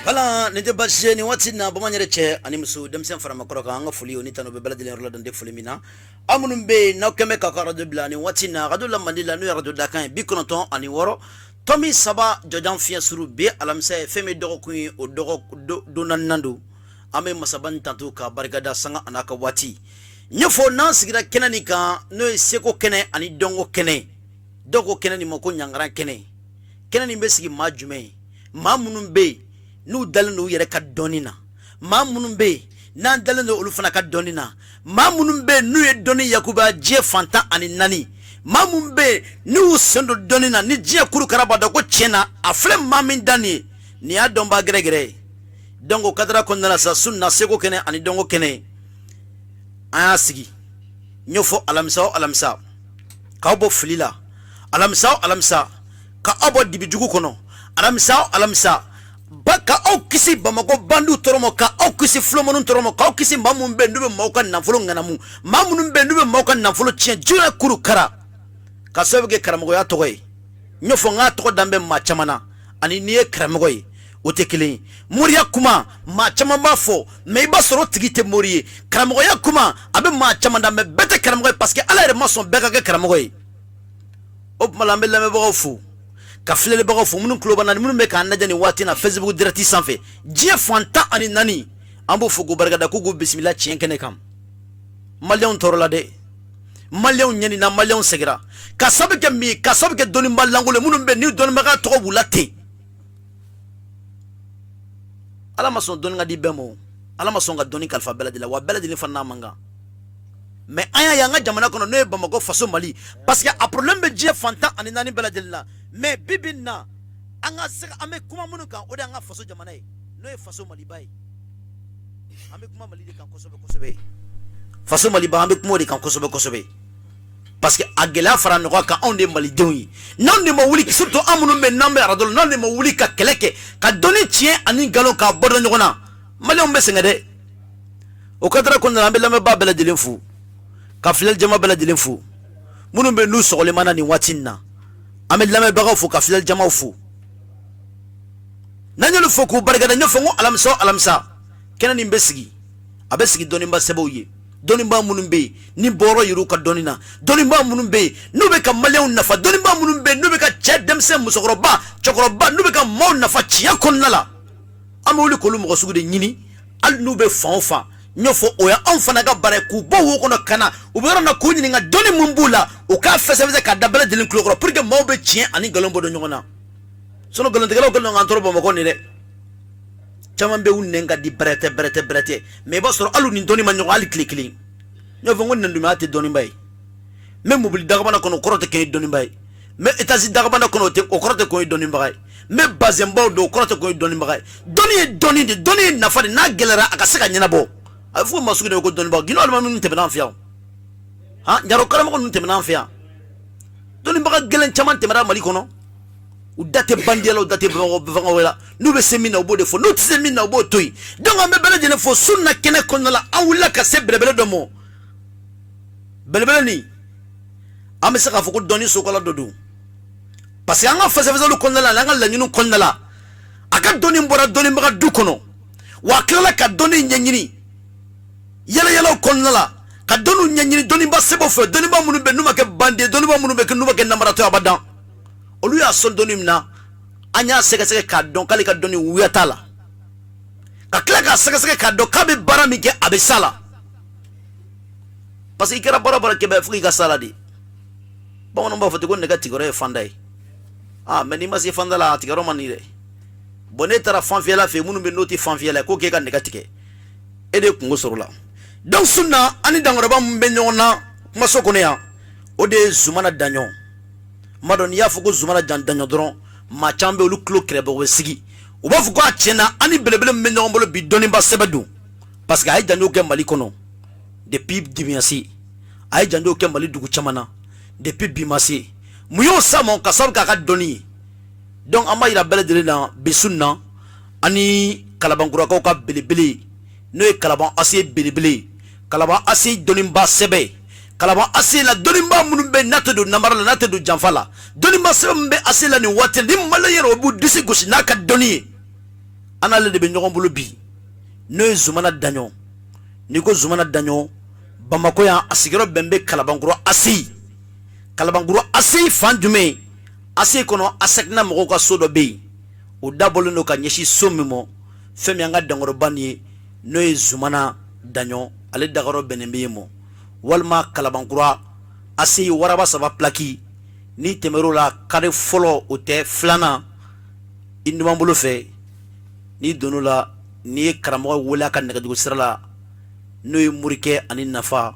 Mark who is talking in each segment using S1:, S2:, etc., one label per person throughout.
S1: Hala nite bashe ni wati na bomanyere che animsu demsen fara makoro ka nga fuli oni tano be beladile rola dande fuli mina amunum be na keme ka kara de blani wati na radula mandila no yarado dakan bi konoton ani woro tomi saba jojan fiya suru be alamse feme dogo kuin o dogo donan nandu ame masaban tantu ka bargada sanga anaka wati nyefo na sigira kenani ka no seko kene ani dongo kene dogo kene ni moko nyangara kene kenani be sigi majume mamunum be nu dalano yere ka donina ma munun be nan dalano olu fana ka donina ma munun be nu ye doni yakuba je fanta ani nani ma mun be nu sendo donina ni je kuru karaba da ko chena afle mamin dani ni adon ba gregre dongo kadra konnala sa sunna sego kene ani dongo kene asigi nyofo alamsa ka obo filila alamsa ka obo dibijugu kono alamsa baka au kisi bamako bandu toromo ka au kisi flomonun toromo ka au kisi mamun be ndube mauka nanfulo nganamu mamun be ndube mauka nanfulo chien jura kuru kara ka sebege karamogo ya togoy nyofo nga togo dambe machamana ani niye karamogo otekele muriya kuma machama bafo me ba soro tigite moriye karamogo ya kuma abe machama dambe bete karamogo parce que ala re mason beka ke karamogo op malambe lame bofu ka filele bago fo munun kloba na munun be ka najani wati na Facebook direct sanfe je fanta ani nani ambo fo go bargada ko go bismillah cien kene kam malion torola de malion nyani na malion segira ka sabke doni mballangole munun be ni doni maga to bulate ala mason doni ngadi bemo ala mason ga doni kalfa beladi la wa beladi ni fanna manga mais aya yanga jamana kono ne bamako faso Mali parce que a problème be je fanta ani nani beladi la mais bibina anga sega ame kuma munuka ode anga faso jamana no e faso Mali bay ame kuma Mali de kan kosobe faso Mali ba ame kuma de kan kosobe parce que agela fara no ka on de Mali dewi non de mo wuli surtout amunu men nambe radol non de mo wuli ka keleke ka doni tien ani galo ka bodo nyona Mali on be sengade o kadra kon na be lame ba bela de fu ka filel jama bela de fu munun be nu sogole mana ni watinna amel lame baga fu ka filal jama fu nanyelu foku bargada nyofongo alamsa kenani mbesigi abesigi donimba seboye donimba munumbe ni boro yiruka donina donimba munumbe nube ka maleon nafa donimba munumbe nube ka chedemse musokroba chokroba nube ka mo nafa chiya konnala amuli kolum ko sugude nyini al nube fanfa nyofo oya onfana ga bare ku bo wo kono kana ubero na ku nyini nga doni mumbula o ka fese ka dabele dilin klokro pour que mo be chien ani galombo do nyona sono galon tegalo galon ngantoro bo mako ni de chama be wunne nga di brete mais ba soro alu ni doni ma nyoko ali klikli nyofo ngon ndu ma te doni mbay même mobile dagabana kono korote ke doni mbay mais etasi dagabana kono te o korote ko doni mbay mais bazembo do korote ko doni mbay doni na fa na gelera akaseka nyina bo afu masugi de ko doni ba gino alma nun tebena fiya ha njaro karama ko nun tebena fiya doni ba gelen chaman temara Mali kono udate bandielo udate bango wala nube semina obo de fo not semina obo toy donc ambe bele jene fo sunna kene kono la awula ka se bele domo bele ni ame saka fo ko doni sokola dodu parce que anga fase lu kono la anga la nyinu kono la aka doni mbora doni mbaga du kono wa kala ka doni nyanyini yala kono la ka donu nyanyini doni ba sebo fo doni ba munu be numa ke bande doni ba munu be ke numa ke namara to abadan olu ya son doni mina anya sege ka don kali ka doni wiyatala ka kla ka sege ka do ka be barami ke abisala parce que kera bara ke be fuki ka sala di ba wono ba foto ko negati gore fandai mais ni masi fandala ti garo manire bonetara fanfiela fe munu be noti fanfiela ko ke ka negati ke ede kungo sorola donc sunna ani dangoro ba mbe nyona masoko ne ya ode zumana danyo madon ya fuko zumana danyo dron ma chambe olu klo krebe we sigi o ba fuko achena ani belebele mbe nyombo bi doni ba sebedu parce que ay danyo ke Mali kono depuis dimiasi ay danyo ke Mali dugu chamana depuis bimasi muyo samo kasab ka doni donc ama ira bele de na bisunna ani kalabangura ko ka belebele no e kalaban ase belebele kalaban ase donimba sebe kalaban ase la donimba munumbe natedo namarala natedo janfala donimba sebe mbe ase la ni watel ni malayero bu disi gosi naka doni ana le de be nyogon bulu bi no e zumana danyo ni ko zumana danyo bamako ya asigiro bembe kalabanguro ase fandume ase kono asekna moko ka sodo be o dabolo no ka nyeshi somimo femi anga dangoro bani no e zumana danyo ale dagaro benembe mo walma kalabanguro ase waraba saba plaki ni temero la kare folo ote flana indumambulo fe ni donola ni karamo wala kan nagadugo sirala no e murike ani nafa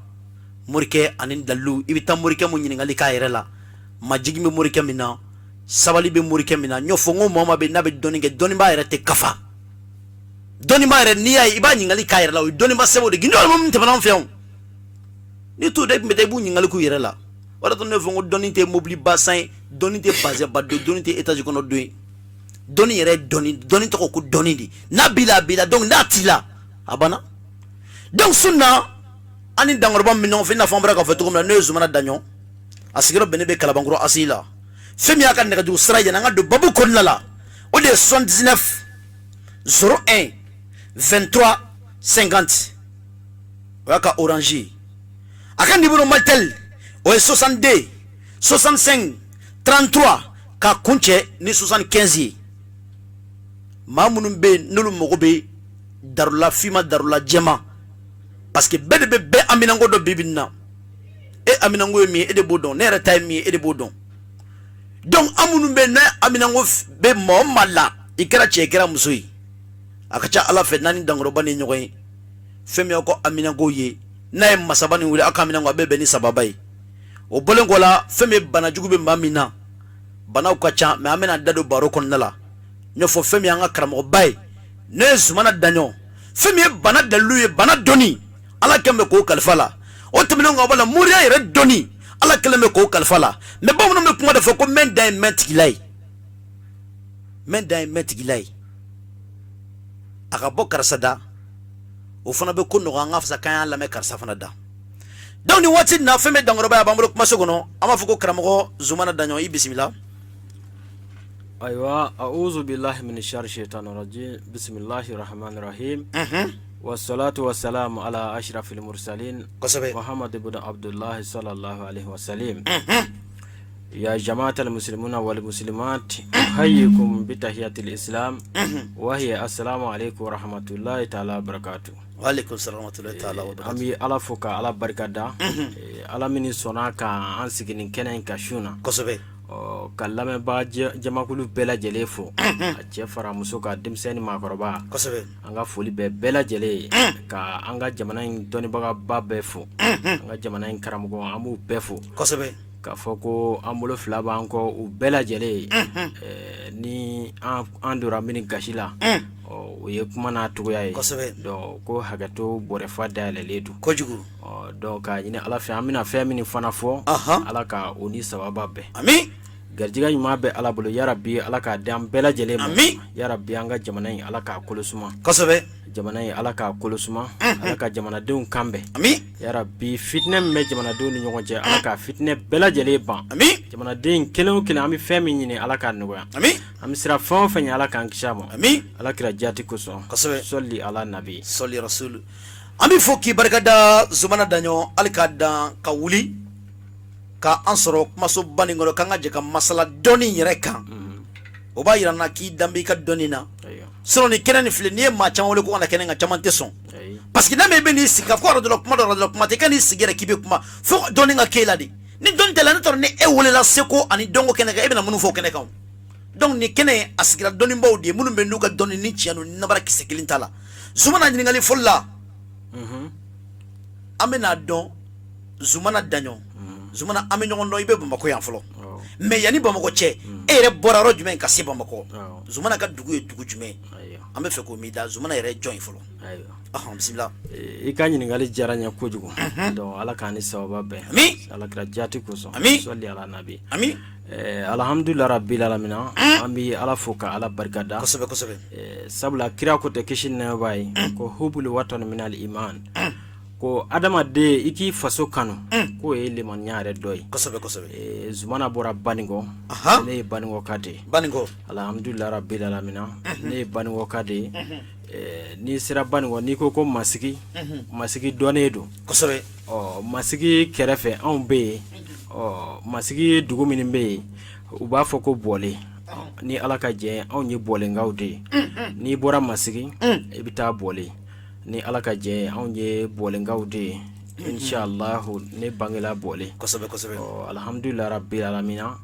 S1: murike ani dalu ibita murike mo nyingali ka yerela majigi me murike mina sabali be murike mina nyofo ngo mama be nabe doninge donimba yere te kafa donimba yere niya iba nyingali ka yerela o donimba sebo de gindo mo mte bana mfion ni to de mete bu nyingali ku yerela wala to ne fongo doninte mobili bassin doninte basé ba do doninte étage kono do doni yere doni to ko doni di na bila donc natila abana donc sunna ani dangorba minon fina fambra ka fetu comme ne zumana danyo asigiro benebe kalabanguro asila femi aka ne du sra yana ngado babu konnala o de 79 01 23 50 waka orange aka nibuno maltel o 62 65 33 ka kunche ni 75 mamunum be nulu mogobe darula fima darula jema parce que be aminango do bibinna e aminango mi e de bodon ne reta mi e de bodon donc amunum be na aminango be mo mala ikra chekera musui akacha ala fe nani dangro bani nyoy femi ko aminango ye na e masabani wuri aka aminango be ni sababai o bolengo la femi bana jugube mamina bana ko cha me amena dado baro kon nala nyofo femi anga karamo bay ne zumana danyo femi bana daluye bana doni ala kembe ko kalfala o temino ngabala muriya yere doni ala keleme ko kalfala me bamuno me kuma da foko men dai metigilai aka bo karsada o fana be ko no nga fsa kan la me karsa fana da dawni wati na femi dangoro ba bamulo kuma sogono ama foko karamo zumana danyo yi bismillah.
S2: أيوة أعوذ بالله من الشر الشيطان الرجيم بسم الله الرحمن الرحيم والصلاة والسلام على أشرف المرسلين محمد بن عبد الله صلى الله عليه وسلم يا جماعة المسلمون والمسلمات أحييكم بتحية الإسلام وهي السلام عليكم ورحمة الله تعالى وبركاته.
S1: وعليكم السلام ورحمة الله تعالى وبركاته.
S2: أمي على فوق على بركة على من صناعة أنسجن كنن كشونا. kallame ba jamakulu bela jele fo a cɛ fara muso ka denmisɛnnin maakɔrɔba an ka foli bɛ bela jele ka an ka jamana in dɔnnibaga ba bɛɛ fo an ka jamana in karamɔgɔ an b'u bɛɛ fo ka fɔ ko an bolo fila b'an kɔ u bɛɛ lajɛlen ni an dora min gasi la o ye kuma n'a togoya ye donc ko hakɛto bɔrɛ fa dayɛlɛlen don
S1: kojugu
S2: donc ka ɲini ala fɛ an bɛna fɛn min fana fɔ ala ka o ni sababa bɛɛ
S1: amin
S2: garjiga ɲuman bɛ ala bolo yarabi ala ka dan bɛɛ lajɛlen ma yarabi an ka jamana in ala ka kolosuma jamana in ala ka kolosuma ala ka jamanadenw kanbɛn yarabi fitinɛ min bɛ jamanadenw ni ɲɔgɔn cɛ ala ka fitinɛ bɛɛ lajɛlen ban jamanaden kelen o kelen an bɛ fɛn min ɲini ala ka nɔgɔya an bɛ sira fɛn o fɛn ye ala k'an kisi a ma ala kira jati kosɔn sɔli ala nabi
S1: sɔli rasul an bɛ fɔ k'i barikada zumana daɲɔ ali k'a dan ka wuli ka an sɔrɔ kumaso bani kɔnɔ k'an ka jɛ ka masala dɔɔni yɛrɛ kan o b'a yira n na k'i danbe i ka dɔɔni na sinon ni kɛnɛ ni filɛ n'i ye maa caman wele ko ka na kɛnɛ kan caman tɛ sɔn parce que n'a mɛ i bɛ n'i sigi ka fɔ arajo la kuma tɛ kɛ n'i sigi yɛrɛ k'i bɛ kuma fo dɔɔni ka k'e la de ni dɔɔni tɛ la ne tɔra ni e welela seko ani dɔnko kɛnɛ kan e bɛna minnu fɔ kɛnɛ kan donc ni kɛnɛ a sigira dɔɔnibaw de ye minnu bɛ n'u ka dɔɔni ni tiɲɛ don ni nabara kisɛ kelen t'a la zumana ɲininkali fɔli la an bɛna dɔn zumana daɲɔ zumana an bɛ ɲɔgɔn dɔn i bɛ Bamako yan fɔlɔ mais yanni Bamako cɛ e yɛrɛ bɔra yɔrɔ jumɛn ka se Bamako zumana ka dugu ye dugu jumɛn an bɛ fɛ ko mi da Zumana yɛrɛ jɔn ye fɔlɔ.
S2: Ayiwa.
S1: Bismillah.
S2: I ka ɲininkali diyara n ye kojugu. Donc Ala k'an ni sababa bɛn.
S1: Amin.
S2: Alakira jati kosɔn.
S1: Amin.
S2: Sɔli ala nabi.
S1: Amin.
S2: Alhamdulillah rabbil alamina. An bi Ala fo ka Ala barikada.
S1: Kosɛbɛ kosɛbɛ.
S2: Sabula kira ko tɛ kisi ni nɛɛma ye. Ko hubul watan minal iman. Ko adamaden i k'i faso kanu. K'o ye limaniya yɛrɛ dɔ ye.
S1: Kosɛbɛ kosɛbɛ.
S2: Zumana bɔra Banikɔ. Ne ye Banikɔ ka de ye.
S1: Banikɔ.
S2: Alhamdulillah rabbil alamina. Ne ye Banikɔ ka de ye. Ni sera Banikɔ n'i ko masigi. Masigi dɔnnen don.
S1: Kosɛbɛ.
S2: Masigi kɛrɛfɛ anw bɛ yen. Masigi dugu minnu bɛ yen u b'a fɔ ko Bɔle. Ni Ala ka jɛ anw ye Bɔlenkaw de ye. N'i bɔra Masigi i bɛ taa Bɔle. Ni Ala ka jɛ anw ye Bɔlenkaw de ye. Inshallah ne bangela Bɔle.
S1: Kosɛbɛ kosɛbɛ.
S2: Alhamdulillah rabbil alamina.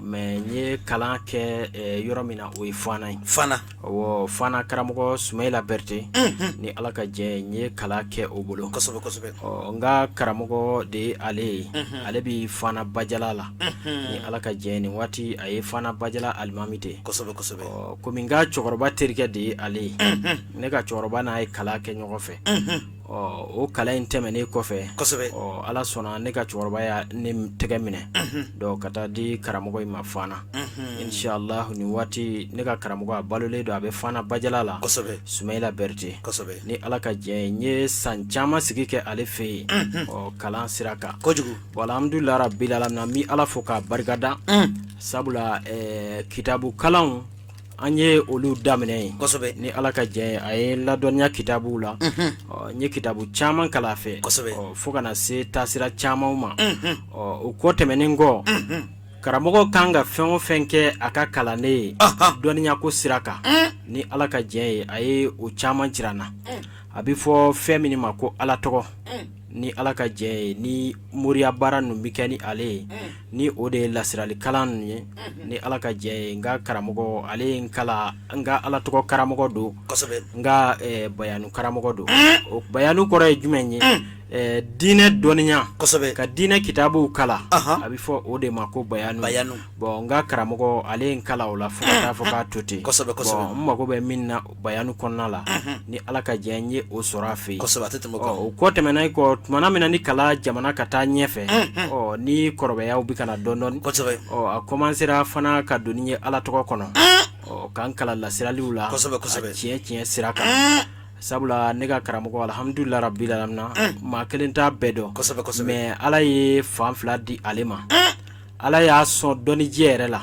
S2: Mais n ye kalan kɛ yɔrɔ min na o ye Fana ye.
S1: Fana.
S2: Fana karamɔgɔ Sumayila Berete. Ni Ala ka jɛ n ye kalan kɛ o bolo.
S1: Kosɛbɛ kosɛbɛ.
S2: N ka karamɔgɔ de ye ale ye. Ale bi Fana Bajala la. Ni Ala ka jɛ nin waati a ye Fana Bajala alimami de.
S1: Kosɛbɛ kosɛbɛ.
S2: Komi n ka cɛkɔrɔba terikɛ de ye ale ye. Ne ka cɛkɔrɔba n'a ye kalan kɛ ɲɔgɔn fɛ. O kalan in tɛmɛnen kɔfɛ.
S1: Kosɛbɛ.
S2: Ala sɔnna ne ka cɛkɔrɔba y'a ne tɛgɛ minɛ. Donc ka taa di karamɔgɔ in ma Fana. Inshallah nin waati ne ka karamɔgɔ a balolen don a bɛ Fana Bajala la.
S1: Kosɛbɛ.
S2: Sumayila Berete.
S1: Kosɛbɛ.
S2: Ni Ala ka jɛ n ye san caman sigi kɛ ale fɛ yen. Kalan sira kan.
S1: Kojugu.
S2: Alhamdulillah rabbil alamina mi Ala fo k'a barikada. Sabula kitabu kalanw an ye olu daminɛ ye.
S1: Kosɛbɛ.
S2: Ni Ala ka jɛ a ye ladɔnniya kitabuw la. N ye kitabu caman kalan a fɛ.
S1: Kosɛbɛ.
S2: Fo kana se taasira camanw ma. O kɔ tɛmɛnen kɔ karamɔgɔ kan ka fɛn o fɛn kɛ a ka kalannen ye dɔnniya ko sira kan. Ni Ala ka jɛ ye a ye o caman jira n na. A bɛ fɔ fɛn min ma ko Ala tɔgɔ. Ni Ala ka jɛ ye ni moriya baara ninnu bɛ kɛ ni ale ye. Ni o de ye lasirali kalan ninnu ye. Ni Ala ka jɛ ye n ka karamɔgɔ ale ye n kalan n ka Ala tɔgɔ karamɔgɔ don.
S1: Kosɛbɛ.
S2: N ka bayanu karamɔgɔ don. O bayanu kɔrɔ ye jumɛn ye? Diinɛ dɔnniya.
S1: Kosɛbɛ.
S2: Ka diinɛ kitabuw kalan. A bɛ fɔ o de ma ko bayanu.
S1: Bayanu.
S2: Bon n ka karamɔgɔ ale ye n kalan o la fo ka taa fɔ k'a to ten.
S1: Kosɛbɛ kosɛbɛ.
S2: Bon n mago bɛ min na bayanu kɔnɔna la. Ni Ala ka jɛ n ye o sɔrɔ a fɛ yen.
S1: Kosɛbɛ a tɛ tɛmɛ o kan.
S2: O kɔ tɛmɛna kɔ tumana min na ni kalan jamana ka taa ɲɛfɛ. Ni kɔrɔbaya bɛ kana dɔɔnin dɔɔnin.
S1: Kosɛbɛ.
S2: A commencera fana ka don ni ye Ala tɔgɔ kɔnɔ. K'an kalan lasiraliw la.
S1: Kosɛbɛ kosɛbɛ.
S2: Tiɲɛ tiɲɛ sira kan. Sabula ne ka karamɔgɔ alhamdulillah rabbil alamina maa kelen t'a bɛɛ dɔn.
S1: Kosɛbɛ kosɛbɛ.
S2: Mais Ala ye fan fila di ale ma. Ala y'a sɔn dɔnnijɛ yɛrɛ la.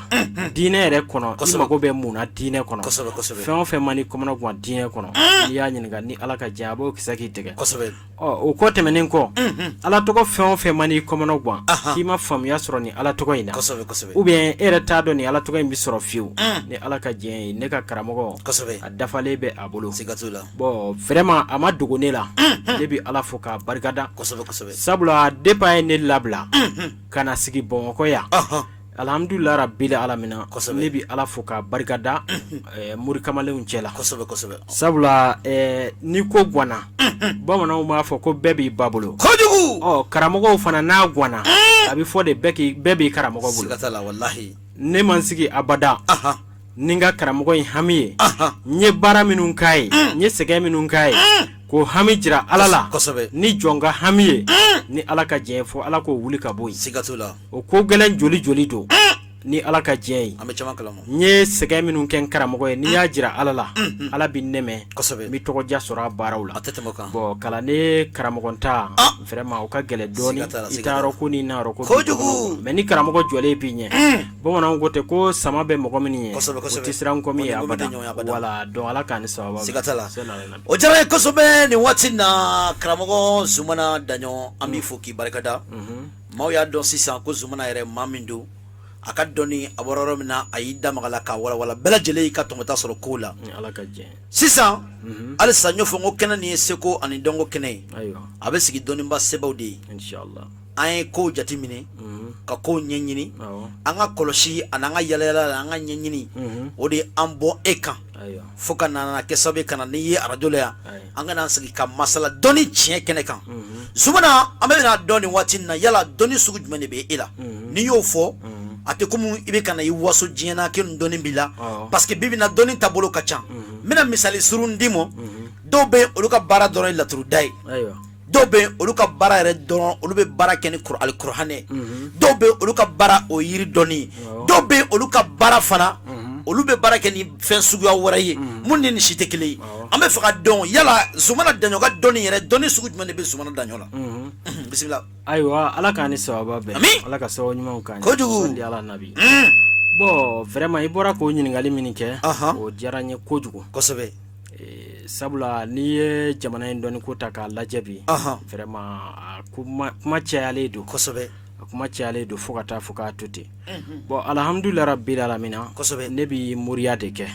S2: Diinɛ yɛrɛ kɔnɔ i mago bɛ mun na diinɛ kɔnɔ.
S1: Kosɛbɛ kosɛbɛ.
S2: Fɛn o fɛn man di kɔmɔnɔ guwan diinɛ kɔnɔ. N'i y'a ɲininka ni Ala ka jɛ a b'o kisɛ k'i tigɛ.
S1: Kosɛbɛ.
S2: O kɔ tɛmɛnen kɔ Ala tɔgɔ fɛn o fɛn man di kɔmɔnɔ guwan k'i ma faamuya sɔrɔ ni Ala tɔgɔ in na.
S1: Kosɛbɛ kosɛbɛ.
S2: Ou bien e yɛrɛ t'a dɔn ni Ala tɔgɔ in bɛ sɔrɔ fiyewu. Ni Ala ka jɛ ye ne ka karamɔgɔ.
S1: Kosɛbɛ.
S2: A dafalen bɛ a bolo.
S1: Siga t'o la.
S2: Bon vraiment a ma dogo ne la. Ne bɛ Ala fo k'a barikada.
S1: Kosɛbɛ kosɛbɛ.
S2: Sabula depuis a ye ne labila ka na sigi Bamakɔ yan. Alhamdulillah rabbil alamina. Ne bɛ Ala fo k'a barikada mori kamalenw cɛ la.
S1: Kosɛbɛ kosɛbɛ.
S2: Sabula ni ko guwanna bamananw b'a fɔ ko bɛɛ b'i ba bolo.
S1: Kojugu.
S2: Karamɔgɔw fana n'a guwanna a bɛ fɔ de bɛɛ b'i karamɔgɔ bolo.
S1: Siga t'a la walahi.
S2: Ne man sigi abada. Ni n ka karamɔgɔ in hami ye. N ye baara minnu k'a ye. N ye sɛgɛn minnu k'a ye. Ko hami jira Ala la.
S1: Kosɛbɛ.
S2: Ni jɔn ka hami ye. Ni Ala ka jɛ fɔ Ala k'o wuli ka bɔ yen.
S1: Siga t'o la.
S2: O ko gɛlɛn joli joli don. Ni Ala ka jɛ ye.
S1: An bɛ caman kalama.
S2: N ye sɛgɛn minnu kɛ n karamɔgɔ ye n'i y'a jira Ala la. Ala b'i nɛmɛ.
S1: Kosɛbɛ.
S2: N bɛ tɔgɔdiya sɔrɔ a baaraw la.
S1: A tɛ tɛmɛ o kan.
S2: Bon kalanden karamɔgɔ ta vraiment o ka gɛlɛn dɔɔnin. I t'a yɔrɔ ko ni n'a yɔrɔ ko.
S1: Kojugu.
S2: Mais ni karamɔgɔ jɔlen b'i ɲɛ. Bamananw ko ten ko sama bɛ mɔgɔ min ɲɛ.
S1: Kosɛbɛ kosɛbɛ.
S2: O tɛ siran kɔ min ye abada. Voilà donc Ala k'an ni sababa bɛn.
S1: Siga t'a la. O diyara n ye kosɛbɛ nin waati in na karamɔgɔ Zumana Daɲɔn an b'i fo k'i barikada. Maaw y'a dɔn sisan ko Zumana yɛrɛ maa min don a ka dɔnni a bɔra yɔrɔ min na a y'i da maga la k'a walawala bɛɛ lajɛlen y'i ka tɔmɔta sɔrɔ kow la.
S2: Ala ka jɛ.
S1: Sisan halisa n y'o fɔ n ko kɛnɛ nin ye seko ani dɔnko kɛnɛ ye.
S2: Ayiwa.
S1: A bɛ sigi dɔnniba sɛbɛw de ye.
S2: Inshallah.
S1: An ye kow jateminɛ ka kow ɲɛɲini an ka kɔlɔsi ani an ka yalayala la an ka ɲɛɲini o de an bɔ e kan fo ka na kɛ sababu ka na n'i ye arajo la yan an ka na sigi ka masala dɔnni tiɲɛ kɛnɛ kan. Zumana an bɛ na dɔn nin waati in na yala dɔnni sugu jumɛn de bɛ e la n'i y'o fɔ ate komu ibe kana iwaso jiena ken doni bila parce que bibi na doni tabolo kacha mina misali surundimo dobe oluka bara doron la turu dai dobe oluka bara re doron olube bara ken al qur'ane dobe oluka bara o yiri doni dobe oluka bara fana olube bara ken fen sugu ya waraye munni ni shitekele ambe faka don yala zumana danyo ga doni yere doni sugu jumane be zumana danyo la bismillah
S2: aywa ala kani sawaba be ala ka sawo nyuma kan ndi ala nabi bo vraiment ibora ko nyingali minike o jaranye kojugo
S1: kosobe
S2: sabula ni ye jamana in doni ko ta ka lajebi vraiment kuma chayale do
S1: kosobe
S2: kuma chayale do fukata fuka tuti bo alhamdulillah rabbil alamin nebi muriya de ke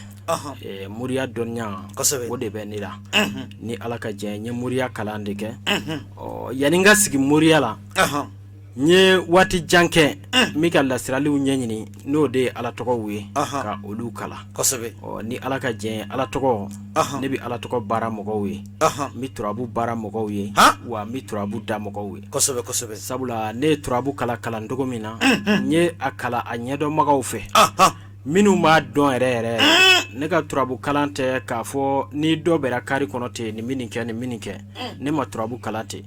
S2: muriya donya o de be ni la ni alaka jenye muriya kalande ke o yaninga sigi muriya la nye wati janke mika lasirali unyanyini no de ala toko we ka olu kala
S1: kosobe
S2: o ni alaka jen ala toko nebi ala toko bara mogo we mi turabu bara mogo we wa mi turabu da mogo we
S1: kosobe
S2: sabula ne turabu kala kala ndogo mina nye akala anyedo mogo fe minu ma don ere ne ka turabu kalante ka fo ni do bera kari konote ni mininke ne ma turabu kalante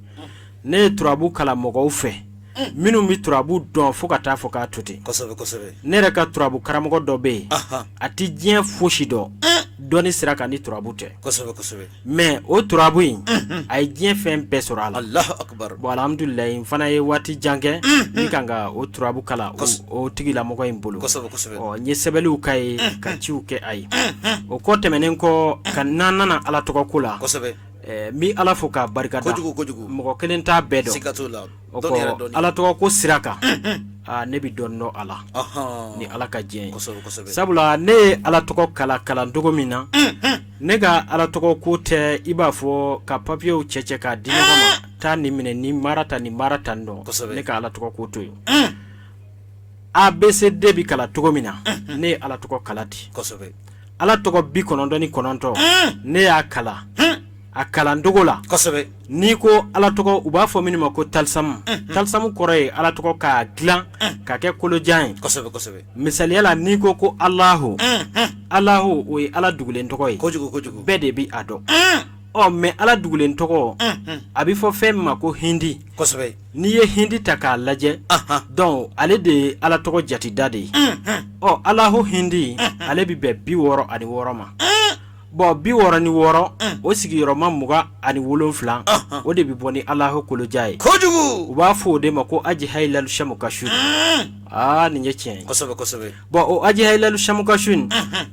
S2: ne turabu kala mogo fe minu mi turabu don fo ka taa fo ka tuti
S1: kosobe
S2: ne re ka turabu karamogo do be ati jien foshi do doni siraka ni turabu te
S1: kosobe
S2: mais o turabu yin ay jien fen be sura ala
S1: Allahu akbar
S2: bo alhamdulillah fana ye wati jange ni kanga o turabu kala o tigila mogo imbulu
S1: kosobe
S2: o nye sebelu kai ka ciuke ay o ko temenen ko kan nanana ala to ko kula
S1: kosobe
S2: mi ala fo ka barika da
S1: kojugu
S2: mogo kelen ta bedo
S1: sikatula
S2: ala to ko siraka ne bi donno ala ni ala ka jen sabula ne ala to ko kala ndogo mina ne ga ala to ko te iba fo ka papier cheche ka dino kama ta ni mine ni marata ndo ne ka ala to ko to yo abcd bi kala to mina ne ala to ko kalati ala to ko bi konondo ni kononto ne ya kala akala ndogo la
S1: kosobe
S2: ni ko ala toko uba fo minima ko talsam kore ala toko ka glan ka ke kolo jan
S1: kosobe
S2: misali ala ni ko Allahu o ala dugulen toko yi
S1: kojugu
S2: bede bi ado o me ala dugulen toko abi fo fem ma ko hindi
S1: kosobe
S2: ni ye hindi taka laje donc ale de ala toko jati dade o Allahu hindi ale bi be bi woro ani woro ma bo bi woro ni woro o sigi roma muga ani wolonfla o de bi boni Allahu kolo jay
S1: kojugu
S2: uba fo de mako aji haylal shamukashun ni nyechien
S1: kosobe
S2: bo o aji haylal shamukashun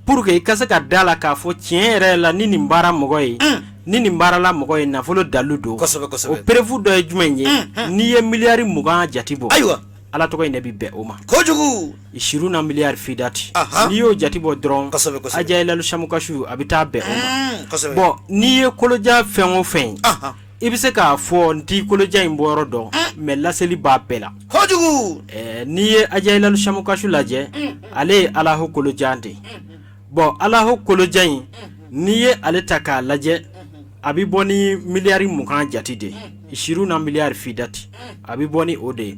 S2: pour que kasa ka dala ka fo tien re la ni mbara mugo yi ni mbara la mugo yi na folo daludo
S1: kosobe
S2: o prevu do jumenye ni ye milliard muga jatibo
S1: aywa
S2: ala to ko ne bi be o ma
S1: kojugu
S2: 20 milliard fidati ni yo jatibo dron ajaila shamukashu abita be o ma bo ni ye koloja fen o fen ibise ka fo nti koloja imboro do me laseli ba bela
S1: kojugu
S2: ni ye ajaila shamukashu laje ale ala ho koloja ande bo ala ho koloja ni ye ale taka laje abi boni milliard mukan jatide 20 milliard fidati abi boni ode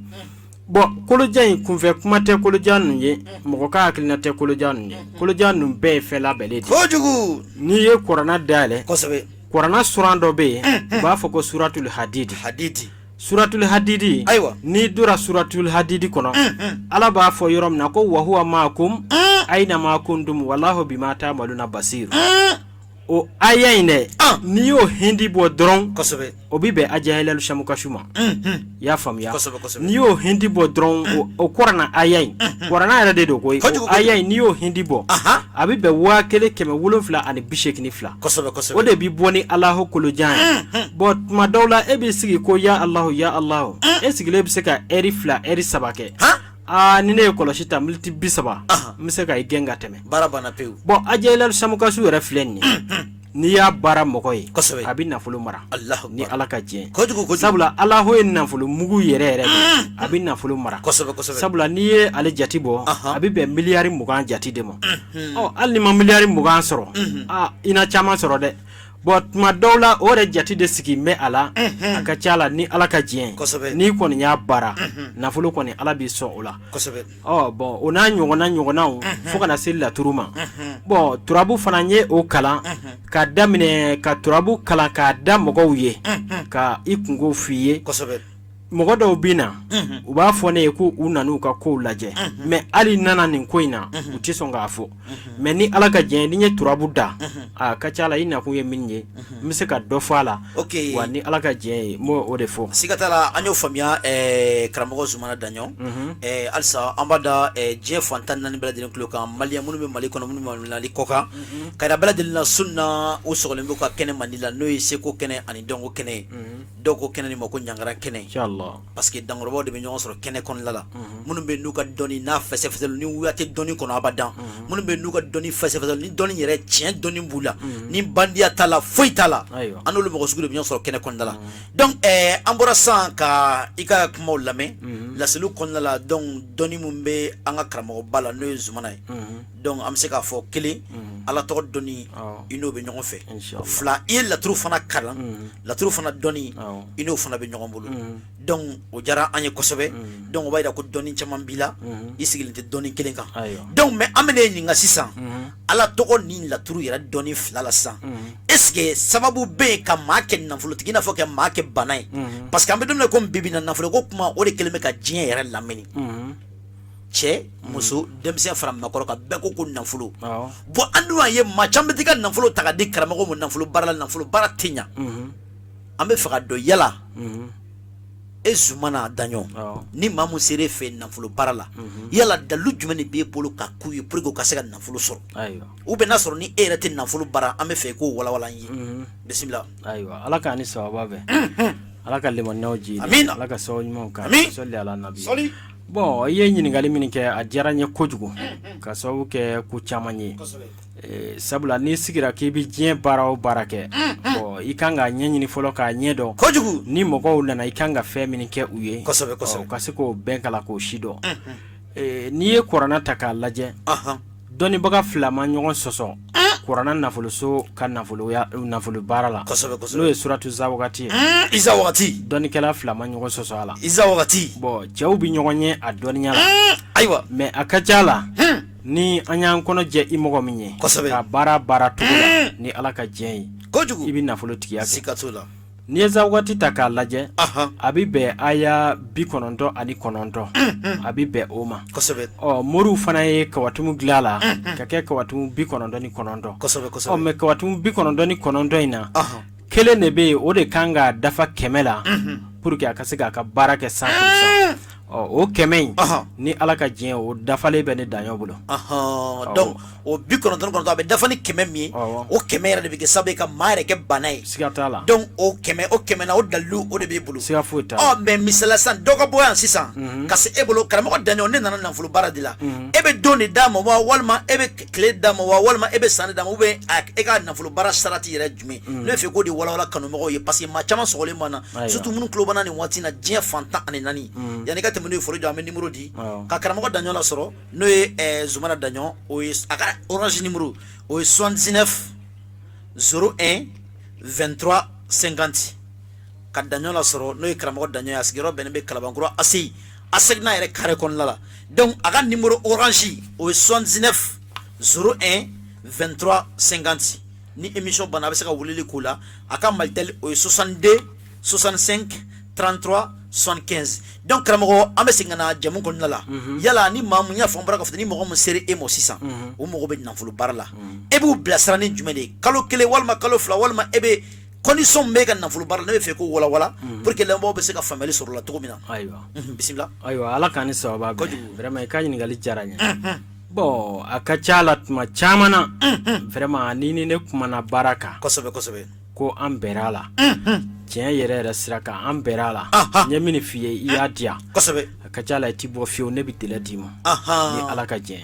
S2: bo kolojan kunfe kuma te kolojan ye mogo ka hakilina te kolojan ye kolojan be fela beledi
S1: kojugu
S2: ni ye korana dale
S1: kosobe
S2: korana surando be ba fo ko suratul hadidi
S1: aywa
S2: ni dura suratul hadidi kono ala ba fo yorom na ko wa huwa maakum aina ma kuntum wallahu bima ta'maluna basir o ayayne ni yo hindi bo dron
S1: kosobe
S2: o bibe ajahilal shamukashuma ya famya ni yo hindi bo dron o korana ayay korana era de do ko ayay ni yo hindi bo abibe wa kele keme wolonfla ani bishek ni fla
S1: kosobe
S2: o de bi boni Allahu kulujan but madawla ebi sigi ko ya Allah esigi le biseka eri fla eri sabake ni ne koloshita multi bisaba miseka igenga teme
S1: barabana peu
S2: bo ajayilal shamukashu era flenni ni ya bara mokoy abi nafulu mara ni alaka jen sabula Allahu en nafulu mugu yere abi nafulu mara sabula ni ye ale jatibo abi be milliard mugan jati demo o alni ma milliard mugan soro ina chama soro de bon tuma dɔw la o yɛrɛ jati de sigi mɛ a la a ka ca la ni ala ka diɲɛ n'i kɔni y'a baara nafolo kɔni ala b'i sɔn o la bon o n'a ɲɔgɔnnaw fo kana se laturu ma bon turabu fana ye o kalan ka daminɛ ka turabu kalan k'a da mɔgɔw ye ka i kungo f'i ye mɔgɔ dɔw bɛ na u b'a fɔ ne ye ko u nan'u ka kow lajɛ mais hali nana nin ko in na u tɛ sɔn k'a fɔ mais ni ala ka diɲɛ ni ye turabu da a ka ca la i nakun ye min ye n bɛ se ka dɔ fɔ a la wa ni ala ka diɲɛ ye n b'o o de fɔ.
S1: siga t'a la an y'o faamuya karamɔgɔ Zumana Daɲɔn halisa an b'a da diɲɛ fantan naani bɛɛ lajɛlen tulo kan maliyɛn minnu bɛ Mali kɔnɔ minnu bɛ Mali kɔ kan ka yira bɛɛ lajɛlen na sunna u sɔgɔlen bɛ ka kɛnɛ Mali la n'o ye seko kɛnɛ ani dɔnko kɛnɛ ye dɔw ko kɛnɛ nin ma ko ɲangara kɛnɛ parce que dankɔrɔbaw de bɛ ɲɔgɔn sɔrɔ kɛnɛ kɔnɔna la minnu bɛ n'u ka dɔnni n'a fɛsɛfɛsɛli ni wuya tɛ dɔnni kɔnɔ abadan minnu bɛ n'u ka dɔnni fɛsɛfɛsɛli ni dɔnni yɛrɛ tiɲɛ dɔnni b'u la ni bandiya t'a la foyi t'a la an n'olu mɔgɔ sugu de bɛ ɲɔgɔn sɔrɔ kɛnɛ kɔnɔna la donc an bɔra sisan ka i ka kumaw lamɛn laseliw kɔnɔna la donc dɔnni min bɛ an ka karamɔgɔba la n'o ye Zumana ye donc an bɛ se k'a fɔ kelen ala tɔgɔ dɔnni i n'o bɛ ɲɔgɔn fɛ fila i ye laturu fana kalan laturu fana dɔnni i n'o fana bɛ ɲɔgɔn bolo donc o diyara an ye kosɛbɛ donc o b'a yira ko dɔnni caman b'i la i sigilen tɛ dɔnni kelen kan donc mais an bɛ ne ɲininka sisan ala tɔgɔ ni laturu yɛrɛ dɔnni fila la sisan est ce que sababu bɛ yen ka maa kɛ nafolotigi i n'a fɔ ka maa kɛ bana ye parce que an bɛ don min na komi bi bi in na nafolo ko kuma o de kɛlen bɛ ka diɲɛ yɛrɛ lamɛnni cɛ muso denmisɛn fara maakɔrɔ kan bɛɛ ko nafolo bon an dun y'a ye maa caman bɛ t'i ka nafolo ta ka di karamɔgɔ ma nafolo baara la nafolo baara tɛ ɲa an bɛ fɛ ka dɔn yala e Zumana Daɲɔn ni maa mun sera e fɛ nafolo baara la yala dalu jumɛn de b'e bolo ka k'u ye pour que u ka se ka nafolo sɔrɔ ou bien n'a sɔrɔ ni e yɛrɛ tɛ nafolo baara an bɛ fɛ k'o walawala an ye bisimila.
S2: ayiwa ala k'an ni sababa bɛn ala ka limaniyaw jidi ala ka sababu ɲumanw k'an sɔli ala nabi bon i ye ɲininkali min kɛ a diyara n ye kojugu ka sababu kɛ ko caman ye sabula n'i sigira k'i bɛ diɲɛ baara o baara kɛ bon i kan k'a ɲɛɲini fɔlɔ k'a ɲɛ dɔn
S1: kojugu
S2: ni mɔgɔw nana i kan ka fɛn min kɛ u ye
S1: kosɛbɛ
S2: u ka se k'o bɛn kala k'o si dɔn n'i ye kuranna ta k'a lajɛ dɔnnibaga fila ma ɲɔgɔn sɔsɔ kuranna nafoloso ka nafolo baara la n'o ye suratu zawagati ye
S1: isa wagati
S2: dɔnnikɛla fila ma ɲɔgɔn sɔsɔ a la
S1: isa wagati
S2: bon cɛw bɛ ɲɔgɔn ye a dɔnniya la
S1: ayiwa
S2: mais a ka ca la ni an y'an kɔnɔ jɛ i mɔgɔ min ye ka baara cogo la ni ala ka diɲɛ ye
S1: kojugu
S2: i bɛ nafolo tigiya kɛ
S1: sika t'o la
S2: n'i ye zawagati ta k'a lajɛ a bɛ bɛn aya 99 a bɛ bɛn o ma moriw fana ye kawatumu dilan la ka kɛ kawatumu 99 mais kawatumu 99 in na kelen de bɛ yen o de kan ka dafa 100 la pour que a ka se k'a ka baara kɛ 100%. o 100 in ni ala ka diɲɛ o dafalen bɛ ne Daɲɔn bolo
S1: donc o 99 a bɛ dafa ni 100 min ye o 100 yɛrɛ de bɛ kɛ sababu ye ka maa yɛrɛ kɛ bana ye
S2: siga t'a la
S1: donc o 100 na o dalilu o de b'e bolo
S2: siga foyi t'a
S1: mais misala sisan dɔ ka bɔ yan sisan ka se e bolo karamɔgɔ Daɲɔn ne nana nafolo baara de la e bɛ don de d'a ma wa walima e bɛ tile d'a ma wa walima e bɛ sanni d'a ma ou bien e ka nafolo baara sarati yɛrɛ jumɛn ne fɛ k'o de walawala kanumɔgɔw ye parce que maa caman sɔgɔlen b'an na surtout minnu tulo b'an na nin waati in na diɲɛ fantan ani naani yanni ka tɛmɛ n'o ye foro jɔ an bɛ numéro di ka karamɔgɔ Daɲɔn lasɔrɔ n'o ye Zumana Daɲɔn o ye a ka orange numéro o ye 79 01 23 50 ka Daɲɔn lasɔrɔ n'o ye karamɔgɔ Daɲɔn ye a sigiyɔrɔ bɛnnen bɛ Kalabankura ACI ASECNA yɛrɛ carré kɔnɔna la donc a ka numéro orange o ye 79 01 23 50 ni émission banna a bɛ se ka weleli k'o la a ka Malitel o ye 62 65 33 75 donc karamɔgɔ an bɛ segin ka na jamu kɔnɔna la yala ni maa mun y'a fɔ an bɔra k'a fɔ ni mɔgɔ mun sera e ma sisan o mɔgɔ bɛ nafolo baara la e b'u bilasira ni jumɛn de ye kalo kelen walima kalo fila walima e bɛ condition min bɛ ka nafolo baara la ne bɛ fɛ k'o walawala pour que lamɛnbagaw bɛ se ka faamuyali sɔrɔ o la cogo min na
S2: ayiwa
S1: bisimila
S2: ayiwa ala k'an ni sababa bɛn vraiment i ka ɲininkali diyara n ye bon a ka ca la tuma caman na vraiment ni ne kumana baara kan
S1: kosɛbɛ
S2: ko an bɛrɛ a la tiɲɛ yɛrɛ sira kan an bɛrɛ a la n ye min f'i ye i y'a diya a ka ca la i ti bɔ fiyewu ne bɛ délai d'i ma ni ala ka diɲɛ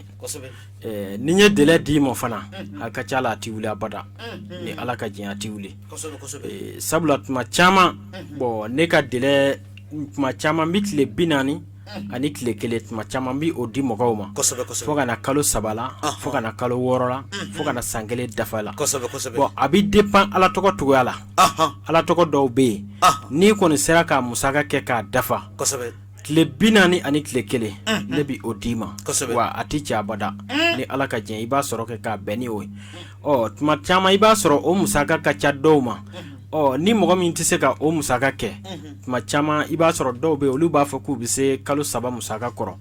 S2: ni n ye délai d'i ma fana a ka ca la a ti wuli abada ni ala ka diɲɛ a ti wuli sabula tuma caman bon ne ka délai tuma caman n bɛ tile 40 ani tile kelen tuma caman bi o di mɔgɔw ma fo kana kalo 3 la fo kana kalo 6 la fo kana san kelen dafa la bon a bi dépend ala tɔgɔ cogoya la ala tɔgɔ dɔw bɛ yen ni kɔni sera ka musaka kɛ k'a dafa tile 40 ani tile kelen ne bi o di ma wa a ti cɛ abada ni ala ka jɛn i b'a sɔrɔ kɛ k'a bɛn ni o ye tuma caman i b'a sɔrɔ o musaka ka ca dɔw ma ni mɔgɔ min tɛ se ka o musaka kɛ tuma caman i b'a sɔrɔ dɔw bɛ olu b'a fɔ k'u bɛ se kalo 3 musaka kɔrɔ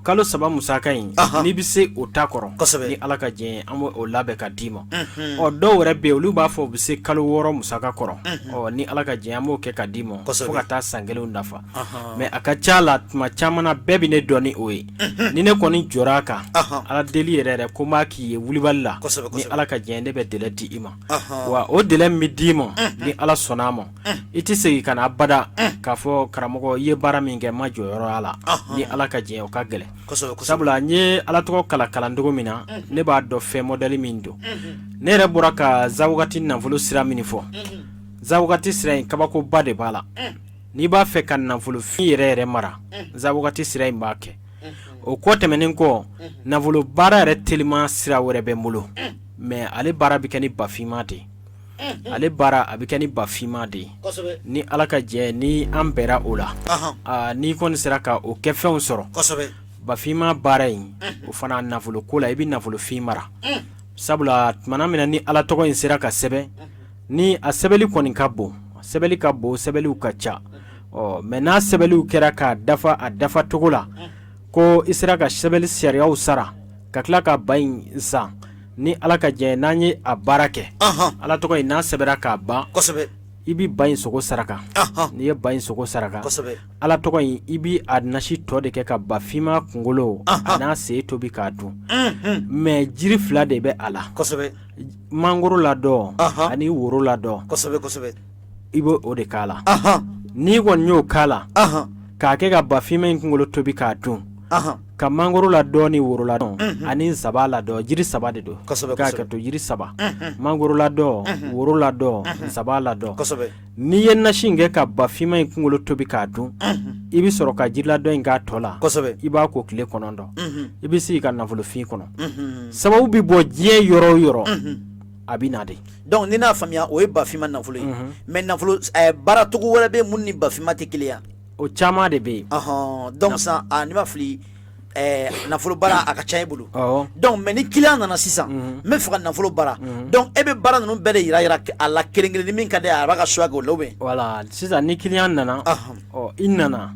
S2: kalo 3 musaka in n'i bɛ se o ta kɔrɔ ni ala ka jɛn an b'o labɛn ka d'i ma dɔw yɛrɛ bɛ olu b'a fɔ u bɛ se kalo 6 musaka kɔrɔ ni ala ka jɛn an b'o kɛ ka d'i ma fo ka taa san kelen dafa mais a ka ca la tuma caman na bɛɛ bɛ ne dɔn ni o ye ni ne kɔni jɔra a kan ala deli yɛrɛ ko n b'a k'i ye wulibali la ni ala ka jɛn ne bɛ délai di i ma wa o délai min bɛ d'i ma ni ala sɔnna ma i tɛ segin ka na abada k'a fɔ karamɔgɔ i ye baara min kɛ ma jɔyɔrɔ la ni ala ka jɛn o ka gɛlɛn sabula n ye ala tɔgɔ kalan cogo min na ne b'a dɔn fɛn modèle min don ne yɛrɛ bɔra ka zawagati nafolo sira min fɔ zawagati sira in kabakoba de b'a la n'i b'a fɛ ka nafolofin yɛrɛ mara zawagati sira in b'a kɛ o kɔ tɛmɛnen kɔ nafolo baara yɛrɛ telima sira wɛrɛ bɛ n bolo mais ale baara bɛ kɛ ni bafima de ale baara a bɛ kɛ ni bafima de ni ala ka jɛ ni an bɛra o la ni kɔni sera ka o kɛ fɛnw sɔrɔ bafima baara in o fana nafolo ko la i bɛ nafolofin mara sabula tumana min na ni ala tɔgɔ in sera ka sɛbɛn ni a sɛbɛnli kɔni ka bon sɛbɛnli ka bon sɛbɛnliw ka ca mais n'a sɛbɛnliw kɛra ka dafa a dafa cogo la ko i sera ka sɛbɛnli sariyaw sara ka tila ka ba in san ni ala ka jɛn n'an ye a baara kɛ ala tɔgɔ in n'a sɛbɛra k'a ban i bi ba in sogo saraka n'i ye ba in sogo saraka ala tɔgɔ in i bi a nasi tɔ de kɛ ka bafima kunkolo a n'a sen tobi k'a dun mais jiri 2 de bɛ a la mangoro la dɔ ani woro la dɔ i bɛ o de k'a la n'i kɔni y'o k'a la k'a kɛ ka bafima in kunkolo tobi k'a dun ka mangoro la dɔ ni woro la dɔ ani nsaba la dɔ jiri 3 de don k'a kɛ to jiri 3 mangoro la dɔ woro la dɔ nsaba la dɔ n'i ye nasi in kɛ ka bafima in kunkolo tobi k'a dun i bɛ sɔrɔ ka jiri la dɔ in k'a tɔ la i b'a ko tile 9 i bɛ sigi ka nafolofin kɔnɔ sababu bɛ bɔ diɲɛ yɔrɔ o yɔrɔ a bɛ na de
S1: donc ni n'a faamuya o ye bafima nafolo ye mais nafolo baara cogo wɛrɛ bɛ mun ni bafima tɛ kelen ye
S2: o caman de bɛ yen
S1: donc sisan ni ma fili nafolo bara a ka ca i bolo donc mais ni client nana sisan n bɛ fɛ ka nafolo bara donc e bɛ baara ninnu bɛɛ de yira a la kelen kelen ni min ka di a b'a ka choix kɛ o la ou bien
S2: voilà sisan ni client nana i nana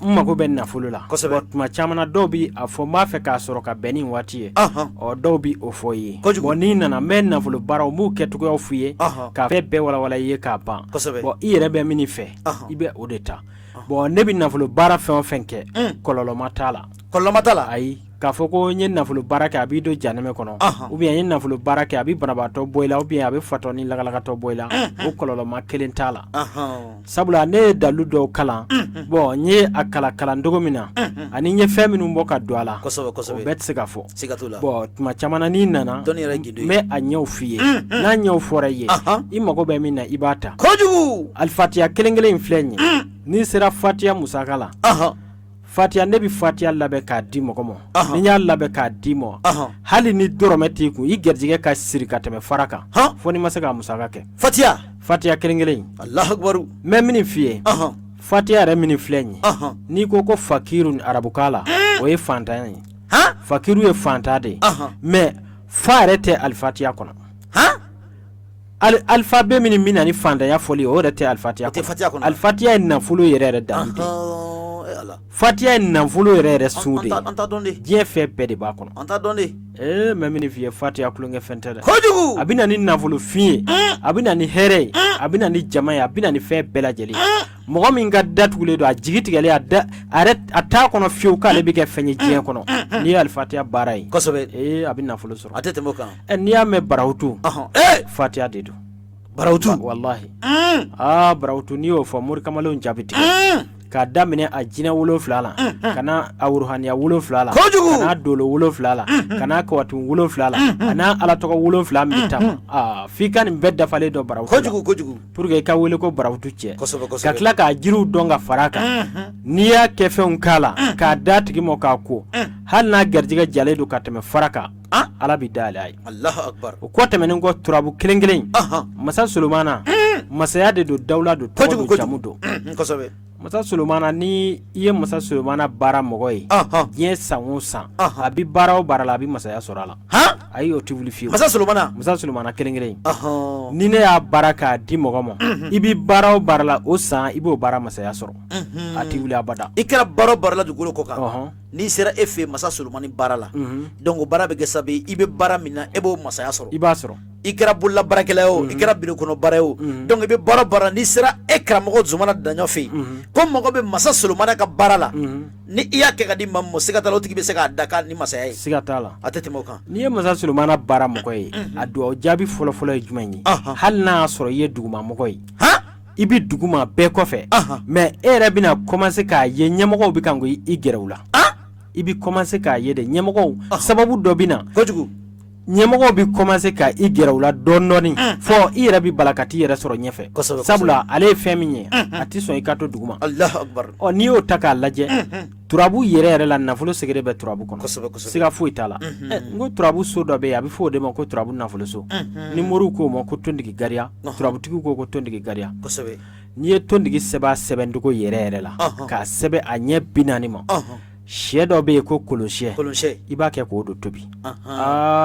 S2: n mago bɛ nafolo la tuma caman na dɔw bi a fɔ n b'a fɛ k'a sɔrɔ ka bɛn ni waati ye dɔw bi o fɔ i ye bon n'i nana n bɛ nafolo baaraw n b'u kɛcogoyaw f'i ye k'a fɛn bɛɛ walawala i ye k'a ban bon i yɛrɛ bɛ min fɛ i bɛ o de ta bon ne bi nafolo baara fɛn o fɛn kɛ kɔlɔlɔma t'a la ayi k'a fɔ ko n ye nafolo baara kɛ a b'i don janɛmɛ kɔnɔ ou bien n ye nafolo baara kɛ a bɛ banabaatɔ bɔ i la ou bien a bɛ fatɔ ni lagalakatɔ bɔ i la o kɔlɔlɔma kelen t'a la sabula ne ye dalu dɔw kalan bon n ye a kalan cogo min na ani n ye fɛn minnu bɔ ka don a la o bɛɛ tɛ se ka fɔ bon tuma caman na n'i nana n bɛ a ɲɛw f'i ye n'a ɲɛw fɔra i ye i mago bɛ min na i b'a ta alifatiya kelen kelen in filɛ nin ye n'i sera fatiya musaka la fatiya ne bi fatiya labɛn k'a di mɔgɔ ma ni y'a labɛn k'a di ma hali ni dɔrɔmɛ t'i kun i garijɛgɛ ka siri ka tɛmɛ fara kan fo ni ma se k'a musaka kɛ fatiya kelen kelen Allahu Akbar n bɛ min f'i ye fatiya yɛrɛ min filɛ nin ye n'i ko ko fakiru ni arabukan la o ye fantan ye fakiru ye fantan de ye mais fa yɛrɛ tɛ alifatiya kɔnɔ alphabet min bɛ na ni fantanya fɔli o yɛrɛ tɛ alifatiya kɔnɔ alifatiya ye nafolo yɛrɛ dan de fatiya ye nafolo yɛrɛ sun de diɲɛ fɛn bɛɛ de b'a kɔnɔ mɛ min f'i ye fatiya kulonkɛ fɛn tɛ dɛ a bɛ na ni nafolofin ye a bɛ na ni hɛrɛ ye a bɛ na ni jama ye a bɛ na ni fɛn bɛɛ lajɛlen mɔgɔ min ka datugulen don a jigi tigɛlen a t'a kɔnɔ fiyewu k'ale bɛ kɛ fɛn ye diɲɛ kɔnɔ n'i ye alifatiya baara ye a bɛ nafolo sɔrɔ a tɛ tɛmɛ o kan n'i y'a mɛn barawutu fatiya de don barawutu wallahi barawutu n'i y'o fɔ mori kamalenw jaabi tigɛ ka daminɛ a jinɛ 7 la kana a ruhaniya 7 la kana dolo 7 la kana kawatun 7 la ana ala tɔgɔ 7 min ta fi ka nin bɛɛ dafalen dɔ barawutu pour que ka wele ko barawutu cɛ ka tila k'a jiriw dɔn ka fara kan n'i y'a kɛ fɛnw k'a la k'a da tigi ma k'a ko hali n'a garijɛgɛ jalen don ka tɛmɛ fara kan ala bi da ale a ye
S1: Allahu akbar
S2: o kɔ tɛmɛnen kɔ turabu kelen kelen masa Solomana masaya de don dawla don tɔgɔ don jamu don masa Solomana ni i ye masa Solomana baara mɔgɔ ye diɲɛ san o san a bi baara o baara la a bi masaya sɔrɔ a la ayi o tɛ wuli fiyewu masa Solomana kelen kelen ni ne y'a baara k'a di mɔgɔ ma i bi baara o baara la o san i b'o baara masaya sɔrɔ a tɛ wuli abada
S1: i kɛra baara o baara la dugukolo kɔ kan n'i sera e fɛ masa Solomani baara la donc o baara bɛ kɛ sababu ye i bɛ baara min na e b'o masaya sɔrɔ
S2: i b'a sɔrɔ
S1: i kɛra bolola baarakɛla ye o i kɛra biro kɔnɔ baara ye o donc i bɛ baara o baara n'i sera e karamɔgɔ Zumana Daɲɔ fɛ yen ko mɔgɔ bɛ masa Solomana ka baara la ni i y'a kɛ ka di maa min ma siga t'a la o tigi bɛ se k'a da k'a ni masaya ye
S2: siga t'a la
S1: a tɛ tɛmɛ o kan
S2: n'i ye masa Solomana baara mɔgɔ ye a dugawu jaabi fɔlɔ ye jumɛn ye hali n'a y'a sɔrɔ i ye duguma mɔgɔ ye i bi duguma bɛɛ kɔfɛ mais e yɛrɛ bɛna commencer k'a ye ɲɛmɔgɔw bɛ kan ko i gɛrɛ u la i bi commencer k'a ye de ɲɛmɔgɔw sababu dɔ bɛ na ɲɛmɔgɔw bi commencer ka i gɛrɛ u la dɔɔni fɔ i yɛrɛ bi bala ka t'i yɛrɛ sɔrɔ ɲɛfɛ sabula ale ye fɛn min ye a ti sɔn i ka to duguma
S1: Allahu akbar
S2: n'i y'o ta k'a lajɛ turabu yɛrɛ la nafolo segere bɛ turabu kɔnɔ siga foyi t'a la n ko turabu so dɔ bɛ yen a bɛ fɔ o de ma ko turabu nafolo so ni moriw k'o ma ko tondigi gariya turabutigiw ko tondigi gariya n'i ye tondigi sɛbɛn dogo yɛrɛ la k'a sɛbɛn a ɲɛ 40 ma sɛ dɔ bɛ yen ko kolonsɛ i b'a kɛ k'o don tobi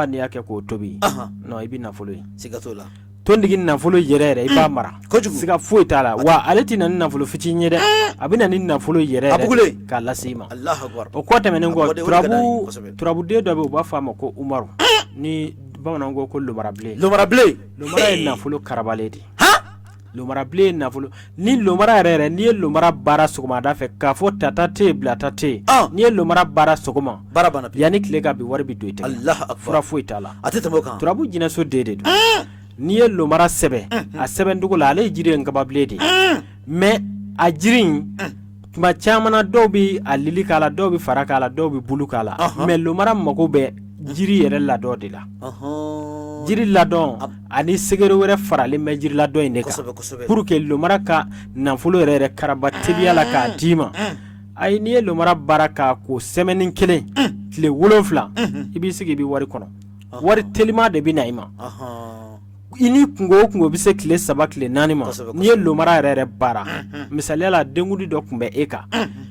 S2: n'i y'a kɛ k'o tobi non i bɛ nafolo ye
S1: siga t'o la
S2: tondigi nafolo yɛrɛ i b'a mara siga foyi t'a la wa ale tɛ na ni nafolo fitinin ye dɛ a bɛ na ni nafolo yɛrɛ k'a lase i ma o kɔ tɛmɛnen kɔ turabuden dɔ bɛ yen u b'a fɔ a ma ko Umaru ni bamananw ko lomarabilen lomara ye nafolo karabalen de lomarabilen ye nafolo ni lomara yɛrɛ n'i ye lomara baara sɔgɔmada fɛ k'a fɔ tata te bila ta te n'i ye lomara baara sɔgɔma yanni tile ka bi wari bi don i tɛgɛ fura foyi t'a la turabu jinɛso den de don n'i ye lomara sɛbɛn a sɛbɛn dugu la ale ye jiri ye nkababilen de mais a jiri in tuma caman dɔw bɛ a lili k'a la dɔw bɛ fara k'a la dɔw bɛ bulu k'a la mais lomara mago bɛ jiri yɛrɛ ladɔn de la jiri ladɔn ani segere wɛrɛ faralen bɛ jiri ladɔn in de kan pour que lomara ka nafolo yɛrɛ karaba teliya la k'a d'i ma ayi n'i ye lomara baara k'a ko semaine kelen tile 7 i b'i sigi i bɛ wari kɔnɔ wari telima de bɛ na i ma i ni kungo o kungo bɛ se tile 3 tile 4 ma n'i ye lomara yɛrɛ baara misaliya la denkuli dɔ tun bɛ e kan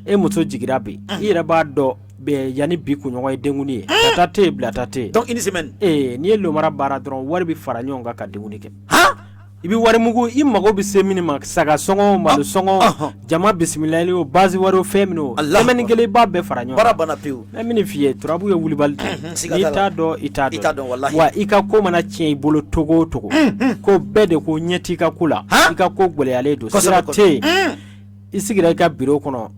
S2: e muso jigira bi i yɛrɛ b'a dɔn yanni bi kunɲɔgɔn ye denkuli ye tata te bila ta te
S1: donc une semaine
S2: n'i ye lomara baara dɔrɔn wari bɛ fara ɲɔgɔn kan ka denkuli kɛ i bɛ wari mugu i mago bɛ se min ma saga sɔngɔ malo sɔngɔ jama bisimilali o base wari o fɛn min o semaine kelen i b'a bɛɛ fara ɲɔgɔn kan
S1: baara banna pewu
S2: mɛ min f'i ye turabu ye wulibali de n'i t'a dɔn i t'a dɔn wa i ka ko mana tiɲɛ i bolo togo o togo ko bɛɛ de ko ɲɛ t'i ka ko la i ka ko gwɛlɛyalen don sira tɛ yen i sigira i ka bureau kɔnɔ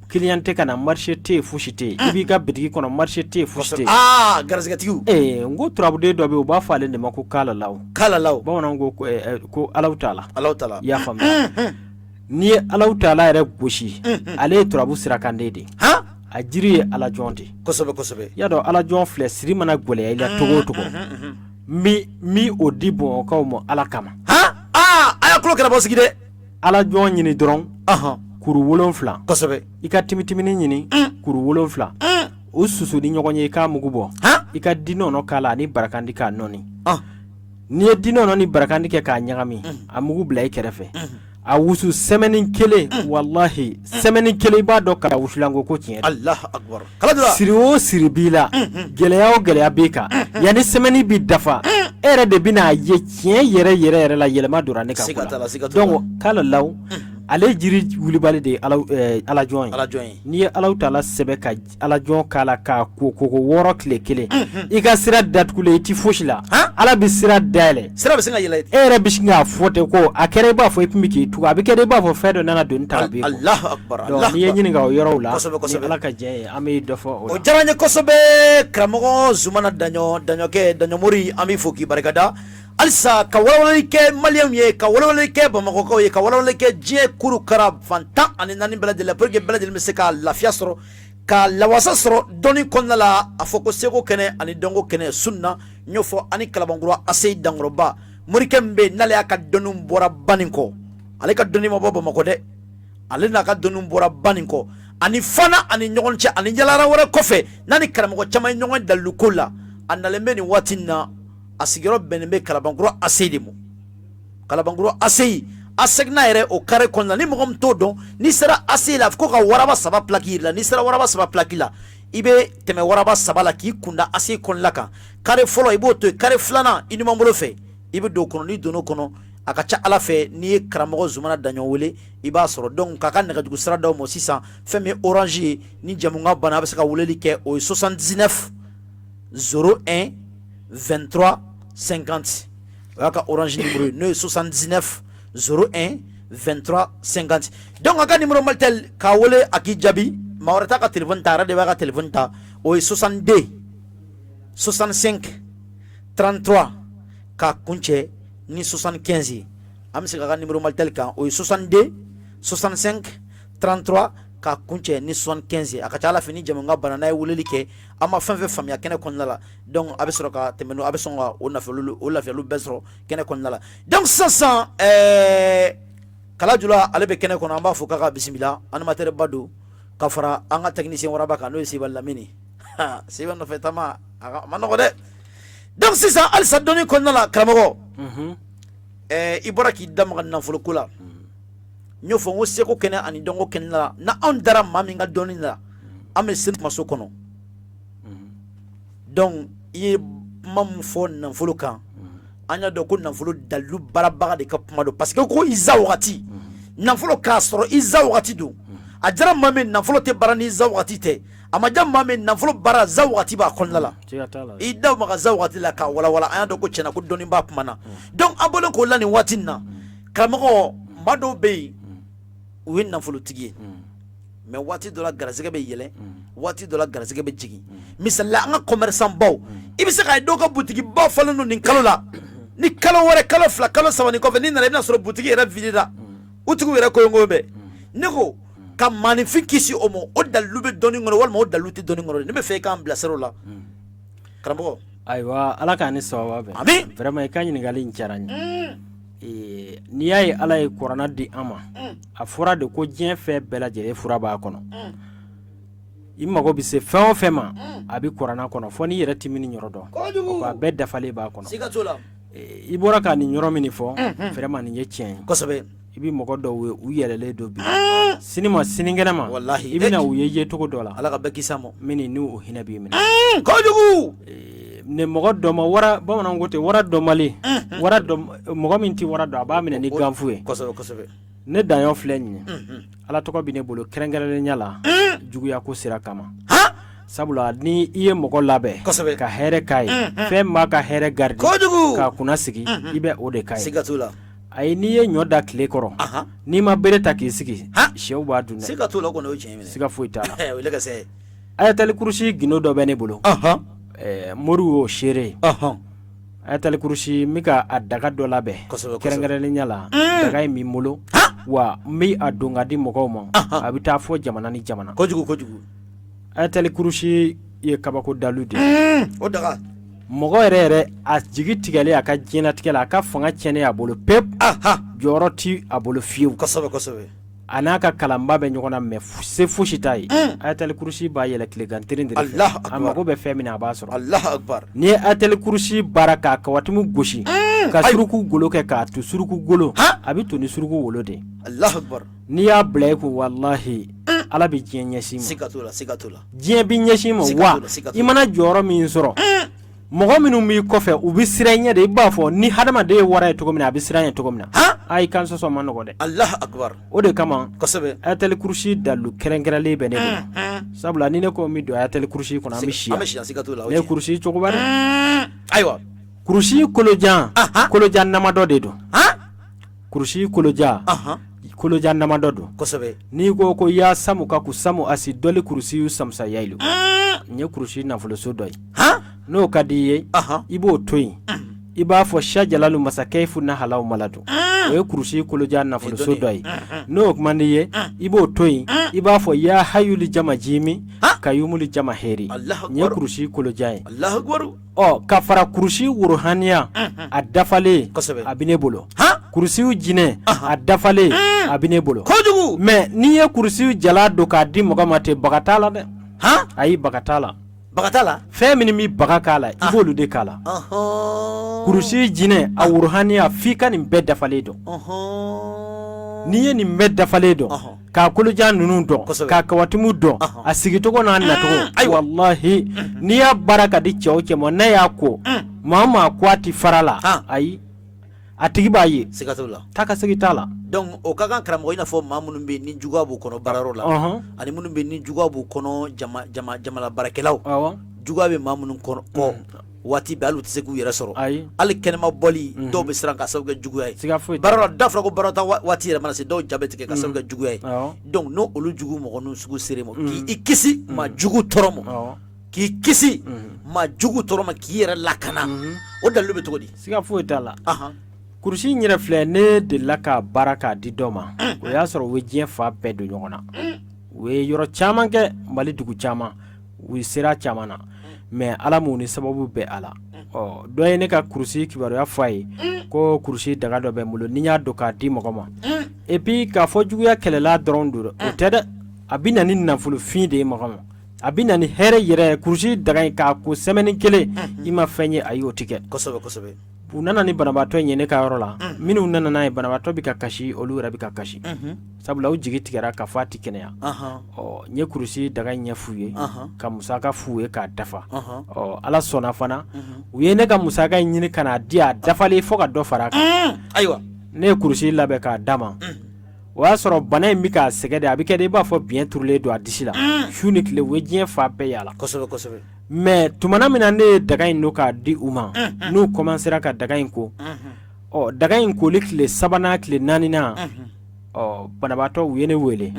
S2: client tɛ ka na marché tɛ yen fosi tɛ yen i b'i ka bitigi kɔnɔ marché tɛ yen fosi tɛ yen
S1: garizɛgɛtigiw
S2: n ko turabuden dɔ bɛ yen u b'a fɔ ale de ma ko kalalaw bamananw ko alaw t'a la i y'a faamuya n'i ye alaw t'a la yɛrɛ gosi ale ye turabu sirakanden de a jiri ye alajɔn de
S1: kosɛbɛ
S2: i y'a dɔn alajɔn filɛ siri mana gwɛlɛya i la togo o togo mi o di bɔnkaw ma ala kama
S1: a y'a tulo kɛrɛbɔ sigi dɛ
S2: alajɔn ɲini dɔrɔn kuru 7
S1: kosɛbɛ
S2: i ka timitimini ɲini kuru 7 o susu ni ɲɔgɔn ye i k'a mugu bɔ i ka dinɔnɔ k'a la ani barakandi k'a nɔni n'i ye dinɔnɔ ni barakandi kɛ k'a ɲagami a mugu bila i kɛrɛfɛ a wusu semaine kelen wallahi semaine kelen i b'a dɔn kala wusulanko ko tiɲɛ
S1: Allahu akbar kala dira
S2: siri o siri b'i la gɛlɛya o gɛlɛya b'i kan yanni semaine bi dafa e yɛrɛ de bɛna ye tiɲɛ yɛrɛ la yɛlɛma donna ne ka ko la donc kala law ale jiri wulibali de ye alajɔn ye n'i ye alaw tala sɛbɛ ka alajɔn k'a la k'a ko 6 tile kelen i ka sira datugulen i ti fosi la ala bɛ sira dayɛlɛ
S1: sira bɛ se ka yɛlɛ
S2: e yɛrɛ bɛ sin k'a fɔ ten ko a kɛra i b'a fɔ i tun bɛ k'i tugu a bɛ kɛ i b'a fɔ fɛn dɔ nana don ta bi
S1: Allahu akbar
S2: donc n'i ye ɲininka o yɔrɔw la ni ala ka diɲɛ ye an bɛ dɔ fɔ o la
S1: o diyara n ye kosɛbɛ karamɔgɔ Zumana Daɲɔ Daɲɔkɛ Daɲɔmori an b'i fo k'i barikada alisa ka walawalali kɛ maliyɛnw ye ka walawalali kɛ bamakɔkaw ye ka walawalali kɛ diɲɛ kuru kara fantan ani naani bɛɛ lajɛlen pour que bɛɛ lajɛlen bɛ se ka lafiya sɔrɔ ka lawasa sɔrɔ dɔnni kɔnɔna la a fɔ ko seko kɛnɛ ani dɔnko kɛnɛ sunna n y'o fɔ ani kalabankura aseyi dankɔrɔba morikɛ min bɛ yen n'ale y'a ka dɔnniw bɔra ba nin kɔ ale ka dɔnni ma bɔ bamakɔ dɛ ale n'a ka dɔnniw bɔra ba nin kɔ ani fana ani ɲɔgɔn cɛ ani yalara wɛrɛ kɔfɛ n'a ni karamɔgɔ caman ye ɲɔgɔn daliluko la a nalen bɛ nin waati in na a sigiyɔrɔ bɛnnen bɛ kalabankura aseyi de ma kalabankura aseyi a seginna yɛrɛ o kare kɔnɔna ni mɔgɔ min t'o dɔn n'i sera aseyi la a fɔ ko ka waraba saba pilaki la n'i sera waraba saba pilaki la i bɛ tɛmɛ waraba saba la k'i kunda aseyi kɔnɔna kan kare fɔlɔ i b'o to yen kare filanan i numan bolo fɛ i bɛ don o kɔnɔ n'i donn'o kɔnɔ a ka ca ala fɛ n'i ye karamɔgɔ Zumana Daɲɔn wele i b'a sɔrɔ donc k'a ka nɛgɛjugu sira d'aw ma sisan fɛn min ye orange ye ni jamukan banna a bɛ se ka weleli kɛ o ye 79 01 23 50 o y'a ka orange numéro ye n'o ye 79 01 23 50 donc a ka numéro Malitel k'a wele a k'i jaabi maa wɛrɛ t'a ka téléphone ta a yɛrɛ de b'a ka téléphone ta o ye 62 65 33 k'a kuncɛ ni 75 ye an bɛ se k'a ka numéro Malitel kan o ye 62 65 33 k'a kuncɛ ni 75 ye a ka ca ala fɛ ni jamukan banna n'a ye weleli kɛ an ma fɛn fɛn faamuya kɛnɛ kɔnɔna la donc a bɛ sɔrɔ ka tɛmɛ a bɛ sɔn ka o lafiyaliw bɛɛ sɔrɔ kɛnɛ kɔnɔna la donc sisan Kala Jula ale bɛ kɛnɛ kɔnɔ an b'a fɔ k'a ka bisimila animateur ba don ka fara an ka technicien waraba kan n'o ye Seba Lamini Seba nɔfɛ taama a ma nɔgɔ dɛ donc sisan halisa dɔnni kɔnɔna la karamɔgɔ i bɔra k'i da maga nafolo ko la n y'o fɔ n ko seko kɛnɛ ani dɔnko kɛnɛ la na anw dara maa min ka dɔnni la an bɛ seli kumaso kɔnɔ donc i ye kuma min fɔ nafolo kan an y'a dɔn ko nafolo dalilu baarabaga de ka kuma don parce que ko iza wagati nafolo k'a sɔrɔ iza wagati don a jara maa min nafolo tɛ baara ni iza wagati tɛ a ma ja maa min nafolo baara za wagati b'a kɔnɔna la i da maga za wagati la k'a walawala an y'a dɔn ko tiɲɛna ko dɔnni b'a kuma na donc an bɔlen k'o la nin waati in na karamɔgɔ maa dɔw bɛ yen u ye nafolotigi ye mais waati dɔ la garisɛgɛ bɛ yɛlɛ waati dɔ la garisɛgɛ bɛ jigin misali an ka commerçant baw i bɛ se k'a ye dɔw ka butigi baw falen don nin kalo la ni kalo wɛrɛ kalo fila kalo saba nin kɔfɛ n'i nana i bɛna sɔrɔ butigi yɛrɛ videra u tigiw yɛrɛ koyonko bɛ ne ko ka maanifin kisi o ma o dalilu bɛ dɔnni kɔnɔ walima o dalilu tɛ dɔnni kɔnɔ ne bɛ fɛ i k'an bilasira o la karamɔgɔ
S2: ayiwa ala k'a ni sababa bɛn
S1: amin
S2: vraiment i ka ɲininkali in diyara n ye n'i y'a ye ala ye kuranna di an ma a fɔra de ko diɲɛ fɛn bɛɛ lajɛlen fura b'a kɔnɔ i mago bɛ se fɛn o fɛn ma a bɛ kuranna kɔnɔ fɔ n'i yɛrɛ ti min yɔrɔ dɔn a bɛɛ dafalen b'a kɔnɔ
S1: siga t'o la
S2: i bɔra ka nin yɔrɔ min fɔ vraiment nin ye tiɲɛ ye
S1: kosɛbɛ
S2: i bɛ mɔgɔ dɔw ye u yɛlɛlen don bi sini ma sinikɛnɛ ma
S1: wallahi
S2: i bɛna u ye cogo dɔ la
S1: ala ka bɛɛ kisi a ma
S2: min ni o hinɛ b'i minɛ
S1: kojugu
S2: ne mɔgɔ dɔ ma wara bamananw ko ten wara dɔnbali wara mɔgɔ min tɛ wara dɔn a b'a minɛ ni ganfu ye
S1: kosɛbɛ kosɛbɛ
S2: ne daɲɔ filɛ nin ye ala tɔgɔ bɛ ne bolo kɛrɛnkɛrɛnnenya la juguya ko sira kama sabula ni i ye mɔgɔ labɛn ka hɛrɛ k'a ye fɛn b'a ka hɛrɛ garidi k'a kunna sigi i bɛ o de k'a ye
S1: siga t'o la
S2: ayi n'i ye ɲɔ da tile kɔrɔ n'i ma bere ta k'i sigi sɛw b'a dun dɛ
S1: siga t'o la o kɔni o ye tiɲɛ ye
S2: siga foyi t'a la
S1: o ye lɛkɛsɛ
S2: ayatali kurusi gindo dɔ bɛ ne bolo moriw y'o seere ayatali kurusi n bɛ ka a daga dɔ labɛn kɛrɛnkɛrɛnnenya la daga in bɛ n bolo wa n bɛ a don ka di mɔgɔw ma a bɛ taa fɔ jamana ni jamana
S1: kojugu kojugu
S2: ayatali kurusi ye kabako dalu de
S1: o daga
S2: mɔgɔ yɛrɛ a jigi tigɛlen a ka diɲɛlatigɛ la a ka fanga tiɲɛnen a bolo pepu jɔyɔrɔ ti a bolo fiyewu
S1: kosɛbɛ kosɛbɛ
S2: a n'a ka kalanba bɛ ɲɔgɔn na mɛ se fosi t'a ye ayatali kurusi b'a yɛlɛ tilegan teren de fɛ a mago bɛ fɛn min na a b'a sɔrɔ
S1: Allahu akbar
S2: n'i ye ayatali kurusi baara k'a kawatimu gosi ka suruku golo kɛ k'a to suruku golo a bɛ to ni suruku wolo de
S1: Allahu akbar
S2: n'i y'a bila i kun walahi ala bɛ diɲɛ ɲɛsin ma
S1: siga t'o la siga t'o la
S2: diɲɛ bɛ ɲɛsin ma wa i mana jɔyɔrɔ min sɔrɔ mɔgɔ minnu b'i kɔfɛ u bɛ siran ɲɛ de i b'a fɔ ni hadamaden ye wara ye cogo min na a bɛ siran ɲɛ cogo min na a i kan sɔsɔ ma nɔgɔ dɛ
S1: Allahu akbar
S2: o de kama
S1: kosɛbɛ
S2: ayatali kurusi dalu kɛrɛnkɛrɛnlen bɛ ne bolo sabula ni ne ko n bɛ don ayatali kurusi kɔnɔ an bɛ siya
S1: siga t'o la
S2: ne ye kurusi cogoba dɛ
S1: ayiwa
S2: kurusi kolojan namadɔ de don kurusi kolojan namadɔ don
S1: kosɛbɛ
S2: n'i ko i y'a samu ka ku samu asi dɔli kurusi y'u samusa yayilu n ye kurusi nafoloso dɔ ye n'o ka di i ye i b'o to yen i b'a fɔ Sha Jalalu masakɛ fu na halaw maladu o ye kurusi kolojan nafolo so dɔ ye n'o kuma ni ye i b'o to yen i b'a fɔ ya hayuli jama jimi ka yumuli jama heri n ye kurusi kolojan ye ka fara kurusi worohaniya a dafalen a bɛ ne bolo kurusiw jinɛ a dafalen a bɛ ne bolo mais n'i ye kurusiw jala don k'a di mɔgɔ ma ten baga t'a la dɛ ayi baga t'a la fɛn min bɛ baga k'a la i b'olu de k'a la kurusi jinɛ a worohaniya f'i ka nin bɛɛ dafalen dɔn n'i ye nin bɛɛ dafalen dɔn k'a kolojan ninnu dɔn k'a kawatimu dɔn a sigicogo n'a nacogo wallahi n'i y'a baara ka di cɛ o cɛ ma n'a y'a ko maa o maa ko a ti fara la ayi a tigi b'a ye taa ka segi t'a la
S1: donc o ka kan karamɔgɔ i n'a fɔ maa minnu bɛ ni juguya b'u kɔnɔ baarayɔrɔ la ani minnu bɛ ni juguya b'u kɔnɔ jamana baarakɛlaw juguya bɛ maa minnu kɔ waati bɛɛ hali u tɛ se k'u yɛrɛ sɔrɔ hali kɛnɛma bɔli dɔw bɛ siran ka sababu kɛ juguya ye baara la da fɔra ko baarata waati yɛrɛ mana se dɔw ja bɛ tigɛ ka sababu kɛ juguya ye donc n'o olu jugu mɔgɔ ninnu sugu sere ma k'i kisi maa jugu tɔɔrɔ ma k'i kisi maa jugu tɔɔrɔ ma k'i yɛrɛ lakana o dalilu bɛ cogo di
S2: siga foyi t'a la kurusi in yɛrɛ filɛ ne delila ka baara k'a di dɔ ma o y'a sɔrɔ u ye diɲɛ fa bɛɛ don ɲɔgɔn na u ye yɔrɔ caman kɛ Mali dugu caman u sera caman na mais ala m'u ni sababu bɛɛ a la dɔ ye ne ka kurusi kibaruya fɔ a ye ko kurusi daga dɔ bɛ n bolo ni n y'a don k'a di mɔgɔ ma et puis k'a fɔ juguya kɛlɛla dɔrɔn don o tɛ dɛ a bɛ na ni nafolofin de ye mɔgɔ ma a bɛ na ni hɛrɛ yɛrɛ kurusi daga in k'a ko semaine kelen i ma fɛn ye a y'o tigɛ kosɛbɛ u nana ni banabaatɔ in ye ne ka yɔrɔ la minnu nana n'a ye banabaatɔ bɛ ka kasi olu yɛrɛ bɛ ka kasi sabula u jigi tigɛra k'a fɔ a tɛ kɛnɛya n ye kurusi daga in ɲɛ f'u ye ka musaka f'u ye k'a dafa ala sɔnna fana u ye ne ka musaka in ɲini ka n'a di a dafalen fo ka dɔ fara a kan ayiwa ne ye kurusi labɛn k'a d'a ma o y'a sɔrɔ bana in bɛ k'a sɛgɛ de a bɛ kɛ de i b'a fɔ biyɛn turulen don a disi la su ni tile u ye diɲɛ fa bɛɛ yala kosɛbɛ mais tumana min na ne ye daga in don k'a di u ma n'u commencera ka daga in ko daga in koli tile sabanan tile naaninan banabaatɔ u ye ne wele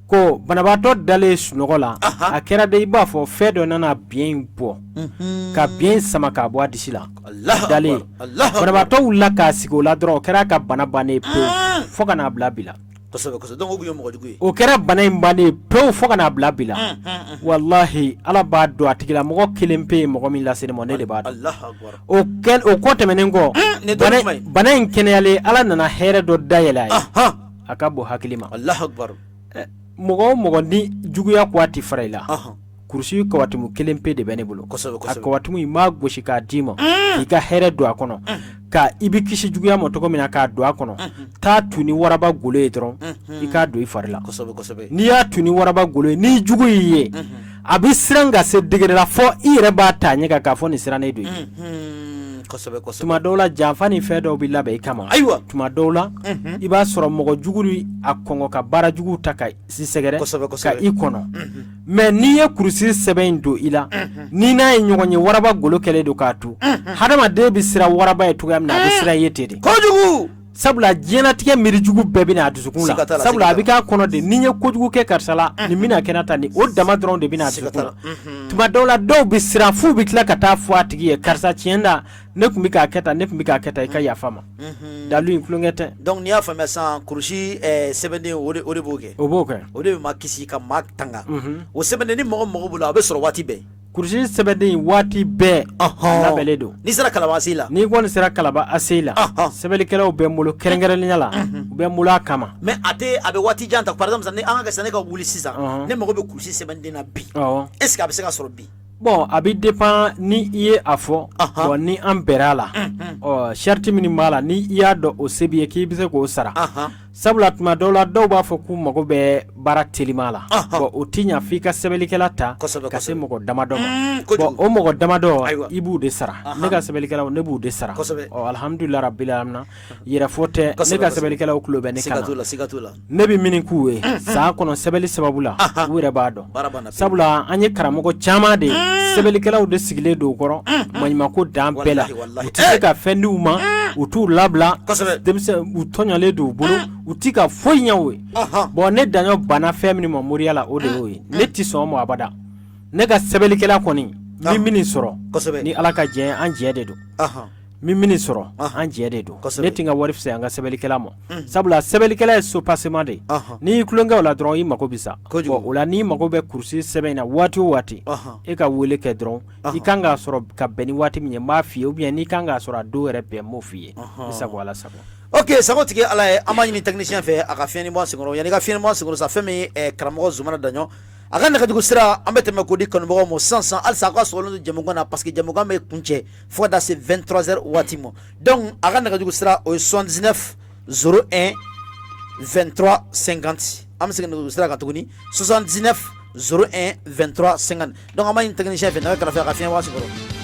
S2: ko banabaatɔ dalen sunɔgɔ la a kɛra de i b'a fɔ fɛn dɔ nana biyɛn in bɔ ka biyɛn in sama k'a bɔ a disi la dalen banabaatɔ wulila k'a sigi o la dɔrɔn o kɛra ka bana bannen pewu fo ka n'a bila bi la o kɛra bana in bannen pewu fo ka n'a bila bi la wallahi ala b'a dɔn a tigila mɔgɔ kelen pe ye mɔgɔ min lase ne ma ne de b'a dɔn o kɔ tɛmɛnen kɔ bana in kɛnɛyalen ala nana hɛrɛ dɔ dayɛlɛ a ye a ka bon hakili ma mɔgɔ o mɔgɔ ni juguya ko a ti fara i la kurusi kawatimu kelen pe de bɛ ne bolo a kawatimu in m'a gosi k'a d'i ma k'i ka hɛrɛ don a kɔnɔ ka i bɛ kisi juguya ma cogo min na k'a don a kɔnɔ taa tu ni waraba golo ye dɔrɔn i k'a don i fari la n'i y'a tu ni waraba golo ye n'i jugu y'i ye a bɛ siran ka se degré la fɔ i yɛrɛ b'a ta ɲɛ kan k'a fɔ nin sirannen don ye tuma dɔw la janfa ni fɛn dɔw bɛ labɛn i kama tuma dɔw la i b'a sɔrɔ mɔgɔ jugu ni a kɔngɔ ka baara jugu ta ka si sɛgɛrɛ ka i kɔnɔ mais n'i ye kurusi sɛbɛn in don i la n'i n'a ye ɲɔgɔn ye waraba golo kɛlen don k'a tu hadamaden bɛ siran waraba ye cogoya min na a bɛ siran i ye ten de sabula diɲɛlatigɛ miirijugu bɛɛ bɛ n'a dusukun la sabula a bɛ k'a kɔnɔ de ni n ye kojugu kɛ karisa la nin bɛna kɛnɛ ta nin o dama dɔrɔn de bɛ n'a dusukun la tuma dɔw la dɔw bɛ siran f'u bɛ tila ka taa fɔ a tigi ye karisa tiɲɛ na ne tun bɛ k'a kɛ tan ne tun bɛ k'a kɛ tan i ka yafa ma dalu in tulonkɛ tɛ donc n'i y'a faamuya sisan kurusi sɛbɛnden o de b'o kɛ o de bɛ maa kisi ka maa tanga o sɛbɛnden ni mɔgɔ bolo a bɛ sɔrɔ waati bɛɛ kurusi sɛbɛnden waati bɛɛ labɛnlen don n'i sera Kalaba ACI la n'i kɔni sera Kalaba ACI la sɛbɛnnikɛlaw bɛ n bolo kɛrɛnkɛrɛnnenya la u bɛ n bolo a kama mais a bɛ waati jan ta par exemple ni an ka kɛ ne ka wuli sisan ne mago bɛ kurusi sɛbɛnden na bi est ce que a bɛ se ka sɔrɔ bi bon a bɛ dépend ni i ye a fɔ bon ni an bɛrɛ a la charte min b'a la ni i y'a dɔn o se b'i ye k'i bɛ se k'o sara sabula tuma dɔw la dɔw b'a fɔ k'u mago bɛ baara telima la bon o ti ɲa f'i ka sɛbɛnnikɛla ta ka se mɔgɔ damadɔ ma bon o mɔgɔ damadɔ i b'u de sara ne ka sɛbɛnnikɛlaw ne b'u de sara alhamdulilahi rabbil alamin yɛrɛfɔ tɛ ne ka sɛbɛnnikɛlaw tulo bɛ ne kan na ne bɛ min k'u ye san kɔnɔ sɛbɛnni sababu la u yɛrɛ b'a dɔn sabula an ye karamɔgɔ caman de sɛbɛnnikɛlaw de sigilen don u kɔrɔ maɲumako dan bɛɛ la u tɛ se ka fɛn di u ma u t'u labila denmisɛn u tɔɲɔlen don u bolo u ti ka foyi ɲɛ o ye bon ne daɲɔ banna fɛn min ma moriya la o de y'o ye ne ti sɔn o ma abada ne ka sɛbɛnnikɛla kɔni min sɔrɔ ni ala ka jɛ an jɛ de don mini sɔrɔ an jɛ de don ne tinga wari fisɛ an ka sɛbɛnnikɛla ma sabula sɛbɛnnikɛla ye sopassement de n'i kulonkɛ o la dɔrɔn i mako bi sa o la n'i mako bɛ kurusi sɛbɛn in na waati o waati e ka wele kɛ dɔrɔn i kan k'a sɔrɔ ka bɛn ni waati min ye n b'a f'i ye ou bien n'i kan k'a sɔrɔ a don yɛrɛ bɛn n b'o f'i ye i sago ala sago.
S1: Ok, sago tigi ala ye an b'a ɲini technicien fɛ a ka fiɲɛni bɔ an senkɔrɔ yanni ka fiɲɛni bɔ an senkɔrɔ sa fɛn min ye karamɔgɔ Zumana Daɲɔn a ka nɛgɛjugu sira an bɛ tɛmɛ k'o di kanubagaw ma sisan halisa a ka sɔgɔlen don jamukan na parce que jamukan bɛ kuncɛ fo ka taa se 23h waati ma donc a ka nɛgɛjugu sira o ye 79 01 23 50 an bɛ segin nɛgɛjugu sira kan tuguni 79 01 23 50 donc an b'a ɲini technicien fɛ nɛgɛ kɛrɛfɛ a ka fiɲɛ bɔ an senkɔrɔ.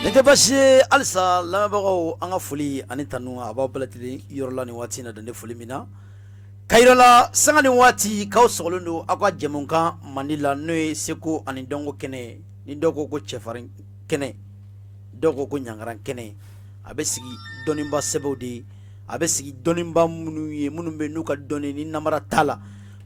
S1: Nete basi alsa lamabagaw an ka foli ani tanu a b'aw bɛɛ lajɛlen yɔrɔ la nin waati in na dan tɛ foli min na Kayirala sanga ni waati k'aw sɔgɔlen don aw ka jɛmukan Mandi la n'o ye seko ani dɔnko kɛnɛ ni dɔw ko ko cɛfarin kɛnɛ dɔw ko ko ɲangaran kɛnɛ a bɛ sigi dɔnniba sɛbɛw de ye a bɛ sigi dɔnniba minnu ye minnu bɛ n'u ka dɔnni ni namara t'a la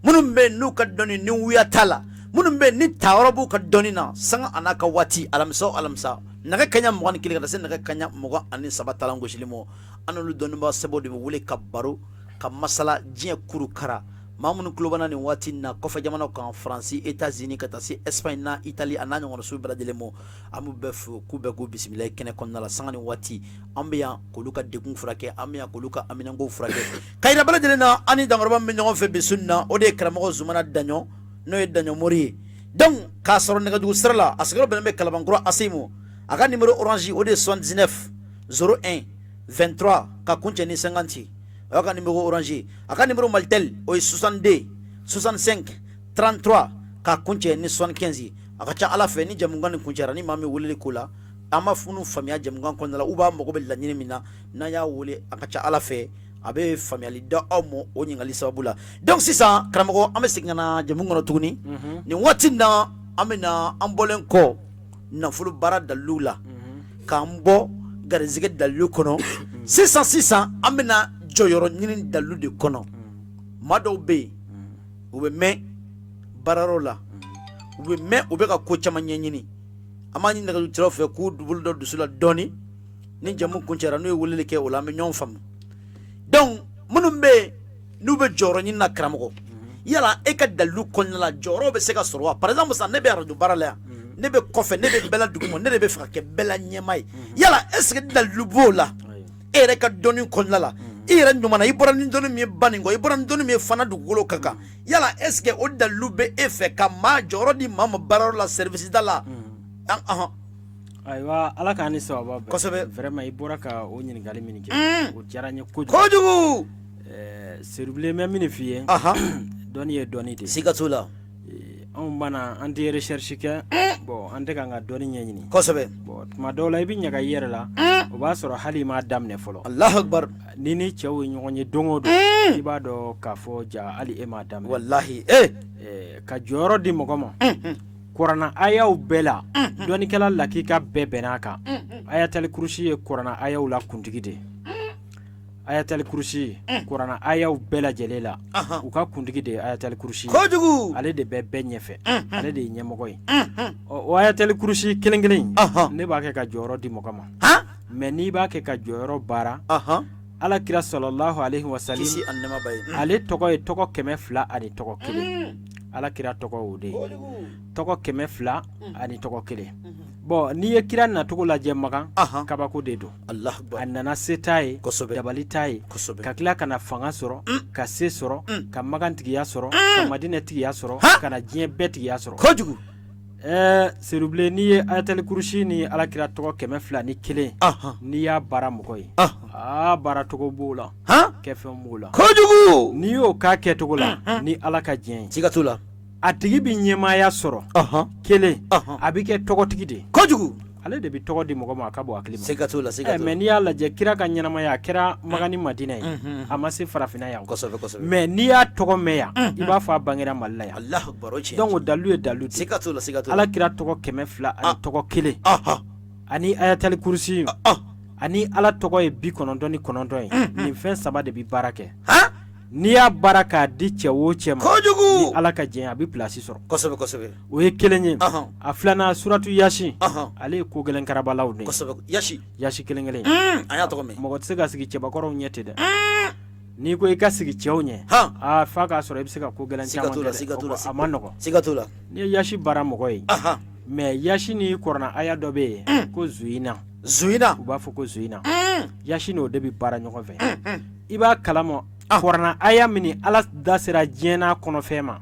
S1: minnu bɛ n'u ka dɔnni ni wuya t'a la minnu bɛ ni tayɔrɔ b'u ka dɔnni na sanga a n'a ka waati alamisa o alamisa nɛgɛ kaɲa 21 ka taa se nɛgɛ kaɲa 23 talan gosili ma an n'olu dɔnniba sɛbɛw de bɛ wele ka baro ka masala diɲɛ kuru kara maa minnu tulo b'an na nin waati in na kɔfɛ jamanaw kan Faransi États-Unis ka taa se Espagne na Italie a n'a ɲɔgɔnna bɛɛ lajɛlen ma an b'u bɛɛ fo k'u bɛɛ k'u bisimila kɛnɛ kɔnɔna la sanga ni waati an bɛ yan k'olu ka degun furakɛ an bɛ yan k'olu ka aminankow furakɛ Kayira bɛɛ lajɛlen na an ni Dankɔrɔba min bɛ ɲɔgɔn fɛ bi su in na o de ye karamɔgɔ Zumana Daɲɔn n'o ye Daɲɔn Mori ye donc k'a sɔrɔ nɛgɛjugu sira la a sigiyɔrɔ bɛnnen bɛ Kalabankura Asimu a ka numéro orange o de ye 79 01 23 ka kuncɛ ni 50 a ka numéro orange a ka numéro Malitel o ye 62 65 33 ka kuncɛ ni 75 a ka ca Ala fɛ ni jamukan ni kuncɛra ni maa min weleli ko la an b'a funu faamuya jamukan kɔnɔna la u b'a mago bɛ laɲini min na n'an y'a wele a ka ca Ala fɛ a bɛ faamuyali da aw ma o ɲininkali sababu la donc sisan karamɔgɔ an bɛ segin ka na jamu kɔnɔ tuguni nin waati in na an bɛ na an bɔlen kɔ nafolo baara dalilu la k'an bɔ garizɛgɛ dalilu kɔnɔ sisan an bɛ na jɔyɔrɔ ɲini dalilu de kɔnɔ maa dɔw bɛ yen u bɛ mɛn baarayɔrɔ la u bɛ mɛn u bɛ ka ko caman ɲɛɲini an b'a ɲini nɛgɛjurusiraw fɛ k'u bolo dɔ dusu la dɔɔni ni jamu kuncɛra n'u ye weleli kɛ o la an bɛ ɲɔgɔn faamu donc minnu bɛ yen n'u bɛ jɔyɔrɔ ɲini na karamɔgɔ yala e ka dalilu kɔnɔna la jɔyɔrɔ bɛ se ka sɔrɔ wa par exemple sisan ne bɛ arajo baara la yan ne bɛ kɔfɛ ne bɛ bɛɛ la duguma ne de bɛ fɛ ka kɛ bɛɛ la ɲɛmaa ye yala est ce que dalilu b'o la e yɛrɛ ka dɔnni kɔnɔna la i yɛrɛ ɲuman i bɔra ni dɔnni min ye ba nin kɔ i bɔra ni dɔnni min ye fana dugukolo ka kan yala est ce que o dalilu bɛ e fɛ ka maa jɔyɔrɔ di maa ma baarayɔrɔ la service da la
S2: ayiwa Ala k'an ni sababa bɛn
S1: kosɛbɛ
S2: vraiment i bɔra ka o ɲininkali min kɛ o diyara n ye
S1: kojugu
S2: seribilen bɛ min f'i ye dɔnni ye dɔnni de
S1: siga t'o la
S2: anw bana an tɛ recherche kɛ bon an tɛ k'an ka dɔnni ɲɛɲini
S1: kosɛbɛ
S2: bon tuma dɔw la i bɛ ɲaga i yɛrɛ la o b'a sɔrɔ hali i m'a daminɛ fɔlɔ
S1: Allahu Akbar
S2: ni cɛw ye ɲɔgɔn ye don o don i b'a dɔn k'a fɔ ja hali e m'a daminɛ
S1: wallahi
S2: ka jɔyɔrɔ di mɔgɔ ma kuranna ayaw bɛɛ la dɔnnikɛla lakika bɛɛ bɛnn'a kan ayatali kurusi ye kuranna ayaw la kuntigi de ayatali kurusi kuranna ayaw bɛɛ lajɛlen la u ka kuntigi de ye ayatali kurusi
S1: kojugu
S2: ale de bɛ bɛɛ ɲɛfɛ ale de ye ɲɛmɔgɔ ye o ayatali kurusi kelen kelen ne b'a kɛ ka jɔyɔrɔ di mɔgɔ ma mais n'i b'a kɛ ka jɔyɔrɔ baara Ala kira sallallahu alaihi wasallam ale tɔgɔ ye tɔgɔ 200 ani tɔgɔ 1 Ala kira tɔgɔ o de tɔgɔ 200 ani tɔgɔ 1 bon n'i ye kira nacogo lajɛ makan kabako de don a nana se t'a ye dabali t'a ye ka tila ka na fanga sɔrɔ ka se sɔrɔ ka magan tigiya sɔrɔ ka madinɛ tigiya sɔrɔ ka na diɲɛ bɛɛ tigiya sɔrɔ kojugu seribilen n'i ye ayatali kurusi ni alakira tɔgɔ 200 ni 1 n'i y'a baara mɔgɔ ye baara togo b'o la kɛfɛn b'o la
S1: kojugu
S2: n'i y'o k'a kɛtogo la ni Ala ka diɲɛ ye
S1: siga t'o la
S2: a tigi bɛ ɲɛmaaya sɔrɔ 1 a bɛ kɛ tɔgɔtigi de
S1: kojugu ale
S2: de bɛ tɔgɔ di mɔgɔ ma a ka bɔ hakili ma
S1: siga t'o la
S2: mais n'i y'a lajɛ kira ka ɲɛnamaya a kɛra Magani Madinɛ ye a ma se farafinna yan mais n'i y'a tɔgɔ mɛn yan i b'a fɔ a bangera Mali la yan
S1: Allahu Akbar
S2: donc o dalilu ye dalilu de
S1: siga t'o la
S2: Ala kira tɔgɔ 200 ani tɔgɔ 1 ani ayatali kurusi ani Ala tɔgɔ ye 99 ye nin fɛn 3 de bɛ baara kɛ n'i y'a baara k'a di cɛ o cɛ ma ni Ala ka diɲɛ a bɛ place sɔrɔ
S1: kosɛbɛ
S2: o ye 1 ye a filanan suratu Yasin ale ye ko gɛlɛn karabalaw de Yasin kelen kelen
S1: an y'a tɔgɔ mɛn
S2: mɔgɔ tɛ se ka sigi cɛbakɔrɔw ɲɛ ten dɛ n'i ko i ka sigi cɛw ɲɛ f'a k'a sɔrɔ i bɛ se ka ko gɛlɛn caman kɛ a ma nɔgɔ
S1: siga t'o la
S2: n'i ye Yasin baara mɔgɔ ye mais Yasin ni kuranna aya dɔ bɛ yen ko Zuyina u b'a fɔ ko Zuyina Yasin n'o de bɛ baara ɲɔgɔn fɛ i b'a kalama kuranna aya min Ala da sera diɲɛ n'a kɔnɔfɛn ma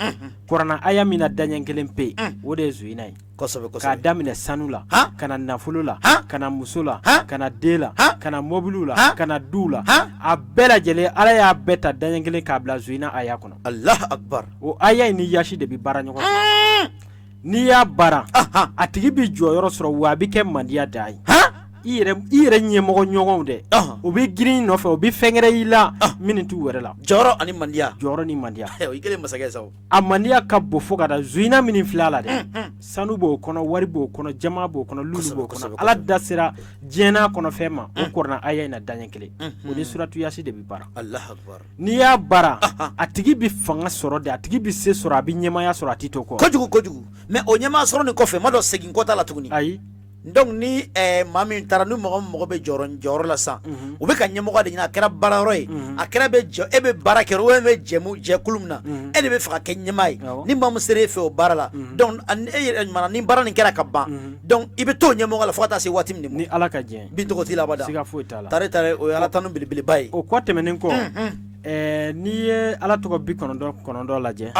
S2: kuranna aya min na daɲɛ kelen pe o de ye Zuyina ye k'a daminɛ sanu la ka na nafolo la ka na muso la ka na den la ka na mɔbiliw la ka na duw la a bɛɛ lajɛlen Ala y'a bɛɛ ta daɲɛ kelen k'a bila Zuyina aya kɔnɔ
S1: Allahu Akbar
S2: o aya in ni Yasin de bɛ baara ɲɔgɔn fɛ n'i y'a baara a tigi bɛ jɔyɔrɔ sɔrɔ wa a bɛ kɛ mandiya da ye i yɛrɛ ɲɛmɔgɔ ɲɔgɔnw dɛ o bɛ girin nɔfɛ o bɛ fɛn wɛrɛ i la min t'u wɛrɛ la
S1: jɔrɔ ani mandiya
S2: o
S1: i kelen masakɛ sa
S2: a mandiya ka bon fo ka da zuina min filɛ a la dɛ sanu b'o kɔnɔ wari b'o kɔnɔ jama b'o kɔnɔ lulu b'o kɔnɔ ala da sera diɲɛna kɔnɔ fɛn ma o kɔrɔna aya in na daɲɛ kelen o ni suratu yasi de bɛ baara n'i y'a baara a tigi bɛ fanga sɔrɔ de a tigi bɛ se sɔrɔ a bɛ ɲɛmaya sɔrɔ a tɛ to kɔ
S1: kojugu mais o ɲɛmaa sɔrɔ nin kɔfɛ ma dɔ segin kɔta la tuguni
S2: ayi
S1: donc ni maa min taara ni mɔgɔ bɛ jɔyɔrɔ la san u bɛ ka ɲɛmɔgɔ de ɲini a kɛra baarayɔrɔ ye a kɛra bɛ jɔ e bɛ baara kɛ ou bɛ jɛkulu min na e de bɛ fɛ ka kɛ ɲɛmaa ye ni maa min sera e fɛ o baara la donc e yɛrɛ ɲuman ni baara nin kɛra ka ban donc i bɛ to ɲɛmɔgɔ la fo ka taa se waati min
S2: ni ala ka jɛn
S1: bin tɔgɔ t'i la abada
S2: siga foyi t'a la
S1: tare o ye ala tanu belebeleba ye
S2: o kɔ tɛmɛnen kɔ n'i ye ala tɔgɔ 99 lajɛ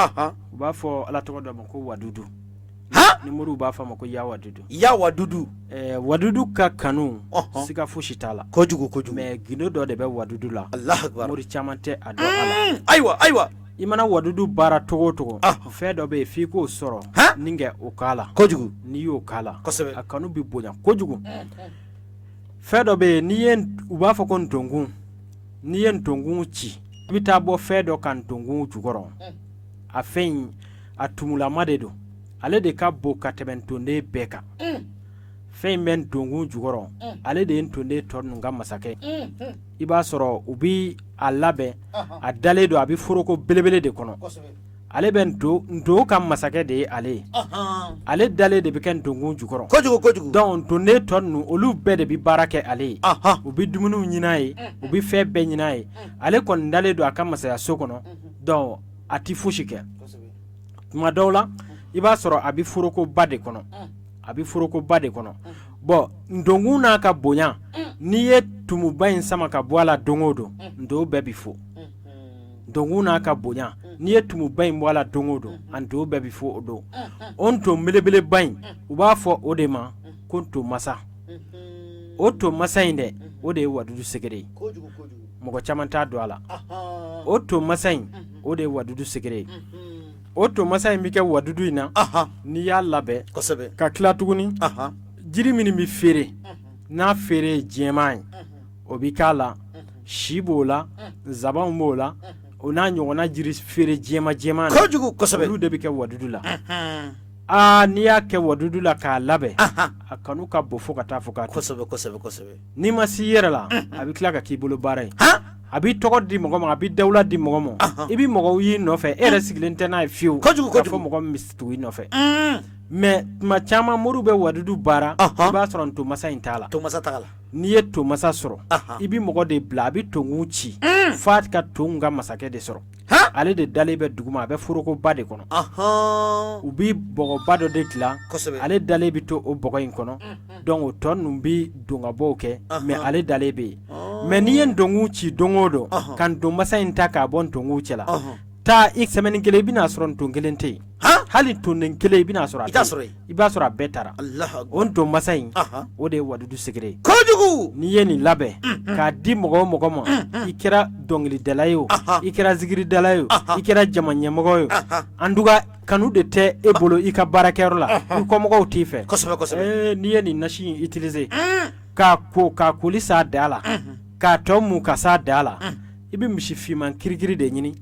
S2: u b'a fɔ ala tɔgɔ dɔ ma ko wadudu ni muru b'a fɔ ma ko ya wadudu wadudu ka kanu siga fosi t'a la
S1: kojugu
S2: mais gindo dɔ de bɛ wadudu la
S1: Allahu akbar
S2: mori caman tɛ a dɔn a la
S1: ayiwa
S2: i mana wadudu baara togo o togo fɛn dɔ bɛ yen f'i k'o sɔrɔ ni kɛ o k'a la
S1: kojugu
S2: n'i y'o k'a la
S1: kosɛbɛ
S2: a kanu bɛ bonya kojugu fɛn dɔ bɛ yen u b'a fɔ ko ntonkun n'i ye ntonkun ci i bɛ taa bɔ fɛn dɔ ka ntonkun jukɔrɔ a fɛn in a tumulama de don ale de ka bon ka tɛmɛ ntonden bɛɛ kan fɛn in bɛ ntonkun jukɔrɔ ale de ye ntonden tɔ ninnu ka masakɛ i b'a sɔrɔ u bi a labɛn a dalen don a bɛ foroko belebele de kɔnɔ ale bɛ nton ka masakɛ de ye ale ye ale dalen de bɛ kɛ ntonkun jukɔrɔ
S1: kojugu
S2: donc ntonden tɔ ninnu olu bɛɛ de bɛ baara kɛ ale ye u bɛ dumuniw ɲini a ye u bɛ fɛn bɛɛ ɲini a ye ale kɔni dalen don a ka masayaso kɔnɔ donc a ti fosi kɛ tuma dɔw la i b'a sɔrɔ a bɛ forokoba de kɔnɔ bon ntonkun n'a ka bonya n'i ye tumuba in sama ka bɔ a la don o don nton bɛɛ bɛ fo ntonkun n'a ka bonya n'i ye tumuba in bɔ a la don o don a nton bɛɛ bɛ fo o don o nton belebeleba in u b'a fɔ o de ma ko nton masa o nton masa in dɛ o de ye wadudu segere ye mɔgɔ caman t'a dɔn a la o nton masa in o de ye wadudu segere ye o nton masa in bɛ kɛ wadudu in na n'i y'a labɛn ka tila tuguni jiri min bɛ feere n'a feere ye jɛman ye o bɛ k'a la si b'o la nsaban b'o la o n'a ɲɔgɔnna jiri feere jɛman na olu de bɛ kɛ wadudu la n'i y'a kɛ wadudu la k'a labɛn a kanu ka bon fo ka taa fɔ k'a
S1: kosɛbɛ
S2: n'i ma s'i yɛrɛ la a bɛ tila ka k'i bolo baara ye a b'i tɔgɔ di mɔgɔ ma a b'i dawula di mɔgɔ ma i bɛ mɔgɔw y'i nɔfɛ e yɛrɛ sigilen tɛ n'a ye fiyewu k'a fɔ mɔgɔ min bɛ tugu i nɔfɛ mais tuma caman moriw bɛ wadudu baara i b'a sɔrɔ nton masa in t'a la n'i ye nton masa sɔrɔ i bɛ mɔgɔ de bila a bɛ tonkun ci f'a ka ton ka masakɛ de sɔrɔ ale de dalen bɛ duguma a bɛ forokoba de kɔnɔ u bɛ bɔgɔba dɔ de dilan ale dalen bɛ to o bɔgɔ in kɔnɔ donc o tɔ ninnu bɛ don ka bɔw kɛ mais ale dalen bɛ yen mais n'i ye ntonkun ci don o don ka nton masa in ta k'a bɔ ntonkun cɛ la taa semaine kelen i bɛna sɔrɔ nton kelen tɛ yen hali ntonden kelen i bɛna sɔrɔ i b'a sɔrɔ a bɛɛ taara o nton masa in o de ye wadudu segere ye kojugu n'i ye nin labɛn k'a di mɔgɔ o mɔgɔ ma i kɛra dɔnkilidala ye o i kɛra zikiridala ye o i kɛra jama ɲɛmɔgɔ ye o en tout cas kanu de tɛ e bolo i ka baarakɛyɔrɔ la i kɔmɔgɔw t'i fɛ n'i ye nin nasi in utiliser k'a koli s'a da la k'a tɔ mun ka s'a da la i bɛ misi finman kirikiri de ɲini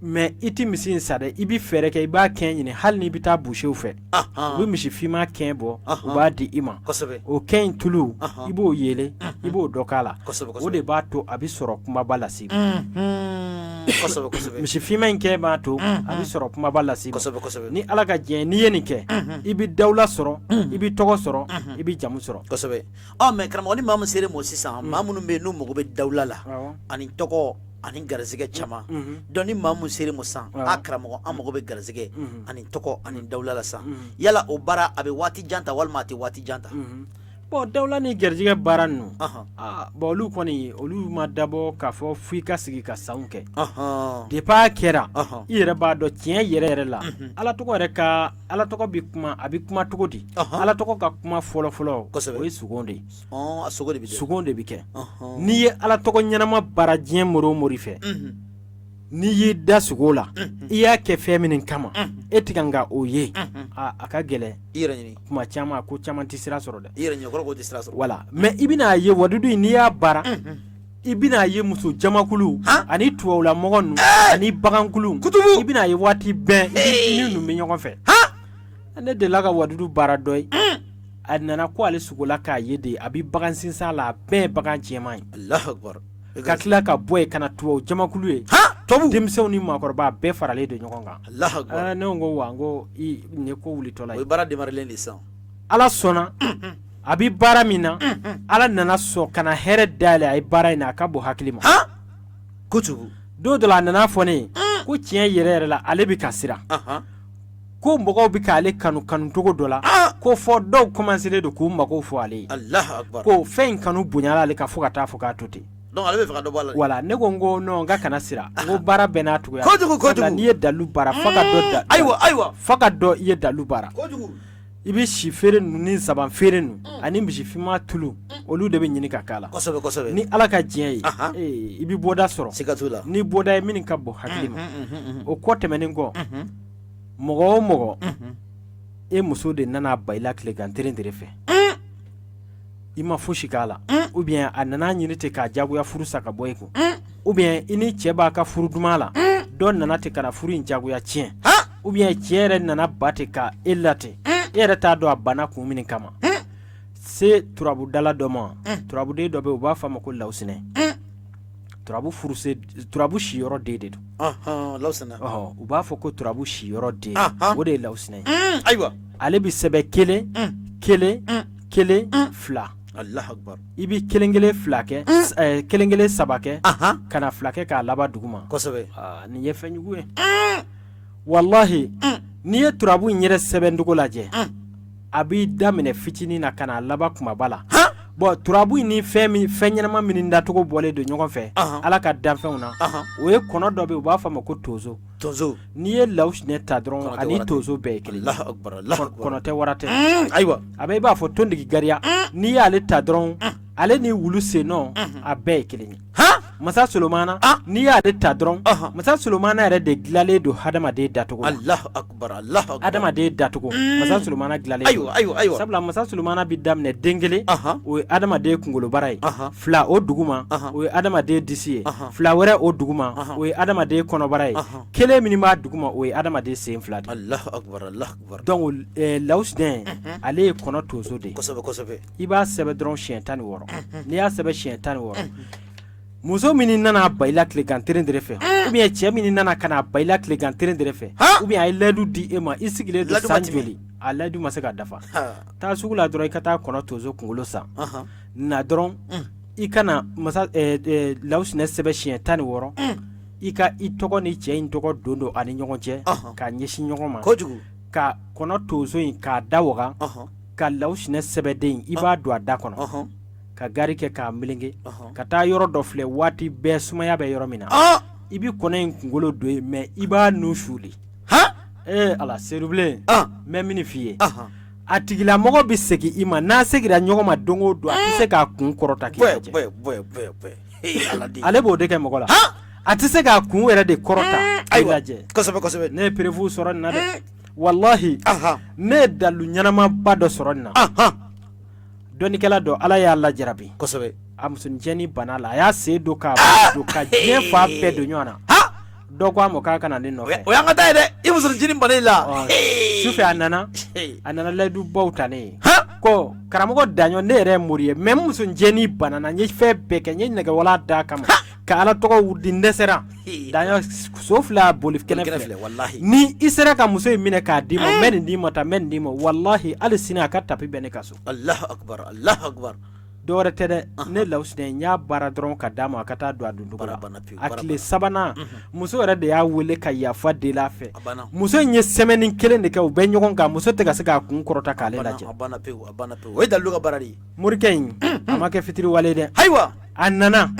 S2: mais i ti misi in sa dɛ i bɛ fɛɛrɛ kɛ i b'a kɛn ɲini hali n'i bɛ taa boucher fɛ u bɛ misi finman kɛn bɔ u b'a di i ma o kɛn in tulu i b'o yele i b'o dɔ k'a la o de b'a to a bɛ sɔrɔ kumaba lase i ma misi finman in kɛn b'a to a bɛ sɔrɔ kumaba lase i ma ni ala ka jɛn n'i ye nin kɛ i bɛ dawula sɔrɔ i bɛ tɔgɔ sɔrɔ i bɛ jamu sɔrɔ
S1: mais karamɔgɔ ni maa min sera mɔ sisan maa minnu bɛ yen n'u mago bɛ dawula la ani tɔgɔ ani garizɛgɛ caman donc ni maa mun sera mɔ san a karamɔgɔ an mago bɛ garizɛgɛ ani tɔgɔ ani dawula la san yala o baara a bɛ waati jan ta walima a tɛ waati jan ta
S2: bon dawula ni garizɛgɛ baara ninnu bon olu kɔni olu ma dabɔ k'a fɔ f'i ka sigi ka sanw kɛ depuis a kɛra i yɛrɛ b'a dɔn tiɲɛ yɛrɛ yɛrɛ la ala tɔgɔ bɛ kuma a bɛ kuma cogo di ala tɔgɔ ka kuma fɔlɔfɔlɔ o ye sugon de ye sugon de bɛ kɛ n'i ye ala tɔgɔ ɲɛnama baara diɲɛ mori o mori fɛ ni yi da sugo la i y'a kɛ fɛn min kama e tɛ kan ka o ye a ka gɛlɛ
S1: i yɛrɛ ɲini
S2: kuma caman ko caman tɛ sira sɔrɔ dɛ
S1: i yɛrɛ ɲini kɔrɔ ko tɛ sira sɔrɔ
S2: wala mais i bɛna ye wadudu in n'i y'a baara i bɛna ye muso jamakulu ani tubabula mɔgɔ ninnu ani bagankulu i bɛna ye waati bɛɛ i ni ninnu bɛ ɲɔgɔn fɛ ne delila ka wadudu baara dɔ ye a nana ko ale sugola k'a ye de a bɛ bagan sinsan la a bɛɛ ye bagan jɛman ye
S1: Allahu Akbar
S2: ka tila ka bɔ yen ka na tubabu jamakulu ye denmisɛnw ni maakɔrɔba bɛɛ faralen don ɲɔgɔn kan
S1: Allahu Akbar
S2: ne ko wa n ko nin ye ko wulitɔla ye
S1: o ye baara démarrelen de sisan
S2: ala sɔnna a bɛ baara min na ala nana sɔn ka na hɛrɛ dayɛlɛ a ye baara in na a ka bon hakili ma
S1: kojugu
S2: don dɔ la a nana fɔ ne ye ko tiɲɛ yɛrɛ yɛrɛ la ale bɛ ka siran ko mɔgɔw bɛ k'ale kanu cogo dɔ la ko fɔ dɔw commencé don k'u mago fɔ ale ye
S1: Allahu Akbar
S2: ko fɛn in kanu bonyala ale kan fo ka taa fɔ k'a to ten
S1: donc ale bɛ fɛ ka dɔ bɔ a la
S2: wala ne ko n ko non n ka kana siran n ko baara bɛɛ n'a cogoya
S1: kojugu
S2: n'i ye dalu baara fo ka dɔ da
S1: ayiwa
S2: fo ka dɔ i ye dalu baara
S1: kojugu
S2: i bɛ si feere ninnu ni nsaban feere ninnu ani misi finman tulu olu de bɛ ɲini ka k'a la
S1: kosɛbɛ kosɛbɛ
S2: ni ala ka diɲɛ ye i bɛ bɔda sɔrɔ
S1: siga t'o la
S2: ni bɔda ye min ka bon hakili ma o kɔ tɛmɛnen kɔ mɔgɔ o mɔgɔ e muso de nana ba i la tilegan tere fɛ i ma fosi k'a la ou bien a nana ɲini ten k'a jagoya furu sa ka bɔ i kun ou bien i ni cɛ b'a ka furu duman la dɔ nana ten ka na furu in jagoya tiɲɛ ou bien cɛ yɛrɛ nana ba ten ka e la ten e yɛrɛ t'a dɔn a banna kun min kama se turabudala dɔ ma turabuden dɔ bɛ u b'a fɔ a ma ko lawusinɛ turabu siyɔrɔ den de don
S1: lawusinɛ
S2: u b'a fɔ ko turabu siyɔrɔ den o de ye lawusinɛ ye
S1: ayiwa
S2: ale bɛ sɛbɛ kelen fila
S1: Allahu Akbar
S2: i bɛ kelen fila kɛ kelen saba kɛ ka na fila kɛ k'a laban dugu ma
S1: kosɛbɛ
S2: nin ye fɛn jugu ye wallahi n'i ye turabu in yɛrɛ sɛbɛncogo lajɛ a b'i daminɛ fitinin na ka na laban kumaba la bon turabu in ni fɛn ɲɛnama min dacogo bɔlen don ɲɔgɔn fɛ ala ka danfɛnw na o ye kɔnɔ dɔ bɛ u b'a fɔ a ma ko tonso n'i ye lawusinɛ ta dɔrɔn ani tonso bɛɛ ye kelen kɔnɔ tɛ wara tɛ
S1: ayiwa
S2: a bɛ i b'a fɔ tondigi gariya n'i y'ale ta dɔrɔn ale ni wulu sennɔ a bɛɛ ye kelen ye masa solomana n'i y'ale ta dɔrɔn masa solomana yɛrɛ de dilanlen don hadamaden dacogo la
S1: Allahu Akbar
S2: hadamaden dacogo masa solomana dilanlen
S1: ayiwa
S2: sabula masa solomana bi daminɛ den kelen o ye hadamaden kunkolobara ye fila o duguma o ye hadamaden disi ye fila wɛrɛ o duguma o ye hadamaden kɔnɔbara ye kelen min b'a duguma o ye hadamaden sen fila de
S1: Allahu Akbar
S2: donc lawusinɛ ale ye kɔnɔ tonso de ye
S1: kosɛbɛ
S2: i b'a sɛbɛ dɔrɔn siɲɛ 16 n'i y'a sɛbɛ siɲɛ 16 muso min nana ba i la tilegan tere fɛ ou bien cɛ min nana ka na ba i la tilegan tere fɛ ou bien a ye layidu di e ma i sigilen don san joli a layidu ma se ka dafa taa sugu la dɔrɔn i ka taa kɔnɔ tonso kunkolo san na dɔrɔn i kana lawusinɛ sɛbɛ siɲɛ 16 i ka i tɔgɔ ni cɛ in tɔgɔ don ani ɲɔgɔn cɛ ka ɲɛsin ɲɔgɔn ma ka kɔnɔ tonso in k'a da waga ka lawusinɛ sɛbɛden i b'a don a da kɔnɔ ka gari kɛ k'a melenge ka taa yɔrɔ dɔ filɛ waati bɛɛ sumaya bɛ yɔrɔ min na i bi kɔnɔ in kunkolo don ye mais i b'a nu suuli ala serubilen n bɛ min f'i ye a tigilamɔgɔ bɛ segin i ma n'a seginna ɲɔgɔn ma don o don a tɛ se k'a kun kɔrɔta k'i lajɛ ale b'o de kɛ mɔgɔ la a tɛ se k'a kun yɛrɛ de kɔrɔta k'i lajɛ
S1: kosɛbɛ
S2: ne ye perefu sɔrɔ nin na dɛ wallahi ne ye dalu ɲɛnamaba dɔ sɔrɔ nin na dɔnnikɛla dɔ ala y'a lajarabi
S1: kosɛbɛ
S2: a musoninjɛni bana la a y'a sen don ka diɲɛ fa bɛɛ don ɲɔgɔn na dɔ ko a ma k'a ka na ne nɔfɛ
S1: o y'an ka taa ye dɛ i musoninjɛni bana in la
S2: sufɛ a nana layidubaw ta ne ye ko karamɔgɔ daɲɔ ne yɛrɛ ye mori ye mais musoninjɛni bana na n ye fɛn bɛɛ kɛ n ye nɛgɛwala d'a kama ka ala tɔgɔ di n dɛsɛra daɲɔ so fila boli kɛnɛ filɛ ni i sera ka muso in minɛ k'a d'i ma n bɛ nin d'i ma tan n bɛ nin d'i ma wallahi hali sini a ka tapi bɛ ne ka so
S1: Allahu Akbar
S2: dɔwɛrɛ tɛ dɛ ne lawusinɛ n y'a baara dɔrɔn ka d'a ma a ka taa don a dundugu la a tile sabanan muso yɛrɛ de y'a wele ka yafa deli a fɛ muso in ye semaine kelen de kɛ u bɛ ɲɔgɔn kan muso tɛ ka se k'a kun kɔrɔta k'ale lajɛ
S1: o ye dalu ka baara de ye
S2: morikɛ in a ma kɛ fitiri wale dɛ
S1: ayiwa
S2: a nana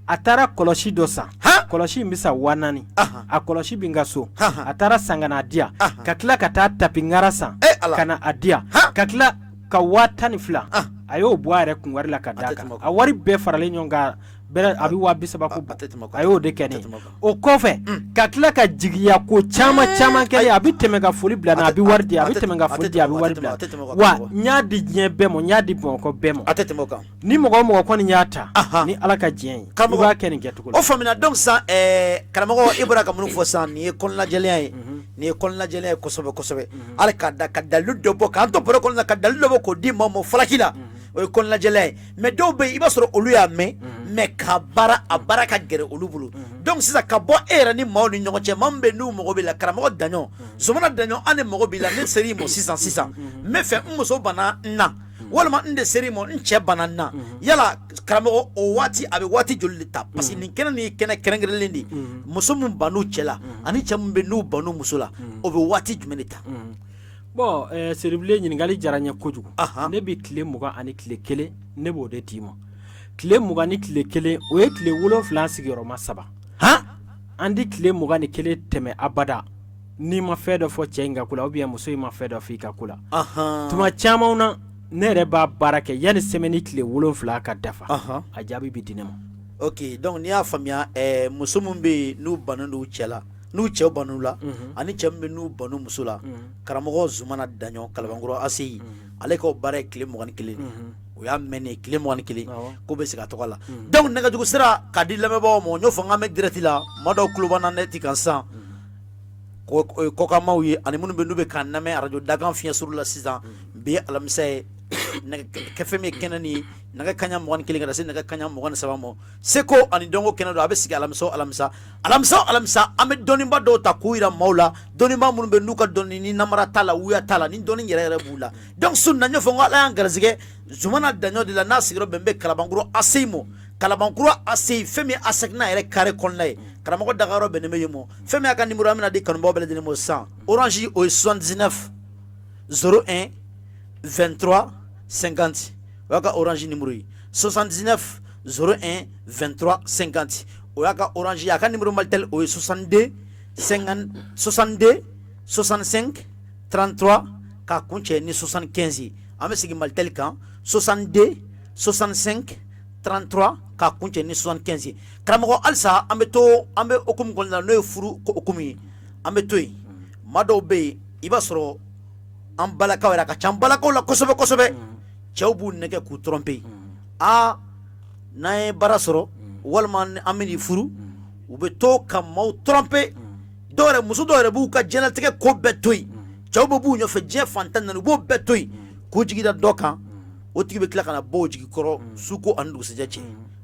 S2: a taara kɔlɔsi dɔ san kɔlɔsi in bɛ sa 4000 a kɔlɔsi bɛ n ka so a taara san ka na a di yan ka tila ka taa tapi ngara san ka na a di yan ka tila ka 12000 a y'o bɔ a yɛrɛ kun wari la ka d'a kan a wari bɛɛ faralen ɲɔgɔn kan bɛrɛ a bɛ 30,000 ko a y'o de kɛ ne o kɔfɛ ka tila ka jigiya ko caman kɛ a bɛ tɛmɛ ka foli bila a bɛ wari di a bɛ tɛmɛ ka foli di a bɛ wari bila wa n y'a di diɲɛ bɛɛ ma n y'a di Bamakɔ bɛɛ ma ni mɔgɔ kɔni y'a ta ni Ala ka diɲɛ ye i b'a kɛ nin kɛcogo la
S1: o faamuna donc san karamɔgɔ i bɔra ka mun fɔ san nin ye kɔnɔnajɛlenya ye nin ye kɔnɔnajɛlenya ye kosɛbɛ hali ka dalilu dɔ bɔ k'an to bɔrɛ kɔnɔ na ka dalilu dɔ bɔ k'o di maaw ma falaki la o ye kɔnɔnajɛlenya ye mais dɔw bɛ yen i b'a sɔrɔ olu y'a mɛn mais a baara ka gɛrɛ olu bolo donc sisan ka bɔ e yɛrɛ ni maaw ni ɲɔgɔn cɛ maa min bɛ n'u mago b'i la karamɔgɔ Daɲɔn Zumana Daɲɔn an de mago b'i la ne seri mɔ sisan n bɛ fɛ n muso bana n na walima n de seri mɔ n cɛ bana n na yala karamɔgɔ o waati a bɛ waati joli de ta parce que nin kɛnɛ nin ye kɛnɛ kɛrɛnkɛrɛnlen de muso min ban'u cɛ la ani cɛ min bɛ n'u ban'u muso la o bɛ waati jumɛn de ta
S2: bon seribilen ɲininkali diyara n ye kojugu ne bɛ tile 20 ani tile 1 ne b'o de d'i ma tile 20 ni tile 1 o ye tile 7 sigiyɔrɔma 3 an di tile 21 tɛmɛ abada n'i ma fɛn dɔ fɔ cɛ in ka ko la ou bien muso in ma fɛn dɔ fɔ i ka ko la tuma caman na ne yɛrɛ b'a baara kɛ yanni semaine tile 7 ka dafa a jaabi bɛ di ne ma
S1: ok donc n'i y'a faamuya muso min bɛ yen n'u bannen don u cɛ la n'u cɛw ban'u la ani cɛ min bɛ n'u ban'u muso la karamɔgɔ Zumana Daɲɔn Kalabankɔrɔ ACI ale ka o baara ye tile 21 o y'a mɛn ne tile 21 ko bɛ segin a tɔgɔ la donc nɛgɛjugu sira k'a di lamɛnbagaw ma n y'o fɔ n k'an bɛ direct la maa dɔw tulo b'an na net kan sisan kɔkamaw ye ani minnu bɛ n'u bɛ k'an lamɛn radio dakan fiɲɛ suru la sisan bi ye alamisa ye fɛn min ye kɛnɛ nin ye nɛgɛ kaɲa 21 ka na se nɛgɛ kaɲa 23 ma seko ani dɔnko kɛnɛ don a bɛ sigi alamisa an bɛ dɔnniba dɔw ta k'u yira maaw la dɔnniba minnu bɛ n'u ka dɔnni ni namara t'a la wuya t'a la ni dɔnni yɛrɛ b'u la donc sunna n y'o fɔ n ko Ala y'an garizigɛ Zumana Daɲɔn de la n'a sigiyɔrɔ bɛn bɛ Kalabankɔrɔ ACI ma Kalabankɔrɔ ACI fɛn min ye ASECNA yɛrɛ carré kɔnɔna ye karamɔgɔ Dakaro bɛnnen bɛ yen ma fɛn min y'a ka numéro an bɛna di kanubagaw bɛɛ lajɛlen ma sisan Orange o ye 79 01 23 50 o y'a ka Orange numéro ye 79 01 23 50 o y'a ka Orange ye a ka numéro Maltel o ye 62 65 33 k'a kun cɛ ni 75 an bɛ sigi Maltel kan 62 65 33 k'a kun cɛ ni 75 karamɔgɔ halisa an bɛ hukumu kɔnɔna la n'o ye furu hukumu ye an bɛ to yen maa dɔw bɛ yen i b'a sɔrɔ an balakaw yɛrɛ a ka ca an balakaw la kosɛbɛ cɛw b'u nɛgɛ k'u tromper n'an ye baara sɔrɔ walima an bɛ n'i furu u bɛ to ka maaw tromper muso dɔw yɛrɛ b'u ka diɲɛlatigɛ ko bɛɛ to yen cɛw bɛ b'u ɲɛfɛ diɲɛ fantan naani u b'o bɛɛ to yen k'u jigi da dɔ kan o tigi bɛ tila ka na bɔ o jigi kɔrɔ suko ani dugusɛjɛ cɛ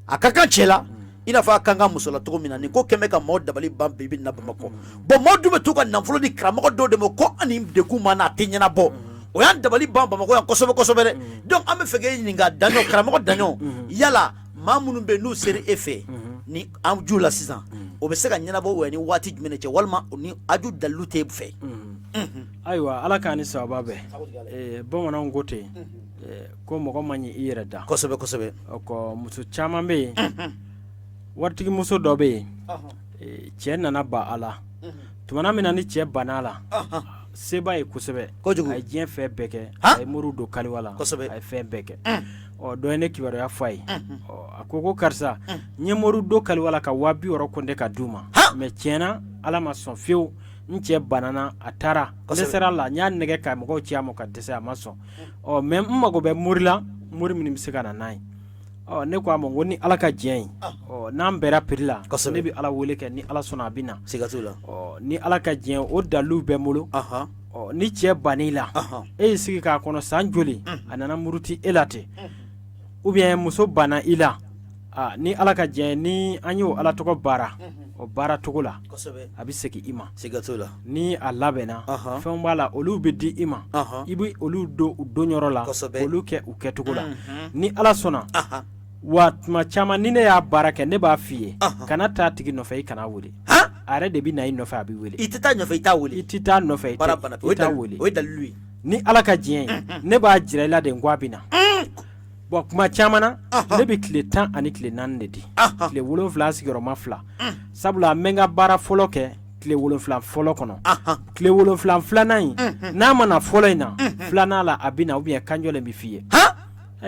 S1: a ka kan cɛ la i n'a fɔ a ka kan muso la cogo min na nin ko kɛmɛ ka maaw dabali ban bi na Bamakɔ bon maaw dun bɛ to ka nafolo di karamɔgɔ dɔw de ma ko ani degun ma n'a tɛ ɲɛnabɔ o y'an dabali ban Bamakɔ yan kosɛbɛ dɛ donc an bɛ fɛ k'e ɲininka Daɲɔn karamɔgɔ Daɲɔn yala maa minnu bɛ n'u seri e fɛ ni an ju la sisan o bɛ se ka ɲɛnabɔ o ni waati jumɛn de cɛ walima ni aju dalilu tɛ e fɛ
S2: ayiwa Ala k'an ni sababa bɛɛ bamananw ko ten ko mɔgɔ man ɲi i yɛrɛ da
S1: kosɛbɛ
S2: muso caman bɛ yen waritigi muso dɔ bɛ yen cɛ nana ba a la tumana min na ni cɛ banna a la seba ye kosɛbɛ a ye diɲɛ fɛn bɛɛ kɛ a ye muru don kaliwa la a ye fɛn bɛɛ kɛ dɔ ye ne kibaruya fɔ a ye a ko karisa n ye muru don kaliwa la ka 200 kɔnte ka d'u ma mais tiɲɛna Ala ma sɔn fiyewu n cɛ banana a taara dɛsɛra la n y'a nɛgɛ ka mɔgɔw ci a ma ka dɛsɛ a ma sɔn mais n mago bɛ mori la mori min bɛ se ka na n'a ye ne ko a ma ko ni Ala ka diɲɛ ye n'an bɛra piri la ne bɛ Ala wele kɛ ni Ala sɔnna a bɛ na ni Ala ka diɲɛ o dalilu bɛ n bolo ni cɛ bann'i la e y'i sigi k'a kɔnɔ san joli a nana muruti e la ten ou bien muso banna i la ni Ala ka diɲɛ ni an y'o Ala tɔgɔ baara o baara cogo la a bɛ segin i ma ni a labɛnna fɛnw b'a la olu bɛ di i ma i bɛ olu don u donyɔrɔ la olu kɛ u kɛcogo la ni Ala sɔnna wa tuma caman ni ne y'a baara kɛ ne b'a f'i ye kana taa tigi nɔfɛ i kana wele a yɛrɛ de bɛ na i nɔfɛ a bɛ wele
S1: i tɛ taa nɔfɛ i t'a wele
S2: i tɛ taa nɔfɛ i t'a wele
S1: o ye dalilu ye
S2: ni Ala ka diɲɛ ye ne b'a jira i la de n ko a bɛ na bon kuma caman na ne bɛ tile 10 ani tile 4 de di tile 7 sigiyɔrɔma 2 sabula n bɛ n ka baara fɔlɔ kɛ tile 7 fɔlɔ kɔnɔ tile 7 filanan in n'a ma na fɔlɔ in na filanan la a bɛ na ou bien kanjɔ le bɛ f'i ye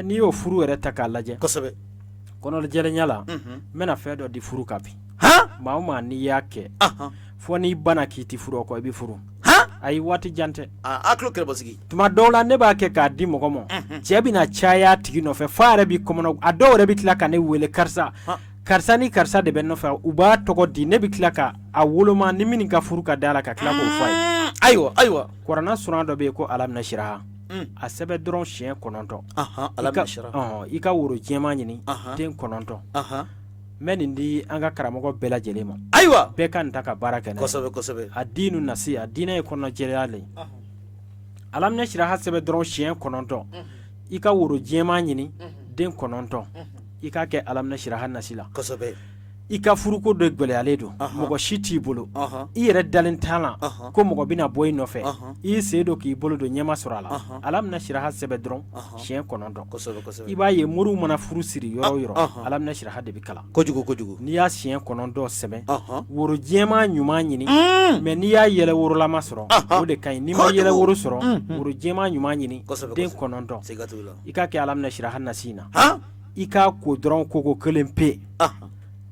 S2: n'i y'o furu yɛrɛ ta k'a lajɛ kono jere nyala mena fe do di furu kapi ma ni yake fo ni bana kiti furu ko bi furu ay wati jante
S1: aklo kere bosigi
S2: tuma dola ne ba ke ka di mo komo jebi na chaya tigi no fe faare bi komo ado re bi klaka ne wele karsa ni karsa de benno fa uba togo di ne bi klaka a woloma ni min ka furu ka dala ka klako fay
S1: aywa
S2: korana sura do be ko alam na shiraha a sebe dron chien kononto
S1: alam na shiraha
S2: ika woro jema nyini den kononto men ndi anga karamogo bela jelema
S1: aywa
S2: be kan taka baraka ne
S1: kosobe
S2: adinu nasi adina e kono jelale alam na shiraha sebe dron chien kononto ika woro jema nyini den kononto ika ke alam na shiraha nasila
S1: kosobe
S2: ika furuko do gbele aledo mogo shiti bolo I yere dalen tala ko mogo bina boy no fe I sedo ki bolo do nyema surala alam na shiraha sebe dron chien konondo
S1: kosobe
S2: iba ye muru mana furu siri yoro alam na shiraha de bikala
S1: kojugo
S2: ni ya chien konondo sebe woro jema nyuma nyini me ni ya yele woro la masoro o de kai ni ma yele woro soro woro jema nyuma nyini den konondo ika ke alam na shiraha nasina ika ko dron koko kelempe